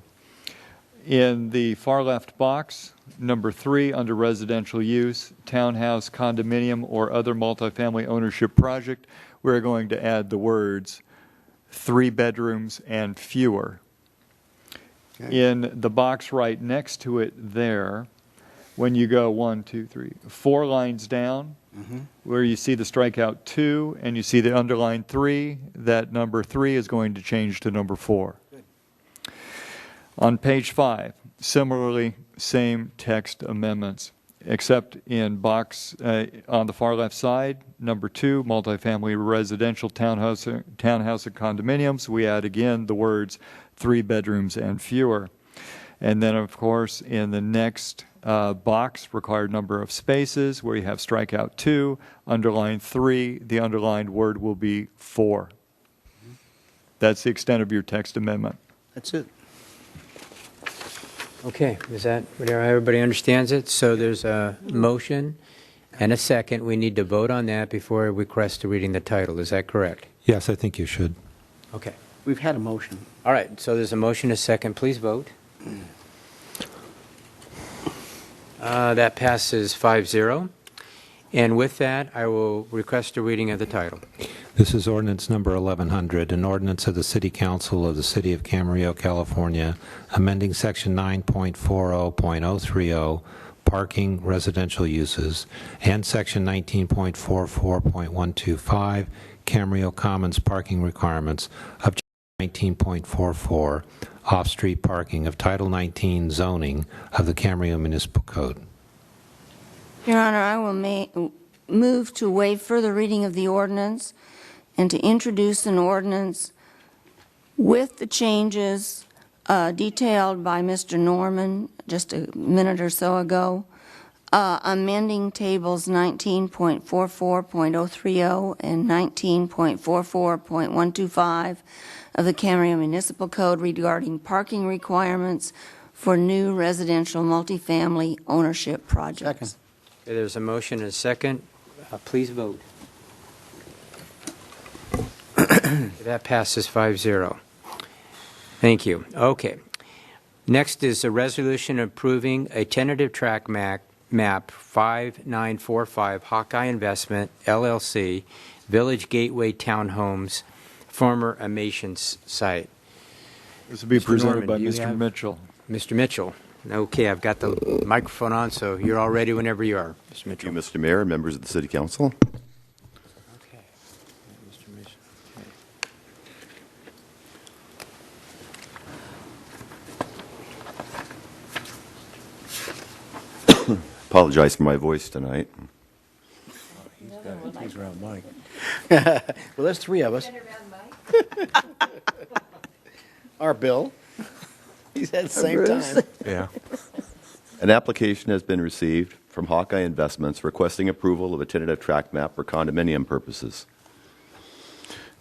In the far left box, number 3 under residential use, townhouse, condominium, or other multifamily ownership project, we're going to add the words 3 bedrooms and fewer. Okay. In the box right next to it there, when you go 4 lines down, where you see the strikeout 2 and you see the underlined 3, that number 3 is going to change to number 4. Good. On page 5, similarly, same text amendments, except in box on the far left side, number 2, multifamily residential townhouse and condominiums, we add again the words 3 bedrooms and fewer. And then, of course, in the next box, required number of spaces, where you have strikeout 2, underline 3, the underlined word will be 4. That's the extent of your text amendment. That's it. Okay, is that, everybody understands it? So there's a motion and a second. We need to vote on that before we request to reading the title. Is that correct? Yes, I think you should. Okay. We've had a motion. All right, so there's a motion, a second. Please vote. That passes 5-0. And with that, I will request a reading of the title. This is ordinance number 1100, an ordinance of the City Council of the City of Camarillo, California, amending Section 9.40.030, parking residential uses, and Section 19.44.125, Camarillo Commons parking requirements of 19.44 off-street parking of Title 19 zoning of the Camarillo Municipal Code. Your Honor, I will move to waive further reading of the ordinance and to introduce an ordinance with the changes detailed by Mr. Norman just a minute or so ago, amending tables 19.44.030 and 19.44.125 of the Camarillo Municipal Code regarding parking requirements for new residential multifamily ownership projects. Okay, there's a motion and a second. Please vote. That passes 5-0. Thank you. Okay. Next is a resolution approving a tentative track map 5945 Hawkeye Investment, LLC, Village Gateway Townhomes, former Amation site. This will be Mr. presented Norman, by do you Mr. have- Mitchell. Mr. Mitchell. Okay, I've got the microphone on, so you're all ready whenever you are, Mr. Mitchell. Thank you, Mr. Mayor, members of the City Council. Okay. Mr. Mitchell. Apologize for my voice tonight. He's around Mike. Well, there's three of us. Our Bill. He's at the same time. Yeah. An application has been received from Hawkeye Investments requesting approval of a tentative tract map for condominium purposes.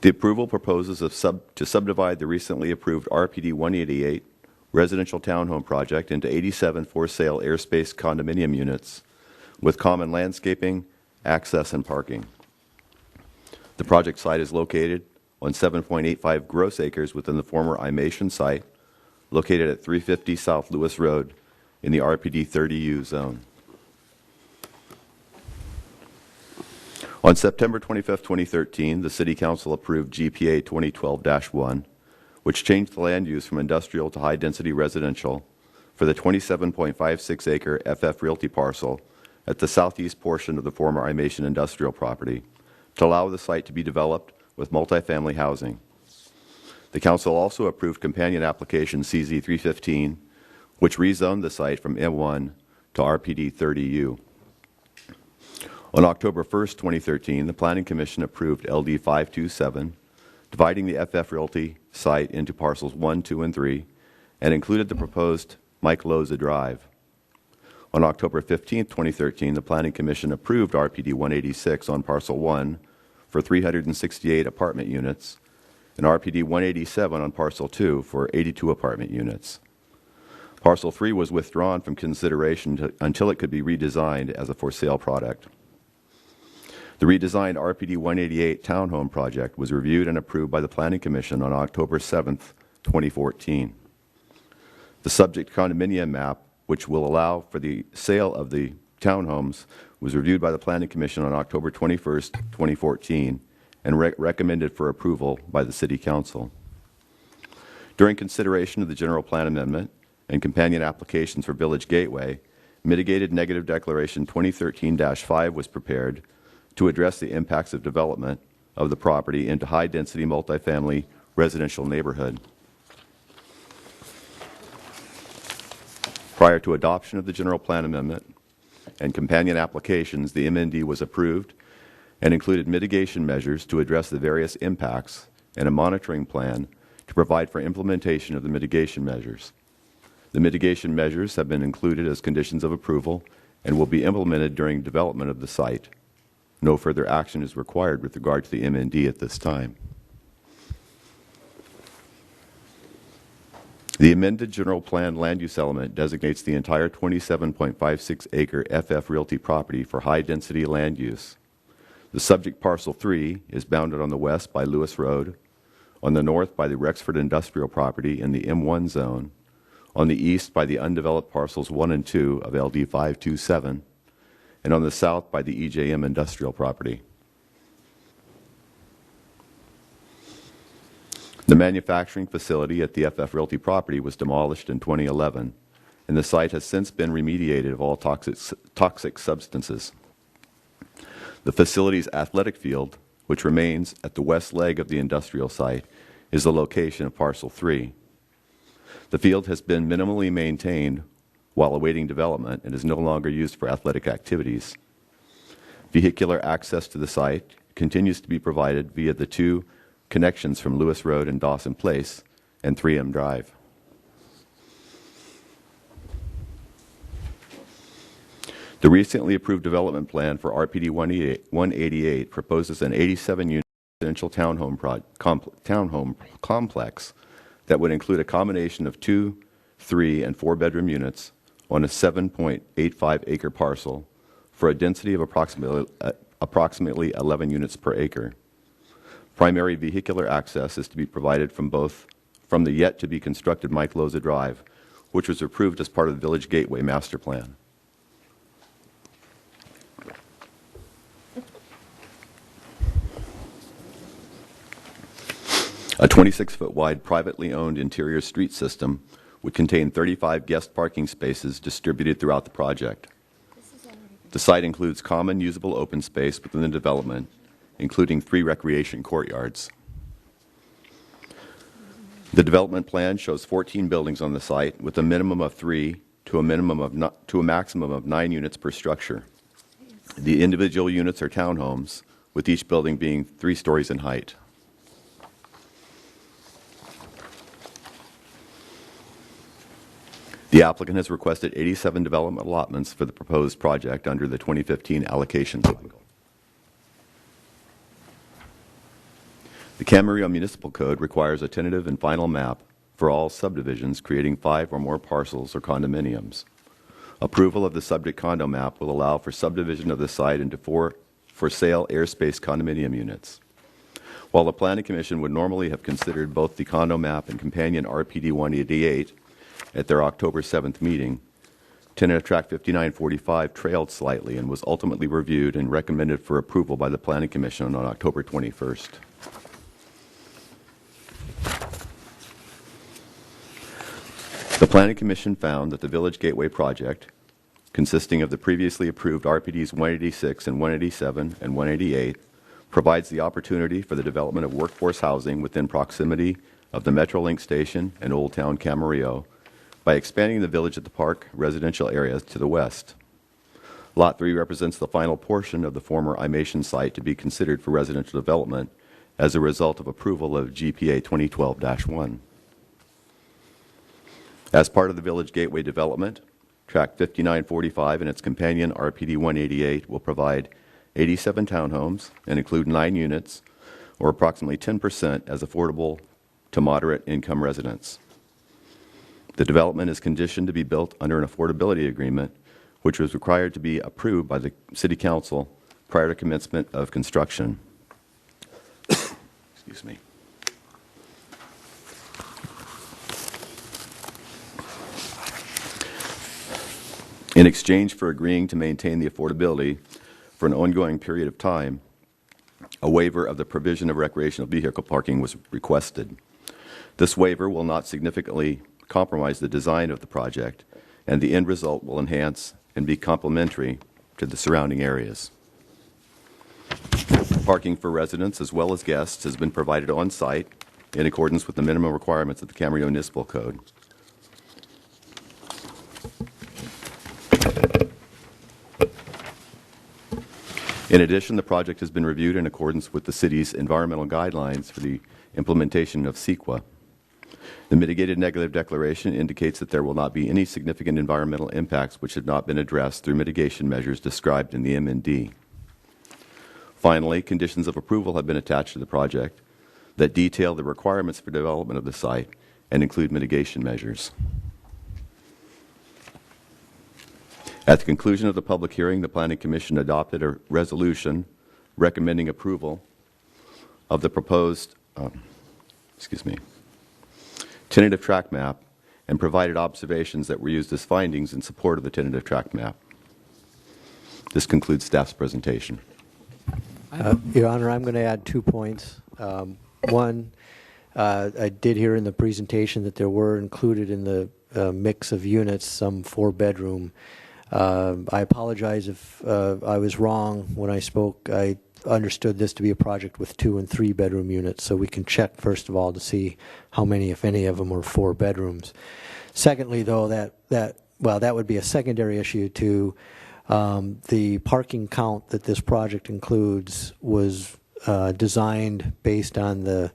The approval proposes to subdivide the recently approved RPD 188 residential townhome project into 87 for-sale airspace condominium units with common landscaping, access, and parking. The project site is located on 7.85 gross acres within the former Imation site, located at 350 South Lewis Road in the RPD 30U zone. On September 25, 2013, the City Council approved GPA 2012-1, which changed the land use from industrial to high-density residential for the 27.56-acre FF Realty parcel at the southeast portion of the former Imation industrial property to allow the site to be developed with multifamily housing. The Council also approved companion application CZ 315, which rezoned the site from M1 to RPD 30U. On October 1, 2013, the Planning Commission approved LD 527, dividing the FF Realty site into parcels 1, 2, and 3, and included the proposed Mike Loza Drive. On October 15, 2013, the Planning Commission approved RPD 186 on parcel 1 for 368 apartment units, and RPD 187 on parcel 2 for 82 apartment units. Parcel 3 was withdrawn from consideration until it could be redesigned as a for-sale product. The redesigned RPD 188 townhome project was reviewed and approved by the Planning Commission on October 7, 2014. The subject condominium map, which will allow for the sale of the townhomes, was reviewed by the Planning Commission on October 21, 2014, and recommended for approval by the City Council. During consideration of the General Plan Amendment and companion applications for Village Gateway, Mitigated Negative Declaration 2013-5 was prepared to address the impacts of development of the property into high-density multifamily residential neighborhood. Prior to adoption of the General Plan Amendment and companion applications, the MND was approved and included mitigation measures to address the various impacts and a monitoring plan to provide for implementation of the mitigation measures. The mitigation measures have been included as conditions of approval and will be implemented during development of the site. No further action is required with regard to the MND at this time. The amended general plan land use element designates the entire 27.56-acre FF Realty property for high-density land use. The subject parcel 3 is bounded on the west by Lewis Road, on the north by the Rexford Industrial property in the M1 zone, on the east by the undeveloped parcels 1 and 2 of LD 527, and on the south by the EJM Industrial property. The manufacturing facility at the FF Realty property was demolished in 2011, and the site has since been remediated of all toxic substances. The facility's athletic field, which remains at the west leg of the industrial site, is the location of Parcel 3. The field has been minimally maintained while awaiting development and is no longer used for athletic activities. Vehicular access to the site continues to be provided via the two connections from Lewis Road and Dawson Place and 3M Drive. The recently approved development plan for RPD 188 proposes an 87-unit residential townhome complex that would include a combination of 2, 3, and 4-bedroom units on a 7.85-acre parcel for a density of approximately 11 units per acre. Primary vehicular access is to be provided from the yet-to-be-constructed Mike Loza Drive, which was approved as part of the Village Gateway Master Plan. A 26-foot wide privately owned interior street system would contain 35 guest parking spaces distributed throughout the project. The site includes common usable open space within the development, including 3 recreation courtyards. The development plan shows 14 buildings on the site with a minimum of 3 to a maximum of 9 units per structure. The individual units are townhomes, with each building being 3 stories in height. The applicant has requested 87 development allotments for the proposed project under the 2015 allocation cycle. The Camarillo Municipal Code requires a tentative and final map for all subdivisions creating 5 or more parcels or condominiums. Approval of the subject condo map will allow for subdivision of the site into 4 for sale airspace condominium units. While the Planning Commission would normally have considered both the condo map and companion RPD 188 at their October 7th meeting, Tentative Tract 5945 trailed slightly and was ultimately reviewed and recommended for approval by the Planning Commission on October 21st. The Planning Commission found that the Village Gateway project, consisting of the previously approved RPDs 186 and 187 and 188, provides the opportunity for the development of workforce housing within proximity of the Metrolink station and Old Town Camarillo by expanding the Village at the Park residential areas to the west. Lot 3 represents the final portion of the former Imation site to be considered for residential development as a result of approval of GPA 2012-1. As part of the Village Gateway development, Tract 5945 and its companion RPD 188 will provide 87 townhomes and include 9 units, or approximately 10% as affordable to moderate income residents. The development is conditioned to be built under an affordability agreement, which was required to be approved by the City Council prior to commencement of construction. Excuse me. In exchange for agreeing to maintain the affordability for an ongoing period of time, a waiver of the provision of recreational vehicle parking was requested. This waiver will not significantly compromise the design of the project, and the end result will enhance and be complementary to the surrounding areas. Parking for residents as well as guests has been provided on site in accordance with the minimum requirements of the Camarillo Municipal Code. In addition, the project has been reviewed in accordance with the city's environmental guidelines for the implementation of CEQA. The mitigated negative declaration indicates that there will not be any significant environmental impacts which have not been addressed through mitigation measures described in the M&D. Finally, conditions of approval have been attached to the project that detail the requirements for development of the site and include mitigation measures. At the conclusion of the public hearing, the Planning Commission adopted a resolution recommending approval of the proposed tentative tract map and provided observations that were used as findings in support of the tentative tract map. This concludes staff's presentation. Your Honor, I'm going to add 2 points. One, I did hear in the presentation that there were included in the mix of units some 4-bedroom. I apologize if I was wrong when I spoke. I understood this to be a project with 2 and 3 bedroom units, so we can check first of all to see how many, if any of them, were 4 bedrooms. Secondly, though, that would be a secondary issue to the parking count that this project includes was designed based on the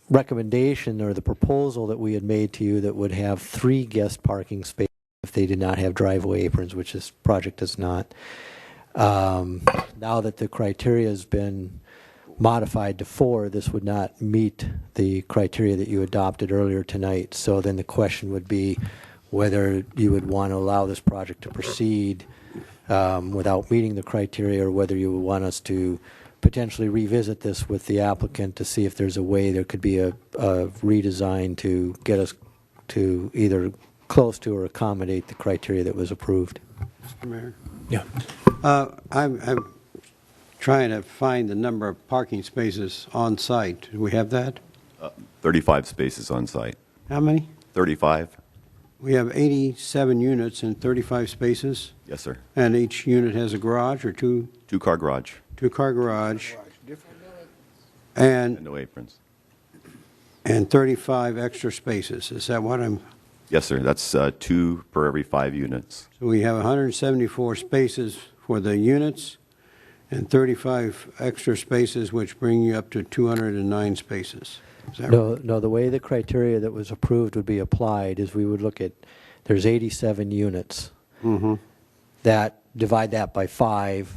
recommendation or the proposal that we had made to you that would have 3 guest parking spaces if they did not have driveway aprons, which this project does not. Now that the criteria has been modified to 4, this would not meet the criteria that you adopted earlier tonight. So then the question would be whether you would want to allow this project to proceed without meeting the criteria, or whether you would want us to potentially revisit this with the applicant to see if there's a way there could be a redesign to get us to either close to or accommodate the criteria that was approved. Mr. Mayor? Yeah. I'm trying to find the number of parking spaces on site. Do we have that? 35 spaces on site. How many? 35? We have 87 units and 35 spaces, Yes, sir. and each unit has a garage or two? 2-car garage. 2-car garage. And No aprons. 35 extra spaces. Is that what I'm? Yes, sir. That's 2 per every 5 units. So we have 174 spaces for the units and 35 extra spaces, which bring you up to 209 spaces. Is that right? No, the way the criteria that was approved would be applied is we would look at, there's 87 units. That divide that by 5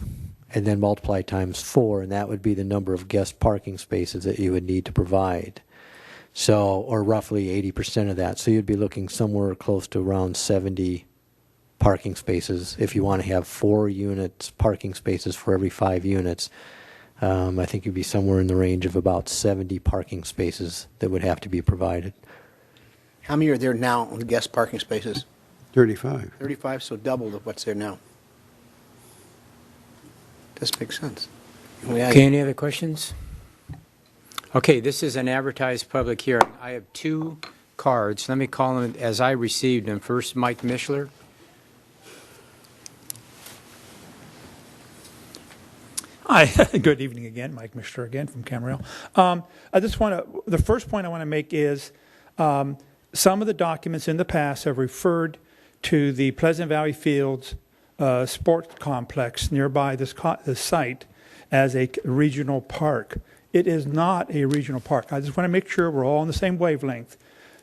and then multiply times 4, and that would be the number of guest parking spaces that you would need to provide. So, or roughly 80% of that. So you'd be looking somewhere close to around 70 parking spaces if you want to have 4 units, parking spaces for every 5 units. I think you'd be somewhere in the range of about 70 parking spaces that would have to be provided. How many are there now on guest parking spaces? 35. 35, so double of what's there now. Does make sense. Okay, any other questions? Okay, this is an advertised public hearing. I have 2 cards. Let me call them as I received them. First, Mike Mishler. Hi, good evening again. Mike Mishler again from Camarillo. I just want to, the first point I want to make is some of the documents in the past have referred to the Pleasant Valley Fields sports complex nearby this site as a regional park. It is not a regional park. I just want to make sure we're all on the same wavelength.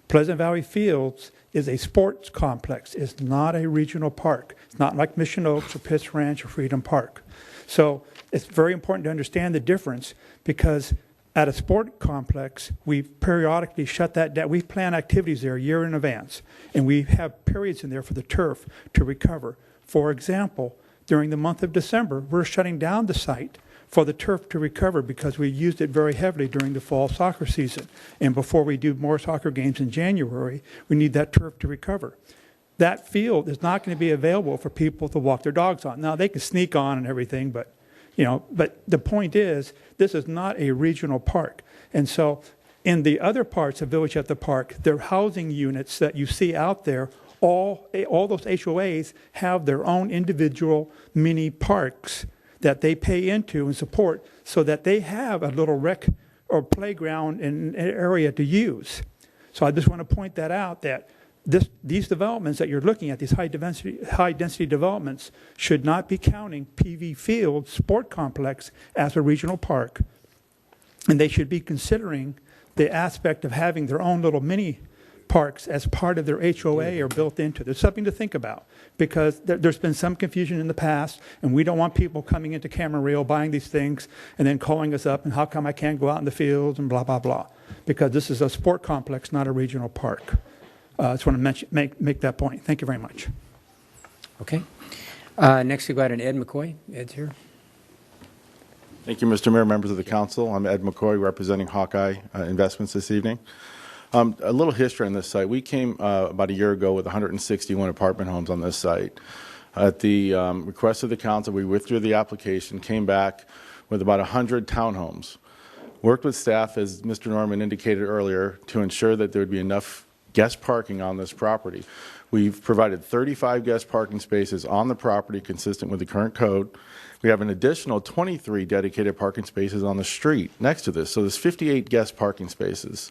Pleasant Valley Fields is a sports complex. It's not a regional park. It's not like Mission Oaks or Pitts Ranch or Freedom Park. So it's very important to understand the difference, because at a sport complex, we periodically shut that down. We plan activities there a year in advance, and we have periods in there for the turf to recover. For example, during the month of December, we're shutting down the site for the turf to recover because we used it very heavily during the fall soccer season. And before we do more soccer games in January, we need that turf to recover. That field is not going to be available for people to walk their dogs on. Now, they can sneak on and everything, but the point is, this is not a regional park. And so in the other parts of Village at the Park, their housing units that you see out there, all those HOAs have their own individual mini parks that they pay into and support, so that they have a little rec or playground and area to use. So I just want to point that out, that these developments that you're looking at, these high density developments, should not be counting PV Field Sport Complex as a regional park. And they should be considering the aspect of having their own little mini parks as part of their HOA or built into. There's something to think about, because there's been some confusion in the past, and we don't want people coming into Camarillo buying these things and then calling us up and how come I can't go out in the fields and blah, blah, blah. Because this is a sport complex, not a regional park. I just want to make that point. Thank you very much. Okay. Next, we've got an Ed McCoy. Ed's here. Thank you, Mr. Mayor, members of the council. I'm Ed McCoy, representing Hawkeye Investments this evening. A little history on this site. We came about a year ago with 161 apartment homes on this site. At the request of the council, we withdrew the application, came back with about 100 townhomes. Worked with staff, as Mr. Norman indicated earlier, to ensure that there would be enough guest parking on this property. We've provided 35 guest parking spaces on the property consistent with the current code, We have an additional 23 dedicated parking spaces on the street next to this. So there's 58 guest parking spaces.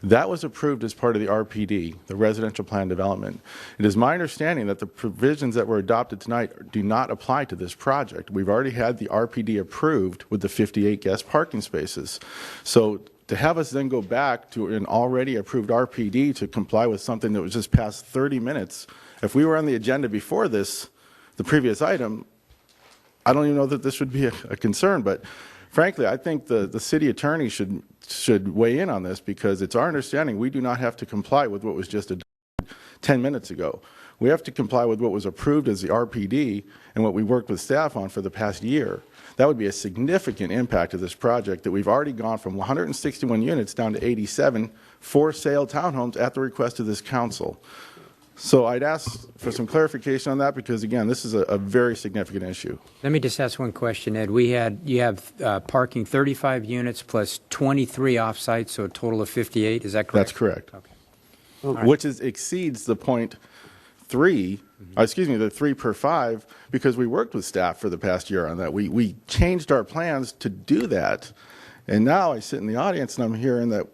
That was approved as part of the RPD, the Residential Plan Development. It is my understanding that the provisions that were adopted tonight do not apply to this project. We've already had the RPD approved with the 58 guest parking spaces. So to have us then go back to an already approved RPD to comply with something that was just past 30 minutes, if we were on the agenda before this, the previous item, I don't even know that this would be a concern, but frankly, I think the city attorney should weigh in on this, because it's our understanding we do not have to comply with what was just adopted 10 minutes ago. We have to comply with what was approved as the RPD and what we worked with staff on for the past year. That would be a significant impact of this project, that we've already gone from 161 units down to 87 for sale townhomes at the request of this council. So I'd ask for some clarification on that, because again, this is a very significant issue. Let me just ask one question, Ed. You have parking 35 units plus 23 off-site, so a total of 58. Is that correct? That's correct. Okay. Which exceeds the 0.3, excuse me, the 3 per 5, because we worked with staff for the past year on that. We changed our plans to do that, and now I sit in the audience and I'm hearing that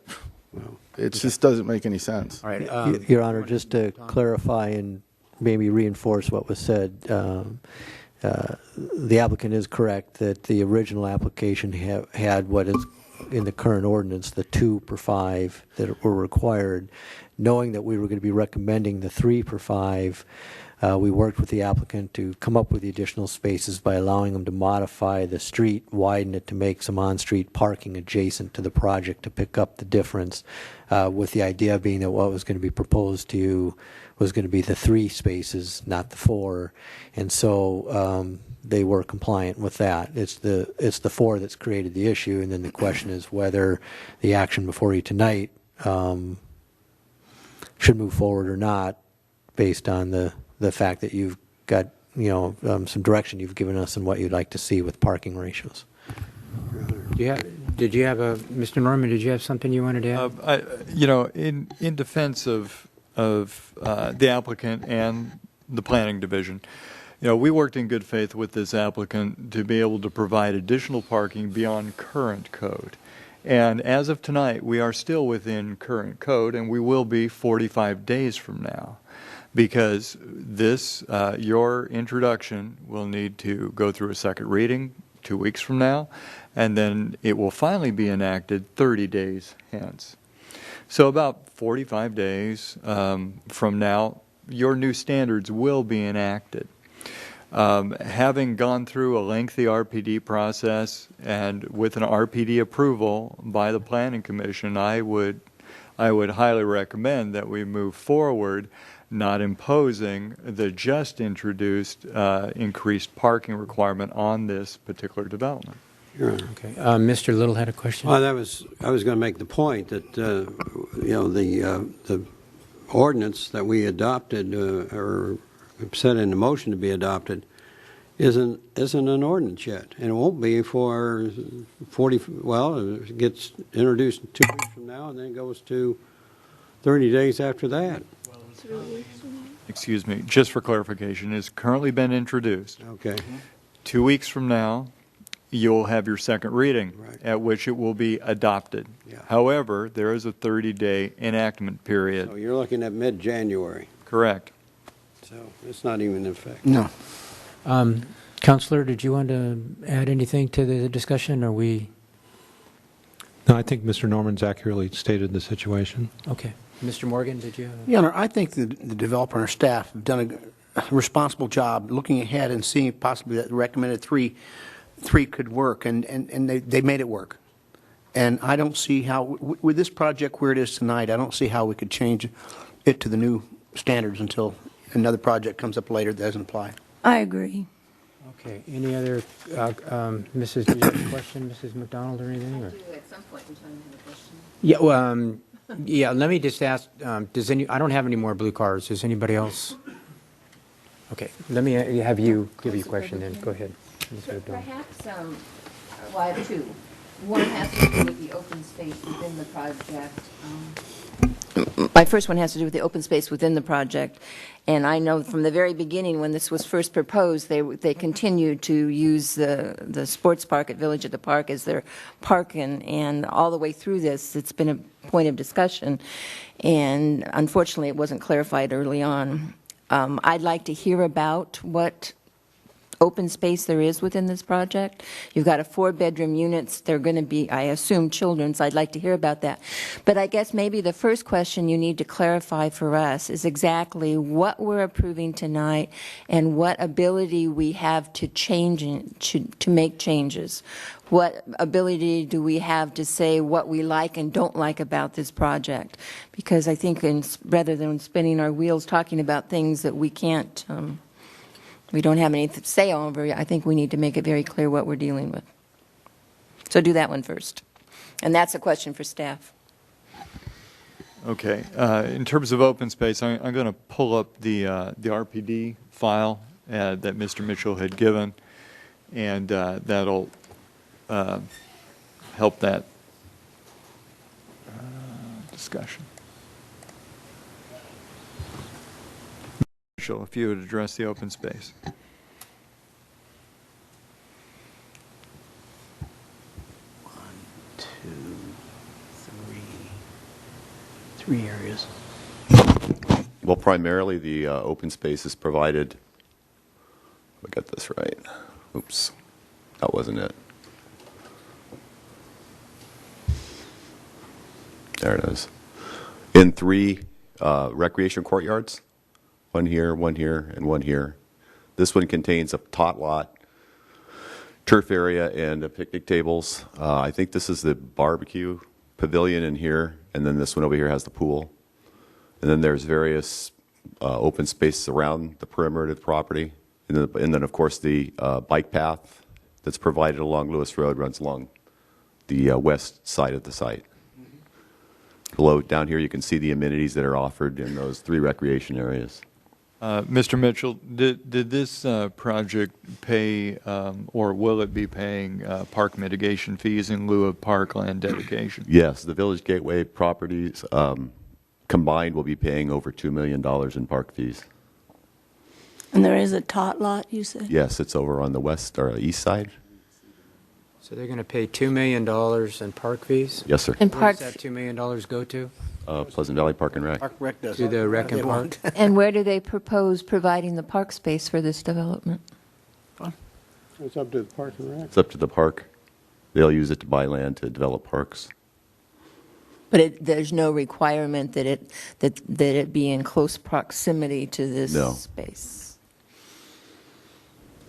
it just doesn't make any sense. All right. Your Honor, just to clarify and maybe reinforce what was said, the applicant is correct that the original application had what is in the current ordinance, the 2 per 5 that were required. Knowing that we were going to be recommending the 3 per 5, we worked with the applicant to come up with the additional spaces by allowing them to modify the street, widen it to make some on-street parking adjacent to the project to pick up the difference, with the idea being that what was going to be proposed to you was going to be the 3 spaces, not the 4. And so they were compliant with that. It's the 4 that's created the issue, and then the question is whether the action before you tonight should move forward or not, based on the fact that you've got some direction you've given us and what you'd like to see with parking ratios. Did you have Mr. Norman? Did you have something you wanted to add? In defense of the applicant and the planning division, we worked in good faith with this applicant to be able to provide additional parking beyond current code. And as of tonight, we are still within current code, and we will be 45 days from now, because your introduction will need to go through a second reading 2 weeks from now, and then it will finally be enacted 30 days hence. So about 45 days from now, your new standards will be enacted. Having gone through a lengthy RPD process and with an RPD approval by the Planning Commission, I would highly recommend that we move forward, not imposing the just introduced increased parking requirement on this particular development. Okay. Mr. Little had a question. Well, I was going to make the point that the ordinance that we adopted or set in the motion to be adopted isn't an ordinance yet, and it won't be for 40. Well, it gets introduced 2 weeks from now, and then goes to 30 days after that. Excuse me, just for clarification, it has currently been introduced. Okay. 2 weeks from now, you'll have your second reading, at which it will be adopted. Yeah. However, there is a 30-day enactment period. So you're looking at mid-January. Correct. So it's not even in effect. No. Counselor, did you want to add anything to the discussion, or we? No, I think Mr. Norman's accurately stated the situation. Okay. Mr. Morgan, did you? Your Honor, I think the developer and our staff have done a responsible job looking ahead and seeing possibly that the recommended three could work, and they made it work. And I don't see how, with this project where it is tonight, I don't see how we could change it to the new standards until another project comes up later that doesn't apply. I agree. Okay. Any other, Mrs., did you have a question, Mrs. McDonald, or anything? Or? At some point in time, have a question. Yeah. Well, yeah. Let me just ask. I don't have any more blue cards. Does anybody else? Okay. Let me have you give your question then. Go ahead. Perhaps, well, I have two. One has to do with the open space within the project. My first one has to do with the open space within the project. And I know from the very beginning, when this was first proposed, they continued to use the sports park at Village at the Park as their park, and all the way through this, it's been a point of discussion. And unfortunately, it wasn't clarified early on. I'd like to hear about what open space there is within this project. You've got a 4-bedroom units. They're going to be, I assume, children, so I'd like to hear about that. But I guess maybe the first question you need to clarify for us is exactly what we're approving tonight and what ability we have to change, to make changes. What ability do we have to say what we like and don't like about this project? Because I think rather than spinning our wheels talking about things that we can't, we don't have any say over, I think we need to make it very clear what we're dealing with. So do that one first. And that's a question for staff. Okay. In terms of open space, I'm going to pull up the RPD file that Mr. Mitchell had given, and that'll help that discussion. Mitchell, if you would address the open space. Three areas. Well, primarily the open space is provided, I got this right. Oops, that wasn't it. There it is. In 3 recreation courtyards, one here, and one here. This one contains a tot lot, turf area, and picnic tables. I think this is the barbecue pavilion in here, and then this one over here has the pool. And then there's various open spaces around the perimeter of the property. And then of course, the bike path that's provided along Lewis Road runs along the west side of the site. Below, down here, you can see the amenities that are offered in those 3 recreation areas. Mr. Mitchell, did this project pay, or will it be paying park mitigation fees in lieu of parkland dedication? Yes, the Village Gateway properties combined will be paying over $2 million in park fees. And there is a tot lot, you said? Yes, it's over on the west or east side. So they're going to pay $2 million in park fees? Yes, sir. And Where does that $2 million go to? Pleasant Valley Park and Rec. Park Rec does. To the rec and park? And where do they propose providing the park space for this development? It's up to the Park and Rec. It's up to the park. They'll use it to buy land to develop parks. But there's no requirement that it be in close proximity to this No. space.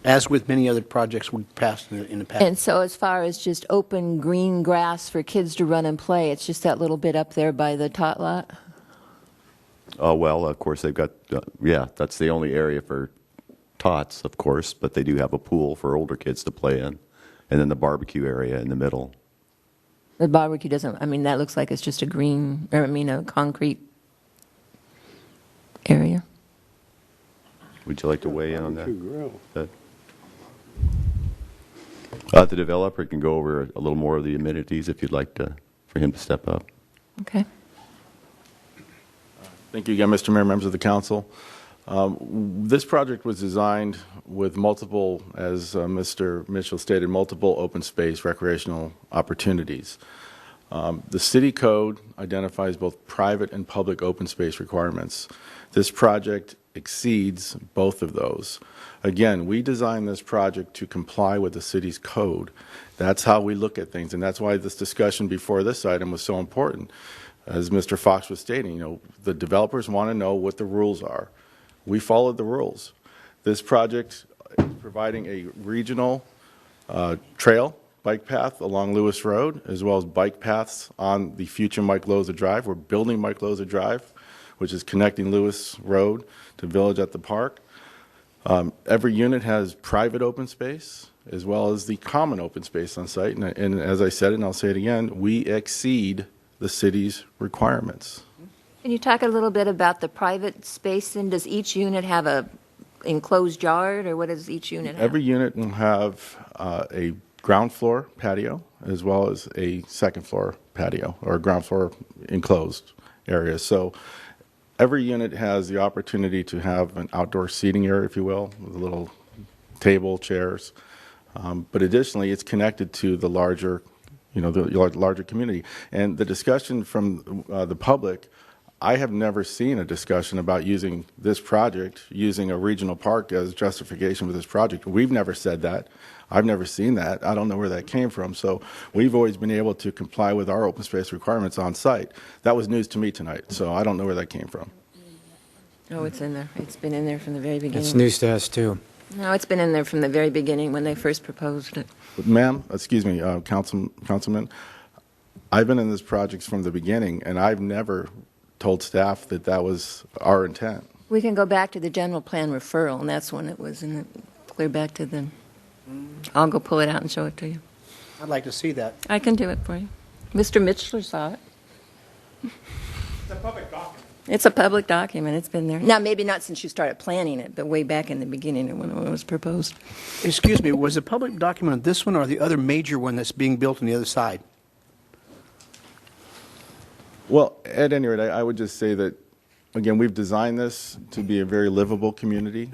As with many other projects we've passed in the past. And so as far as just open green grass for kids to run and play, it's just that little bit up there by the tot lot? Well, of course, they've got, yeah, that's the only area for tots, of course, but they do have a pool for older kids to play in, and then the barbecue area in the middle. The barbecue doesn't, I mean, that looks like it's just a a concrete area. Would you like to weigh in on that? Grill. The developer can go over a little more of the amenities if you'd like for him to step up. Okay. Thank you again, Mr. Mayor, members of the council. This project was designed with multiple, as Mr. Mitchell stated, multiple open space recreational opportunities. The city code identifies both private and public open space requirements. This project exceeds both of those. Again, we designed this project to comply with the city's code. That's how we look at things, and that's why this discussion before this item was so important. As Mr. Fox was stating, the developers want to know what the rules are. We followed the rules. This project is providing a regional trail, bike path along Lewis Road, as well as bike paths on the future Mike Loza Drive. We're building Mike Loza Drive, which is connecting Lewis Road to Village at the Park. Every unit has private open space as well as the common open space on site. And as I said, and I'll say it again, we exceed the city's requirements. Can you talk a little bit about the private space, and does each unit have a enclosed yard, or what does each unit have? Every unit will have a ground floor patio as well as a second floor patio or ground floor enclosed areas. So every unit has the opportunity to have an outdoor seating area, if you will, with a little table, chairs. But additionally, it's connected to the larger, the larger community. And the discussion from the public, I have never seen a discussion about using this project, using a regional park as justification for this project. We've never said that. I've never seen that. I don't know where that came from. So we've always been able to comply with our open space requirements on site. That was news to me tonight, so I don't know where that came from. Oh, it's in there. It's been in there from the very beginning. It's news to us, too. No, it's been in there from the very beginning when they first proposed it. Ma'am, excuse me, Councilman, I've been in this project from the beginning, and I've never told staff that that was our intent. We can go back to the general plan referral, and that's when it was in it, clear back to them. I'll go pull it out and show it to you. I'd like to see that. I can do it for you. Mr. Mitchell saw it. It's a public document. It's a public document. It's been there. Now, maybe not since you started planning it, but way back in the beginning when it was proposed. Excuse me, was the public document on this one or the other major one that's being built on the other side? Well, at any rate, I would just say that, again, we've designed this to be a very livable community,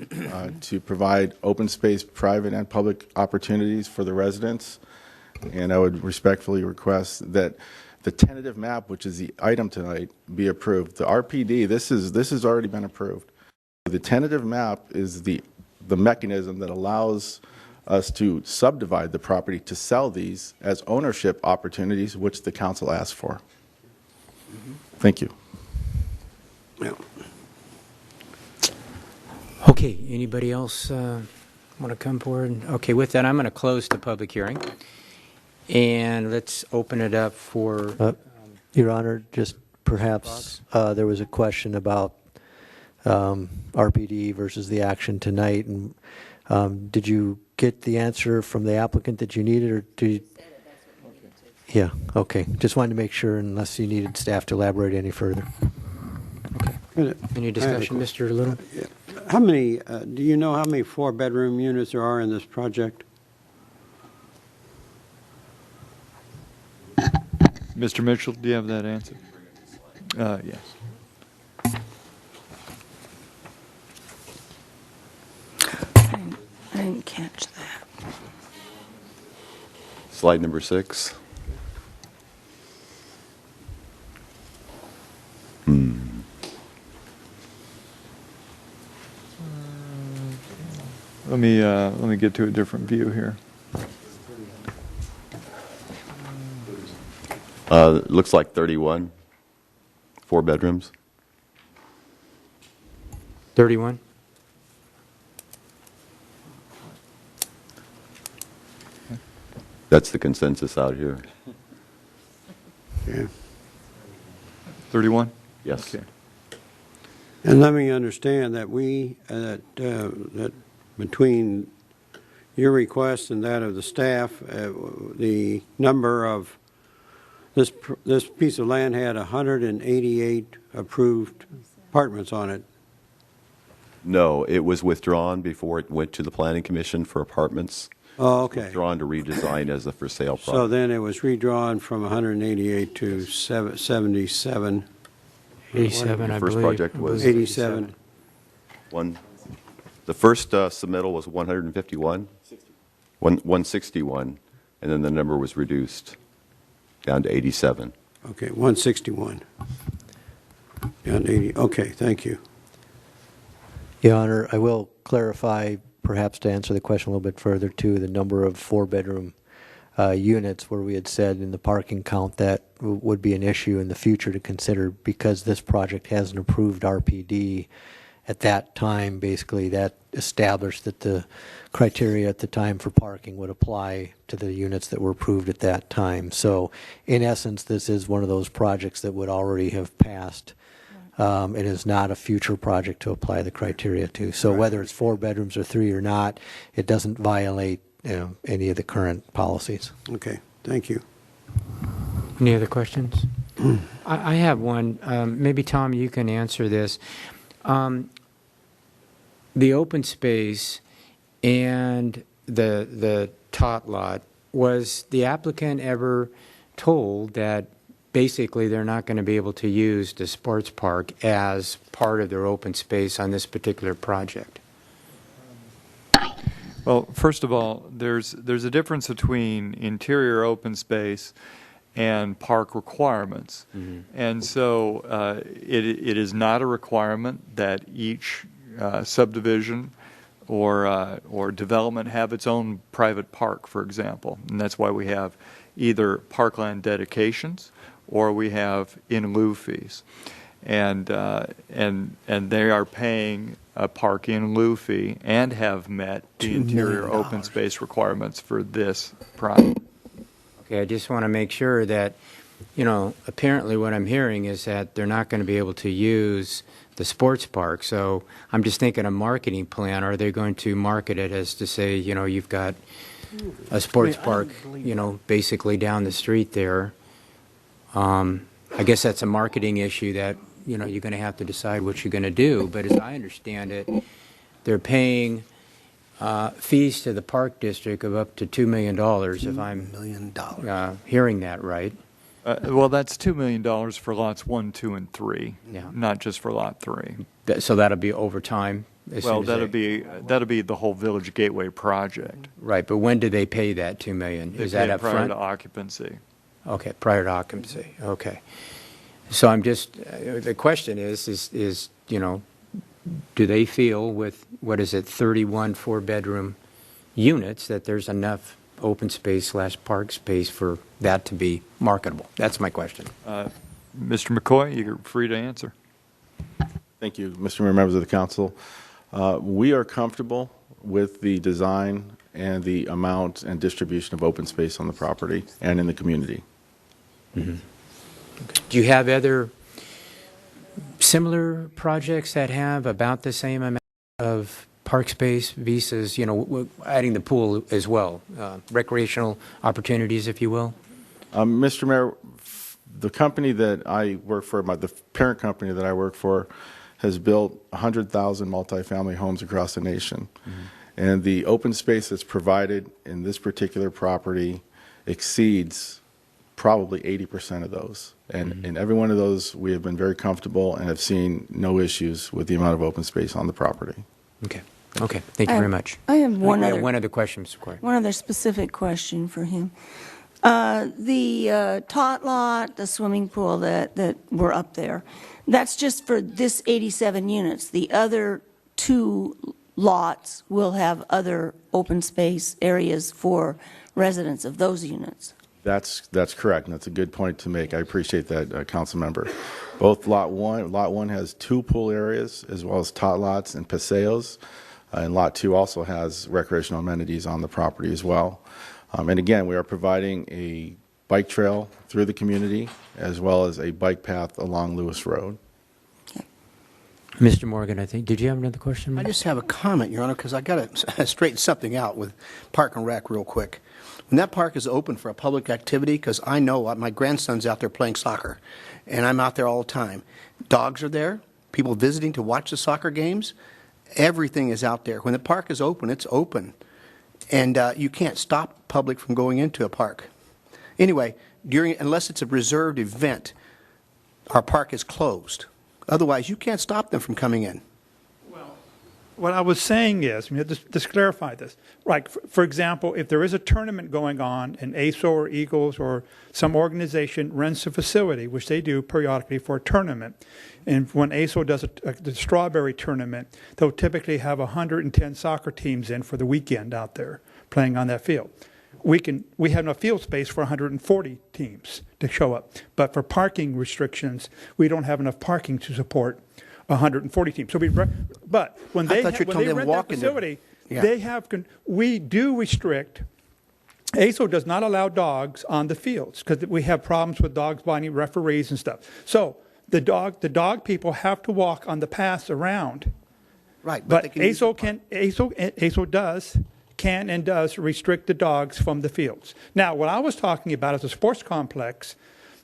to provide open space, private and public opportunities for the residents. And I would respectfully request that the tentative map, which is the item tonight, be approved. The RPD, this has already been approved. The tentative map is the mechanism that allows us to subdivide the property to sell these as ownership opportunities, which the council asked for. Thank you. Yeah. Okay, anybody else want to come forward? Okay, with that, I'm going to close the public hearing. And let's open it up for... Your Honor, just perhaps there was a question about RPD versus the action tonight. And did you get the answer from the applicant that you needed, or did you... Yeah, okay. Just wanted to make sure, unless you needed staff to elaborate any further. Okay. Any discussion, Mr. Little? How many, do you know how many four-bedroom units there are in this project? Mr. Mitchell, do you have that answer? Yes. I didn't catch that. Slide number 6. Let me get to a different view here. Looks like 31, 4 bedrooms. 31? That's the consensus out here. Yeah. 31? Yes. Okay. And let me understand that that between your request and that of the staff, the number of this piece of land had 188 approved apartments on it. No, it was withdrawn before it went to the Planning Commission for apartments. Oh, okay. Withdrawn to redesign as a for sale product. So then it was redrawn from 188 to 77. 87, I The first believe. project was 87. The first submittal was 151, 161, and then the number was reduced down to 87. Okay, 161. Down to 80. Okay, thank you. Your Honor, I will clarify, perhaps to answer the question a little bit further, too, the number of four-bedroom units where we had said in the parking count that would be an issue in the future to consider because this project has an approved RPD. At that time, basically, that established that the criteria at the time for parking would apply to the units that were approved at that time. So, in essence, this is one of those projects that would already have passed. It is not a future project to apply the criteria to. So whether it's 4 bedrooms or 3 or not, it doesn't violate any of the current policies. Okay, thank you. Any other questions? I have one. Maybe, Tom, you can answer this. The open space and the tot lot, was the applicant ever told that basically they're not going to be able to use the sports park as part of their open space on this particular project? Well, first of all, there's a difference between interior open space and park requirements. And so it is not a requirement that each subdivision or development have its own private park, for example. And that's why we have either parkland dedications or we have in lieu fees. And they are paying a park in lieu fee and have met the interior open space requirements for this project. Okay, I just want to make sure that, apparently what I'm hearing is that they're not going to be able to use the sports park. So I'm just thinking a marketing plan. Are they going to market it as to say, you've got a sports park, basically down the street there? I guess that's a marketing issue that, you're going to have to decide what you're going to do. But as I understand it, they're paying fees to the park district of up to $2 million, if I'm hearing that right. Well, that's $2 million for lots 1, 2, and 3, not just for lot 3. So that'll be over time? Well, that'll be the whole Village Gateway project. Right, but when do they pay that $2 million? Is that up front? Prior to occupancy. Okay, prior to occupancy. Okay. So I'm just, the question is, do they feel with, 31 four-bedroom units, that there's enough open space / park space for that to be marketable? That's my question. Mr. McCoy, you're free to answer. Thank you, Mr. Mayor, members of the council. We are comfortable with the design and the amount and distribution of open space on the property and in the community. Mm-hmm. Okay. Do you have other similar projects that have about the same amount of park space visas, adding the pool as well, recreational opportunities, if you will? Mr. Mayor, the company that I work for, the parent company that I work for, has built 100,000 multifamily homes across the nation. Mm-hmm. And the open space that's provided in this particular property exceeds probably 80% of those. And in every one of those, we have been very comfortable and have seen no issues with the amount of open space on the property. Okay. Okay. Thank you very much. I have one other question, Mr. Court. One other specific question for him. The tot lot, the swimming pool that were up there, that's just for this 87 units. The other 2 lots will have other open space areas for residents of those units. That's correct, and that's a good point to make. I appreciate that, council member. Both lot 1 has 2 pool areas, as well as tot lots and paseos, and lot 2 also has recreational amenities on the property as well. And again, we are providing a bike trail through the community, as well as a bike path along Lewis Road. Mr. Morgan, I think, did you have another question? I just have a comment, Your Honor, because I got to straighten something out with Park and Rec real quick. When that park is open for a public activity, because I know my grandson's out there playing soccer, and I'm out there all the time. Dogs are there, people visiting to watch the soccer games. Everything is out there. When the park is open, it's open. And you can't stop public from going into a park. Anyway, unless it's a reserved event, our park is closed. Otherwise, you can't stop them from coming in. What I was saying is, just clarify this. Like, for example, if there is a tournament going on and ASO or Eagles or some organization rents a facility, which they do periodically for a tournament, and when ASO does the strawberry tournament, they'll typically have 110 soccer teams in for the weekend out there playing on that field. We have enough field space for 140 teams to show up, but for parking restrictions, we don't have enough parking to support 140 teams. So but when they rent that facility, we do restrict. ASO does not allow dogs on the fields because we have problems with dogs biting referees and stuff. So the dog people have to walk on the paths around. Right, but ASO can and does restrict the dogs from the fields. Now, what I was talking about as a sports complex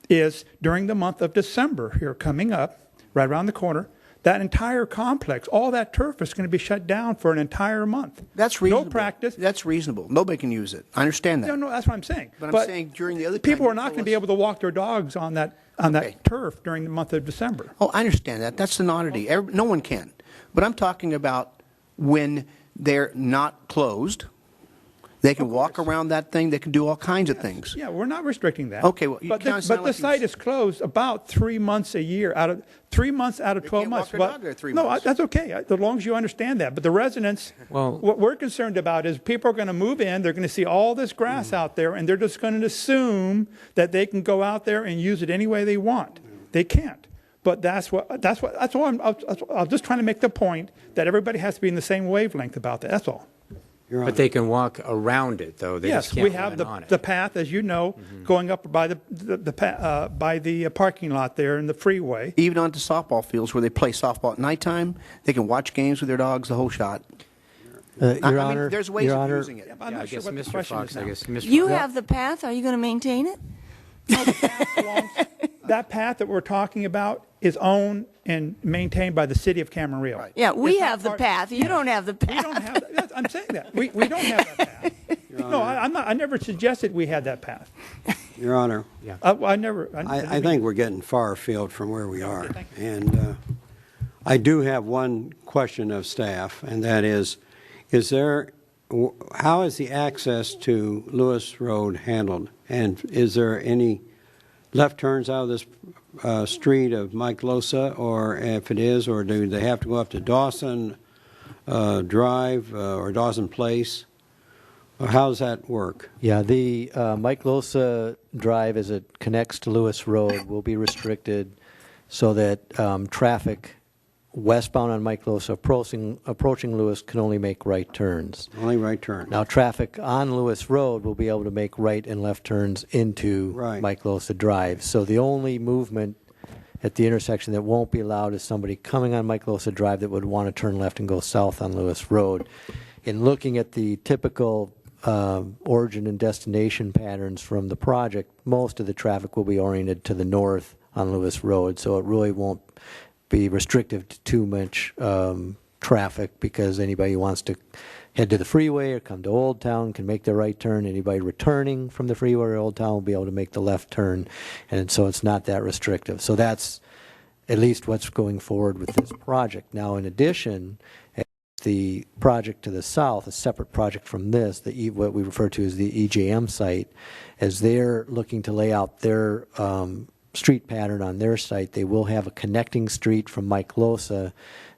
is during the month of December here coming up, right around the corner, that entire complex, all that turf is going to be shut down for an entire month. That's reasonable. No practice. That's reasonable. Nobody can use it. I understand that. No, that's what I'm saying. But I'm saying during the other people time, are not going to be able to walk their dogs on that turf during the month of December. Oh, I understand that. That's an oddity. No one can. But I'm talking about when they're not closed. They can walk around that thing. They can do all kinds of things. Yeah, we're not restricting that. Okay, well, but the site is closed about 3 months a year out of 3 months out of 12 months. Walk their dog there 3 no, months. that's okay. As long as you understand that. But the residents, what we're concerned about is people are going to move in. They're going to see all this grass out there, and they're just going to assume that they can go out there and use it any way they want. They can't. But that's why I'm just trying to make the point that everybody has to be in the same wavelength about that. That's all. But they can walk around it, though. They just Yes, can't we have run on the path, as you know, going up by the parking lot there in the freeway. Even onto softball fields where they play softball at nighttime, they can watch games with their dogs the whole shot. Your Honor, mean, there's ways Your of Honor, using it. I'm Yeah, not I sure guess what the Mr. question Fox, is I now. guess Mr. You have the path. Are you going to maintain it? That path that we're talking about is owned and maintained by the city of Camarillo. Right. Yeah, we have the path. You don't have the path. We don't have that. I'm saying that. We don't have that path. No, I never suggested we had that path. Your Honor, I think we're getting far afield from where we are. And I do have one question of staff, and that is how is the access to Lewis Road handled? And is there any left turns out of this street of Mike Losa, or if it is, or do they have to go up to Dawson Drive or Dawson Place? Or how does that work? Yeah, the Mike Losa Drive, as it connects to Lewis Road, will be restricted so that traffic westbound on Mike Losa approaching Lewis can only make right turns. Only right turns. Now, traffic on Lewis Road will be able to make right and left turns into Mike Losa Drive. So the only movement at the intersection that won't be allowed is somebody coming on Mike Losa Drive that would want to turn left and go south on Lewis Road. In looking at the typical origin and destination patterns from the project, most of the traffic will be oriented to the north on Lewis Road, so it really won't be restrictive to too much traffic, because anybody who wants to head to the freeway or come to Old Town can make the right turn. Anybody returning from the freeway or Old Town will be able to make the left turn, and so it's not that restrictive. So that's at least what's going forward with this project. Now, in addition, the project to the south, a separate project from this, what we refer to as the EJM site, as they're looking to lay out their street pattern on their site, they will have a connecting street from Mike Losa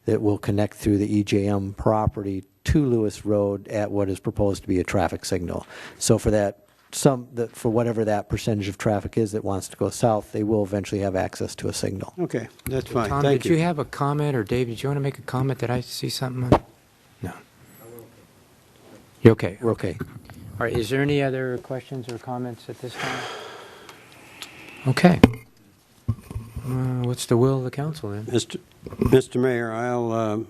that will connect through the EJM property to Lewis Road at what is proposed to be a traffic signal. So for for whatever that percentage of traffic is that wants to go south, they will eventually have access to a signal. Okay, that's fine. Tom, Thank did you have a comment, or Dave, did you want to make a comment? Did I see something? No. You okay? We're okay. All right, is there any other questions or comments at this time? Okay. What's the will of the council then? Mr. Mayor, I'll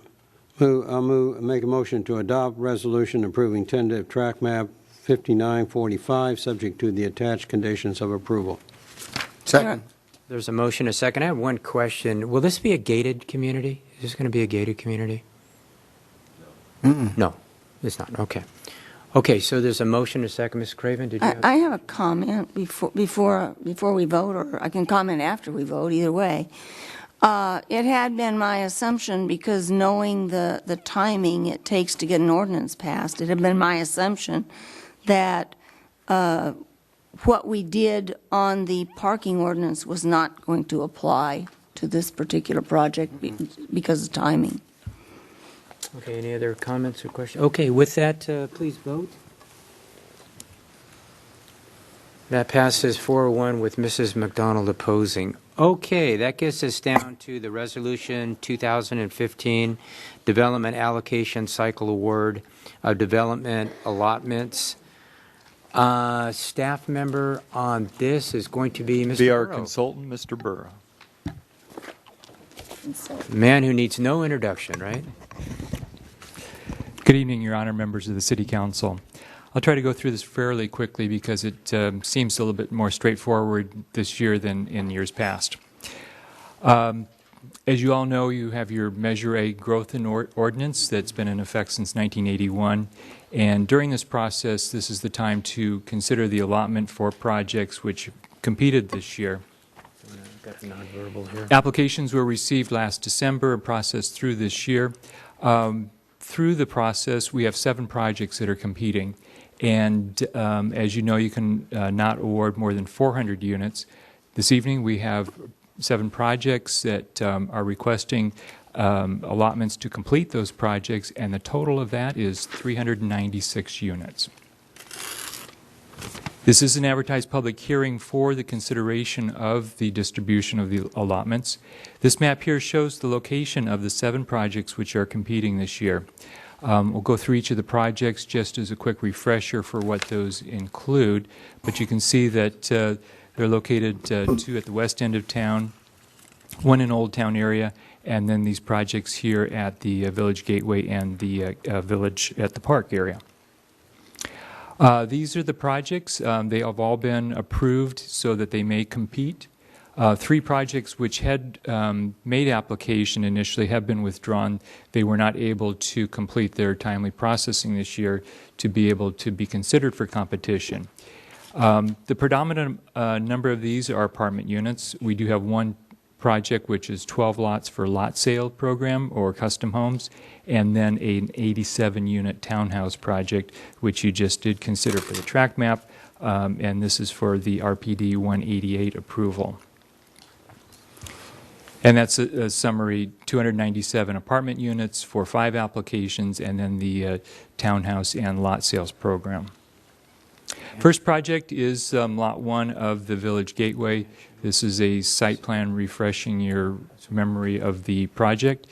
make a motion to adopt resolution approving tentative track map 5945, subject to the attached conditions of approval. Second. There's a motion, a second. I have one question. Will this be a gated community? Is this going to be a gated community? No, it's not. Okay. Okay, so there's a motion, a second. Ms. Craven, did you I have a comment before we vote, or I can comment after we vote, either way. It had been my assumption, because knowing the timing it takes to get an ordinance passed, it had been my assumption that what we did on the parking ordinance was not going to apply to this particular project because of timing. Okay, any other comments or questions? Okay, with that, please vote. That passes 4-1 with Mrs. McDonald opposing. Okay, that gets us down to the resolution 2015 Development Allocation Cycle Award of Development Allotments. Staff member on this is going to be Mr. Our Burrow. consultant, Mr. Burrow. Man who needs no introduction, right? Good evening, Your Honor, members of the City Council. I'll try to go through this fairly quickly because it seems a little bit more straightforward this year than in years past. As you all know, you have your Measure A growth ordinance that's been in effect since 1981. And during this process, this is the time to consider the allotment for projects which competed this year. Got the nonverbal here. Applications were received last December and processed through this year. Through the process, we have 7 projects that are competing. And as you know, you can not award more than 400 units. This evening, we have 7 projects that are requesting allotments to complete those projects, and the total of that is 396 units. This is an advertised public hearing for the consideration of the distribution of the allotments. This map here shows the location of the 7 projects which are competing this year. We'll go through each of the projects just as a quick refresher for what those include, but you can see that they're located 2 at the west end of town, 1 in Old Town area, and then these projects here at the Village Gateway and the Village at the Park area. These are the projects. They have all been approved so that they may compete. 3 projects which had made application initially have been withdrawn. They were not able to complete their timely processing this year to be able to be considered for competition. The predominant number of these are apartment units. We do have 1 project which is 12 lots for lot sale program or custom homes, and then an 87-unit townhouse project which you just did consider for the track map, and this is for the RPD 188 approval. And that's a summary: 297 apartment units for 5 applications, and then the townhouse and lot sales program. First project is Lot 1 of the Village Gateway. This is a site plan refreshing your memory of the project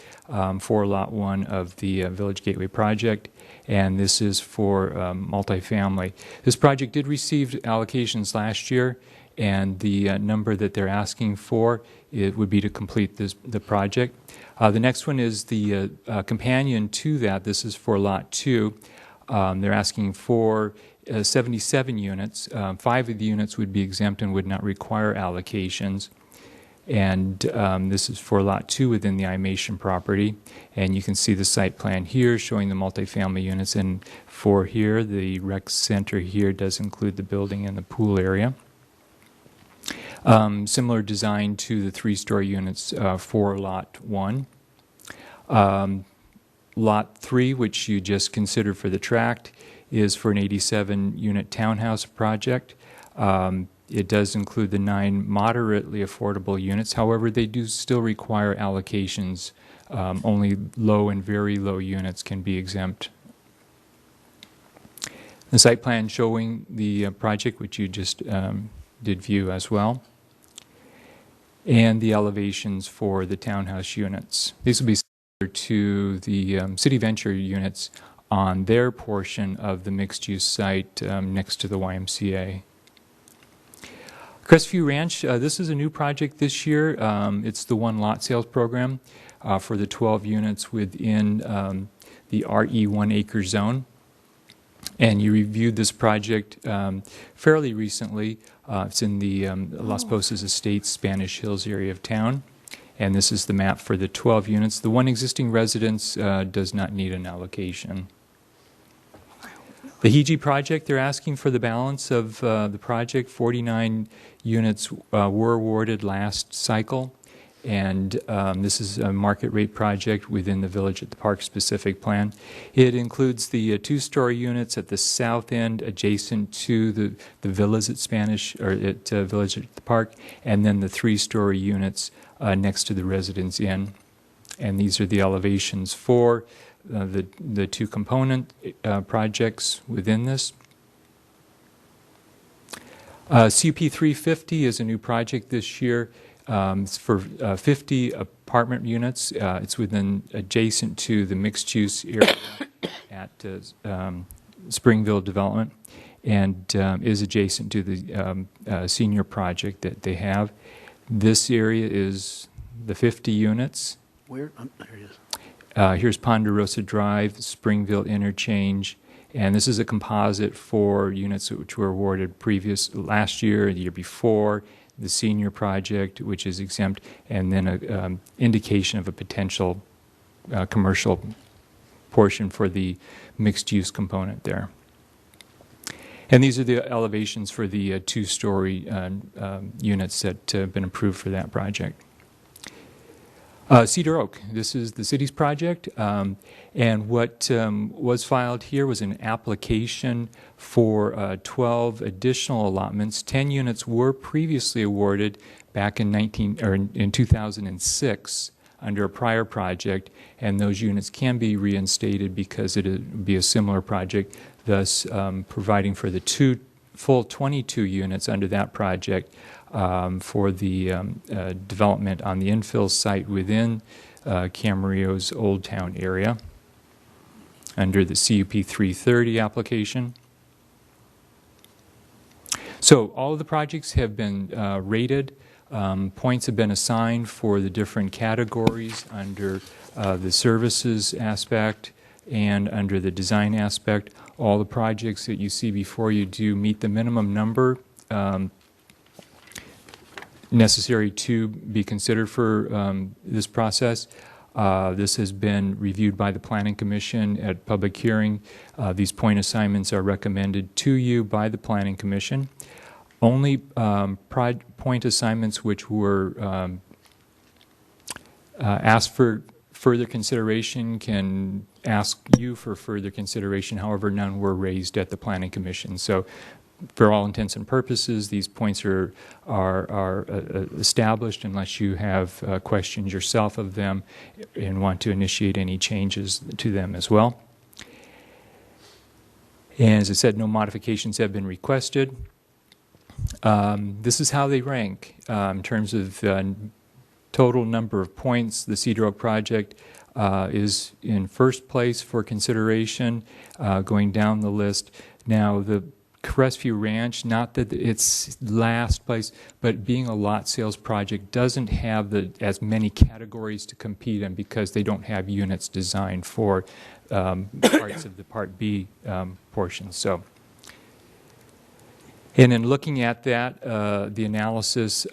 for Lot 1 of the Village Gateway project, and this is for multifamily. This project did receive allocations last year, and the number that they're asking for it would be to complete the project. The next one is the companion to that. This is for Lot 2. They're asking for 77 units. 5 of the units would be exempt and would not require allocations. And this is for Lot 2 within the Imation property. And you can see the site plan here showing the multifamily units. And for here, the rec center here does include the building and the pool area. Similar design to the 3-story units for Lot 1. Lot 3, which you just considered for the tract, is for an 87-unit townhouse project. It does include the 9 moderately affordable units. However, they do still require allocations. Only low and very low units can be exempt. The site plan showing the project, which you just did view as well, and the elevations for the townhouse units. These will be similar to the City Venture units on their portion of the mixed-use site next to the YMCA. Crestview Ranch, this is a new project this year. It's the 1 lot sales program for the 12 units within the RE 1 acre zone. And you reviewed this project fairly recently. It's in the Las Posas Estates, Spanish Hills area of town. And this is the map for the 12 units. The 1 existing residence does not need an allocation. The HEG project, they're asking for the balance of the project. 49 units were awarded last cycle, and this is a market rate project within the Village at the Park specific plan. It includes the 2-story units at the south end adjacent to the villas at Spanish, or at Village at the Park, and then the 3-story units next to the Residence Inn. And these are the elevations for the 2 component projects within this. CUP 350 is a new project this year. It's for 50 apartment units. It's adjacent to the mixed-use area at Springville Development, and is adjacent to the senior project that they have. This area is the 50 units. Where? There it is. Here's Ponderosa Drive, Springville Interchange, and this is a composite for units which were awarded last year, the year before, the senior project, which is exempt, and then an indication of a potential commercial portion for the mixed-use component there. And these are the elevations for the two-story units that have been approved for that project. Cedar Oak, this is the city's project, and what was filed here was an application for 12 additional allotments. 10 units were previously awarded back in 2006 under a prior project, and those units can be reinstated because it would be a similar project, thus providing for the full 22 units under that project for the development on the infill site within Camarillo's Old Town area under the CUP 330 application. So all of the projects have been rated. Points have been assigned for the different categories under the services aspect and under the design aspect. All the projects that you see before you do meet the minimum number necessary to be considered for this process. This has been reviewed by the Planning Commission at public hearing. These point assignments are recommended to you by the Planning Commission. Only point assignments which were asked for further consideration can ask you for further consideration. However, none were raised at the Planning Commission. So for all intents and purposes, these points are established unless you have questions yourself of them and want to initiate any changes to them as well. And as I said, no modifications have been requested. This is how they rank in terms of total number of points. The Cedar Oak project is in first place for consideration, going down the list. Now, the Crestview Ranch, not that it's last place, but being a lot sales project doesn't have as many categories to compete in because they don't have units designed for parts of the Part B portion. So, and then looking at that, the analysis,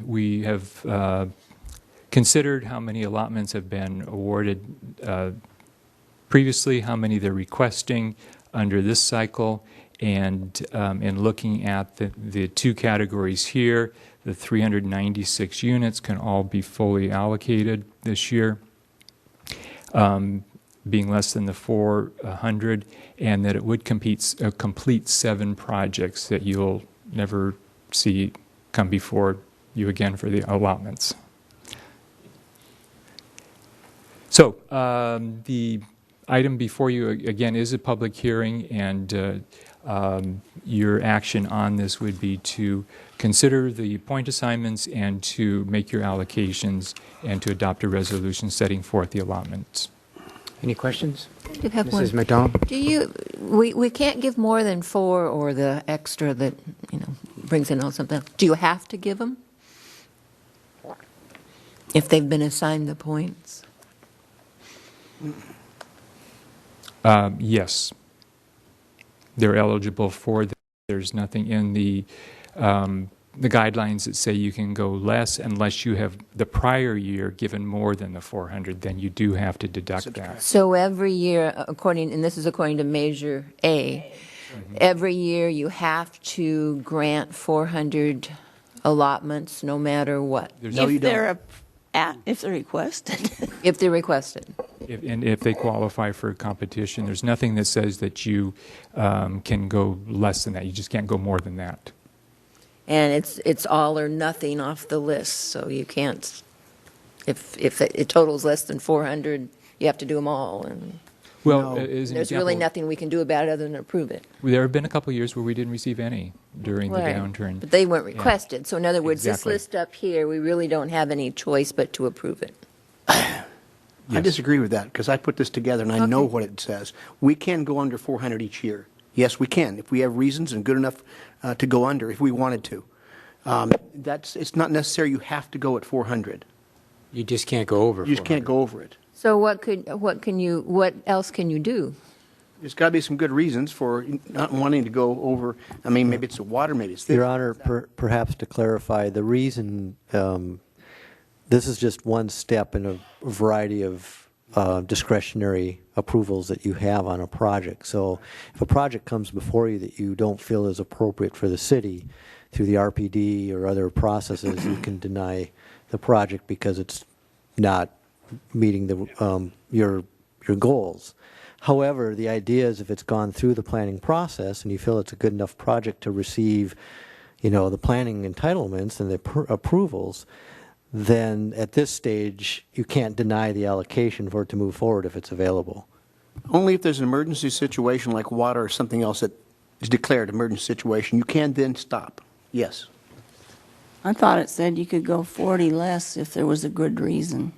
we have considered how many allotments have been awarded previously, how many they're requesting under this cycle, and in looking at the two categories here, the 396 units can all be fully allocated this year, being less than the 400, and that it would complete 7 projects that you'll never see come before you again for the allotments. So the item before you again is a public hearing, and your action on this would be to consider the point assignments and to make your allocations and to adopt a resolution setting forth the allotments. Any questions? I do have Mrs. one. McDonald? Do you? We can't give more than 4 or the extra that brings in all something else. Do you have to give them if they've been assigned the points? Yes. They're eligible for that. There's nothing in the guidelines that say you can go less unless you have the prior year given more than the 400. Then you do have to deduct that. So every year, and this is according to Measure A, every year you have to grant 400 allotments, no matter what. If they're requested. If they're requested. If they qualify for a competition, there's nothing that says that you can go less than that. You just can't go more than that. And it's all or nothing off the list, so you can't. If it totals less than 400, you have to do them all. And well, as an there's example, really nothing we can do about it other than approve it. there have been a couple of years where we didn't receive any during the downturn. But they weren't requested. So in other words, Exactly. this list up here, we really don't have any choice but to approve it. I disagree with that because I put this together and I know what it says. We can go under 400 each year. Yes, we can if we have reasons and good enough to go under if we wanted to. It's not necessary you have to go at 400. You just can't go over. You just can't go over it. So what else can you do? There's got to be some good reasons for not wanting to go over. I mean, maybe it's the water, maybe it's this. Your Honor, perhaps to clarify, the reason this is just one step in a variety of discretionary approvals that you have on a project. So if a project comes before you that you don't feel is appropriate for the city through the RPD or other processes, you can deny the project because it's not meeting the your goals. However, the idea is if it's gone through the planning process and you feel it's a good enough project to receive, the planning entitlements and the approvals, then at this stage you can't deny the allocation for it to move forward if it's available. Only if there's an emergency situation like water or something else that is declared emergency situation, you can then stop. Yes. I thought it said you could go 40 less if there was a good reason.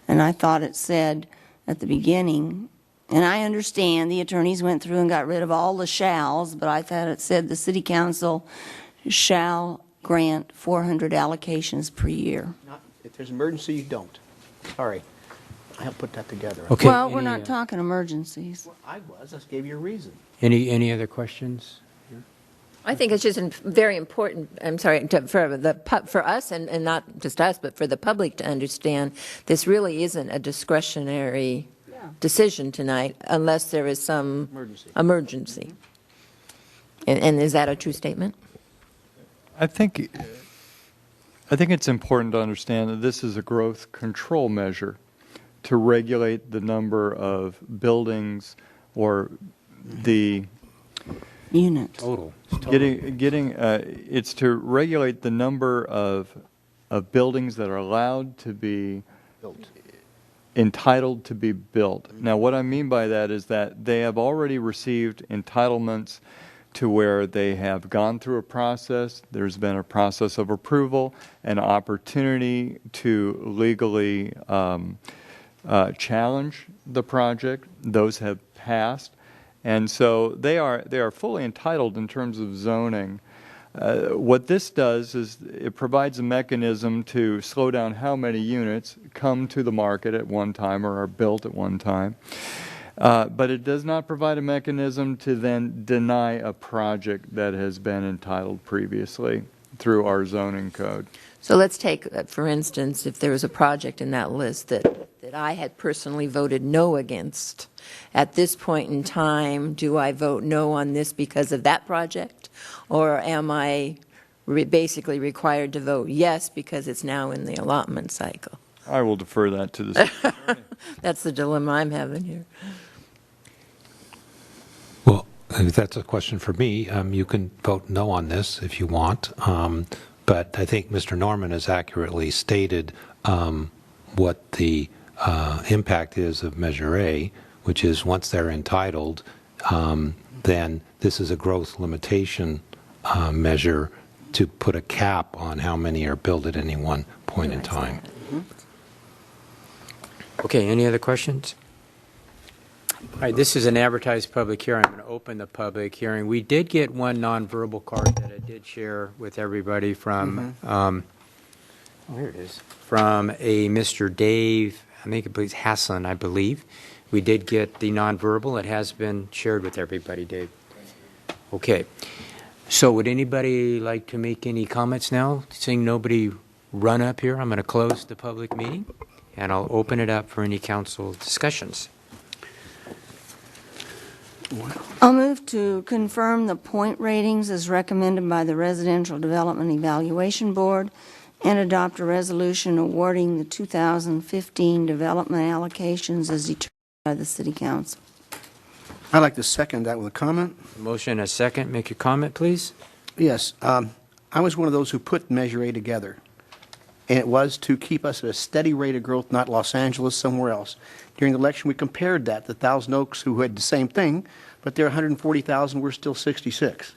And I thought it said at the beginning, and I understand the attorneys went through and got rid of all the shalls, but I thought it said the city council shall grant 400 allocations per year. If there's an emergency, you don't. Sorry. I helped put that together. Okay. Well, we're not talking emergencies. Well, I just gave you a reason. Any other questions? I think it's just very important, I'm sorry, for us, and not just us, but for the public to understand, this really isn't a discretionary decision tonight unless there is some emergency. And is that a true statement? I think it's important to understand that this is a growth control measure to regulate the number of buildings or the unit total. It's to regulate the number of buildings that are allowed to be entitled to be built. Now, what I mean by that is that they have already received entitlements to where they have gone through a process, there's been a process of approval, an opportunity to legally challenge the project. Those have passed. And so they are fully entitled in terms of zoning. What this does is it provides a mechanism to slow down how many units come to the market at one time or are built at one time. But it does not provide a mechanism to then deny a project that has been entitled previously through our zoning code. So let's take, for instance, if there was a project in that list that I had personally voted no against. At this point in time, do I vote no on this because of that project? Or am I basically required to vote yes because it's now in the allotment cycle? I will defer that to the attorney. That's the dilemma I'm having here. Well, if that's a question for me, you can vote no on this if you want. But I think Mr. Norman has accurately stated what the impact is of Measure A, which is once they're entitled, then this is a growth limitation measure to put a cap on how many are built at any one point in time. Okay, any other questions? All right, this is an advertised public hearing. I'm going to open the public hearing. We did get one nonverbal card that I did share with everybody from, here it is, from a Mr. Dave, I think it's Hassan, I believe. We did get the nonverbal. It has been shared with everybody, Dave. Okay. So would anybody like to make any comments now? Seeing nobody run up here, I'm going to close the public meeting, and I'll open it up for any council discussions. I'll move to confirm the point ratings as recommended by the Residential Development Evaluation Board and adopt a resolution awarding the 2015 development allocations as determined by the City Council. I'd like to second that with a comment. Motion and a second. Make your comment, please. Yes. I was one of those who put Measure A together, and it was to keep us at a steady rate of growth, not Los Angeles, somewhere else. During the election, we compared that to Thousand Oaks, who had the same thing, but they're 140,000, we're still 66.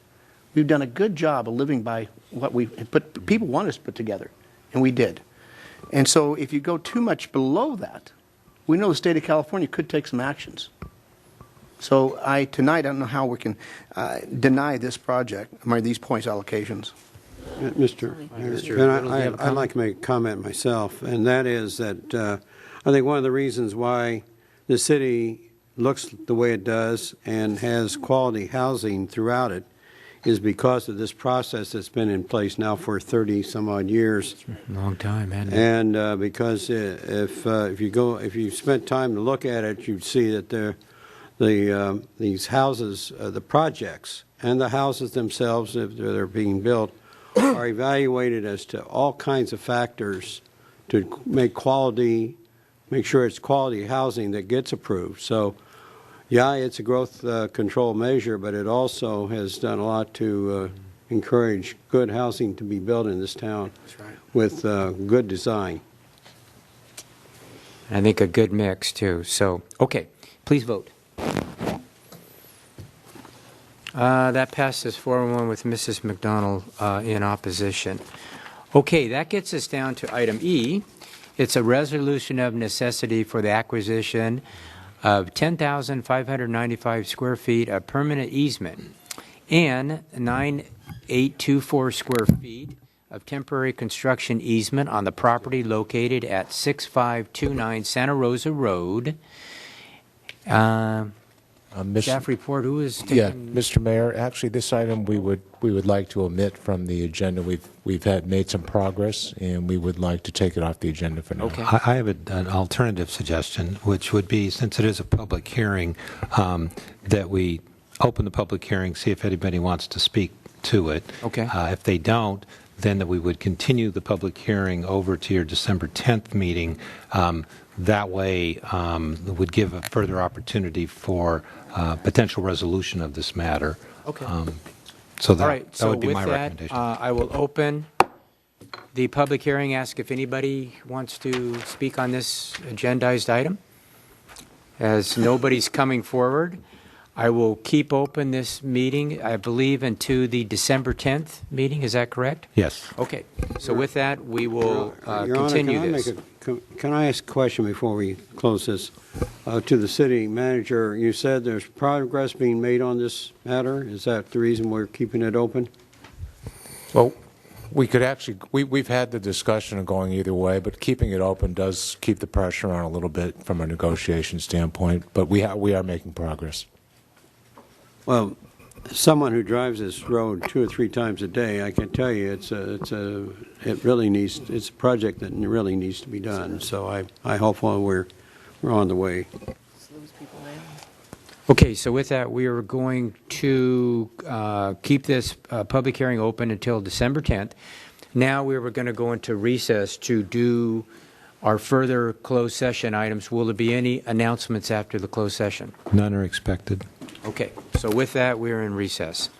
We've done a good job of living by what we put, people want us to put together, and we did. And so if you go too much below that, we know the state of California could take some actions. So tonight, I don't know how we can deny this project, these points allocations. Mr. Mayor, I'd like to make a comment myself, and that is that I think one of the reasons why the city looks the way it does and has quality housing throughout it is because of this process that's been in place now for 30 some odd years. Long time, hasn't it? And because if you spent time to look at it, you'd see that these houses, the projects and the houses themselves, if they're being built, are evaluated as to all kinds of factors to make sure it's quality housing that gets approved. So, yeah, it's a growth control measure, but it also has done a lot to encourage good housing to be built in this town. That's right. With good design. I think a good mix, too. So, okay, please vote. That passes 4-1 with Mrs. McDonald in opposition. Okay, that gets us down to item E. It's a resolution of necessity for the acquisition of 10,595 square feet of permanent easement and 9,824 square feet of temporary construction easement on the property located at 6529 Santa Rosa Road. Staff report, who is taking? Yeah, Mr. Mayor, actually, this item we would like to omit from the agenda. We've made some progress, and we would like to take it off the agenda for now. Okay. I have an alternative suggestion, which would be, since it is a public hearing, that we open the public hearing, see if anybody wants to speak to it. Okay. If they don't, then that we would continue the public hearing over to your December 10th meeting. That way, it would give a further opportunity for potential resolution of this matter. Okay. So that, All right, that would be with my that, recommendation. I will open the public hearing, ask if anybody wants to speak on this agendized item. As nobody's coming forward, I will keep open this meeting, I believe, until the December 10th meeting. Is that correct? Yes. Okay. So with that, we will Your Honor, continue this. Can I ask a question before we close this? To the city manager, you said there's progress being made on this matter. Is that the reason we're keeping it open? Well, we could actually, we've had the discussion of going either way, but keeping it open does keep the pressure on a little bit from a negotiation standpoint, but we are making progress. Well, someone who drives this road 2 or 3 times a day, I can tell you it's a project that really needs to be done. So I hope we're on the way. Okay, so with that, we are going to keep this public hearing open until December 10th. Now we were going to go into recess to do our further closed session items. Will there be any announcements after the closed session? None are expected. Okay, so with that, we are in recess.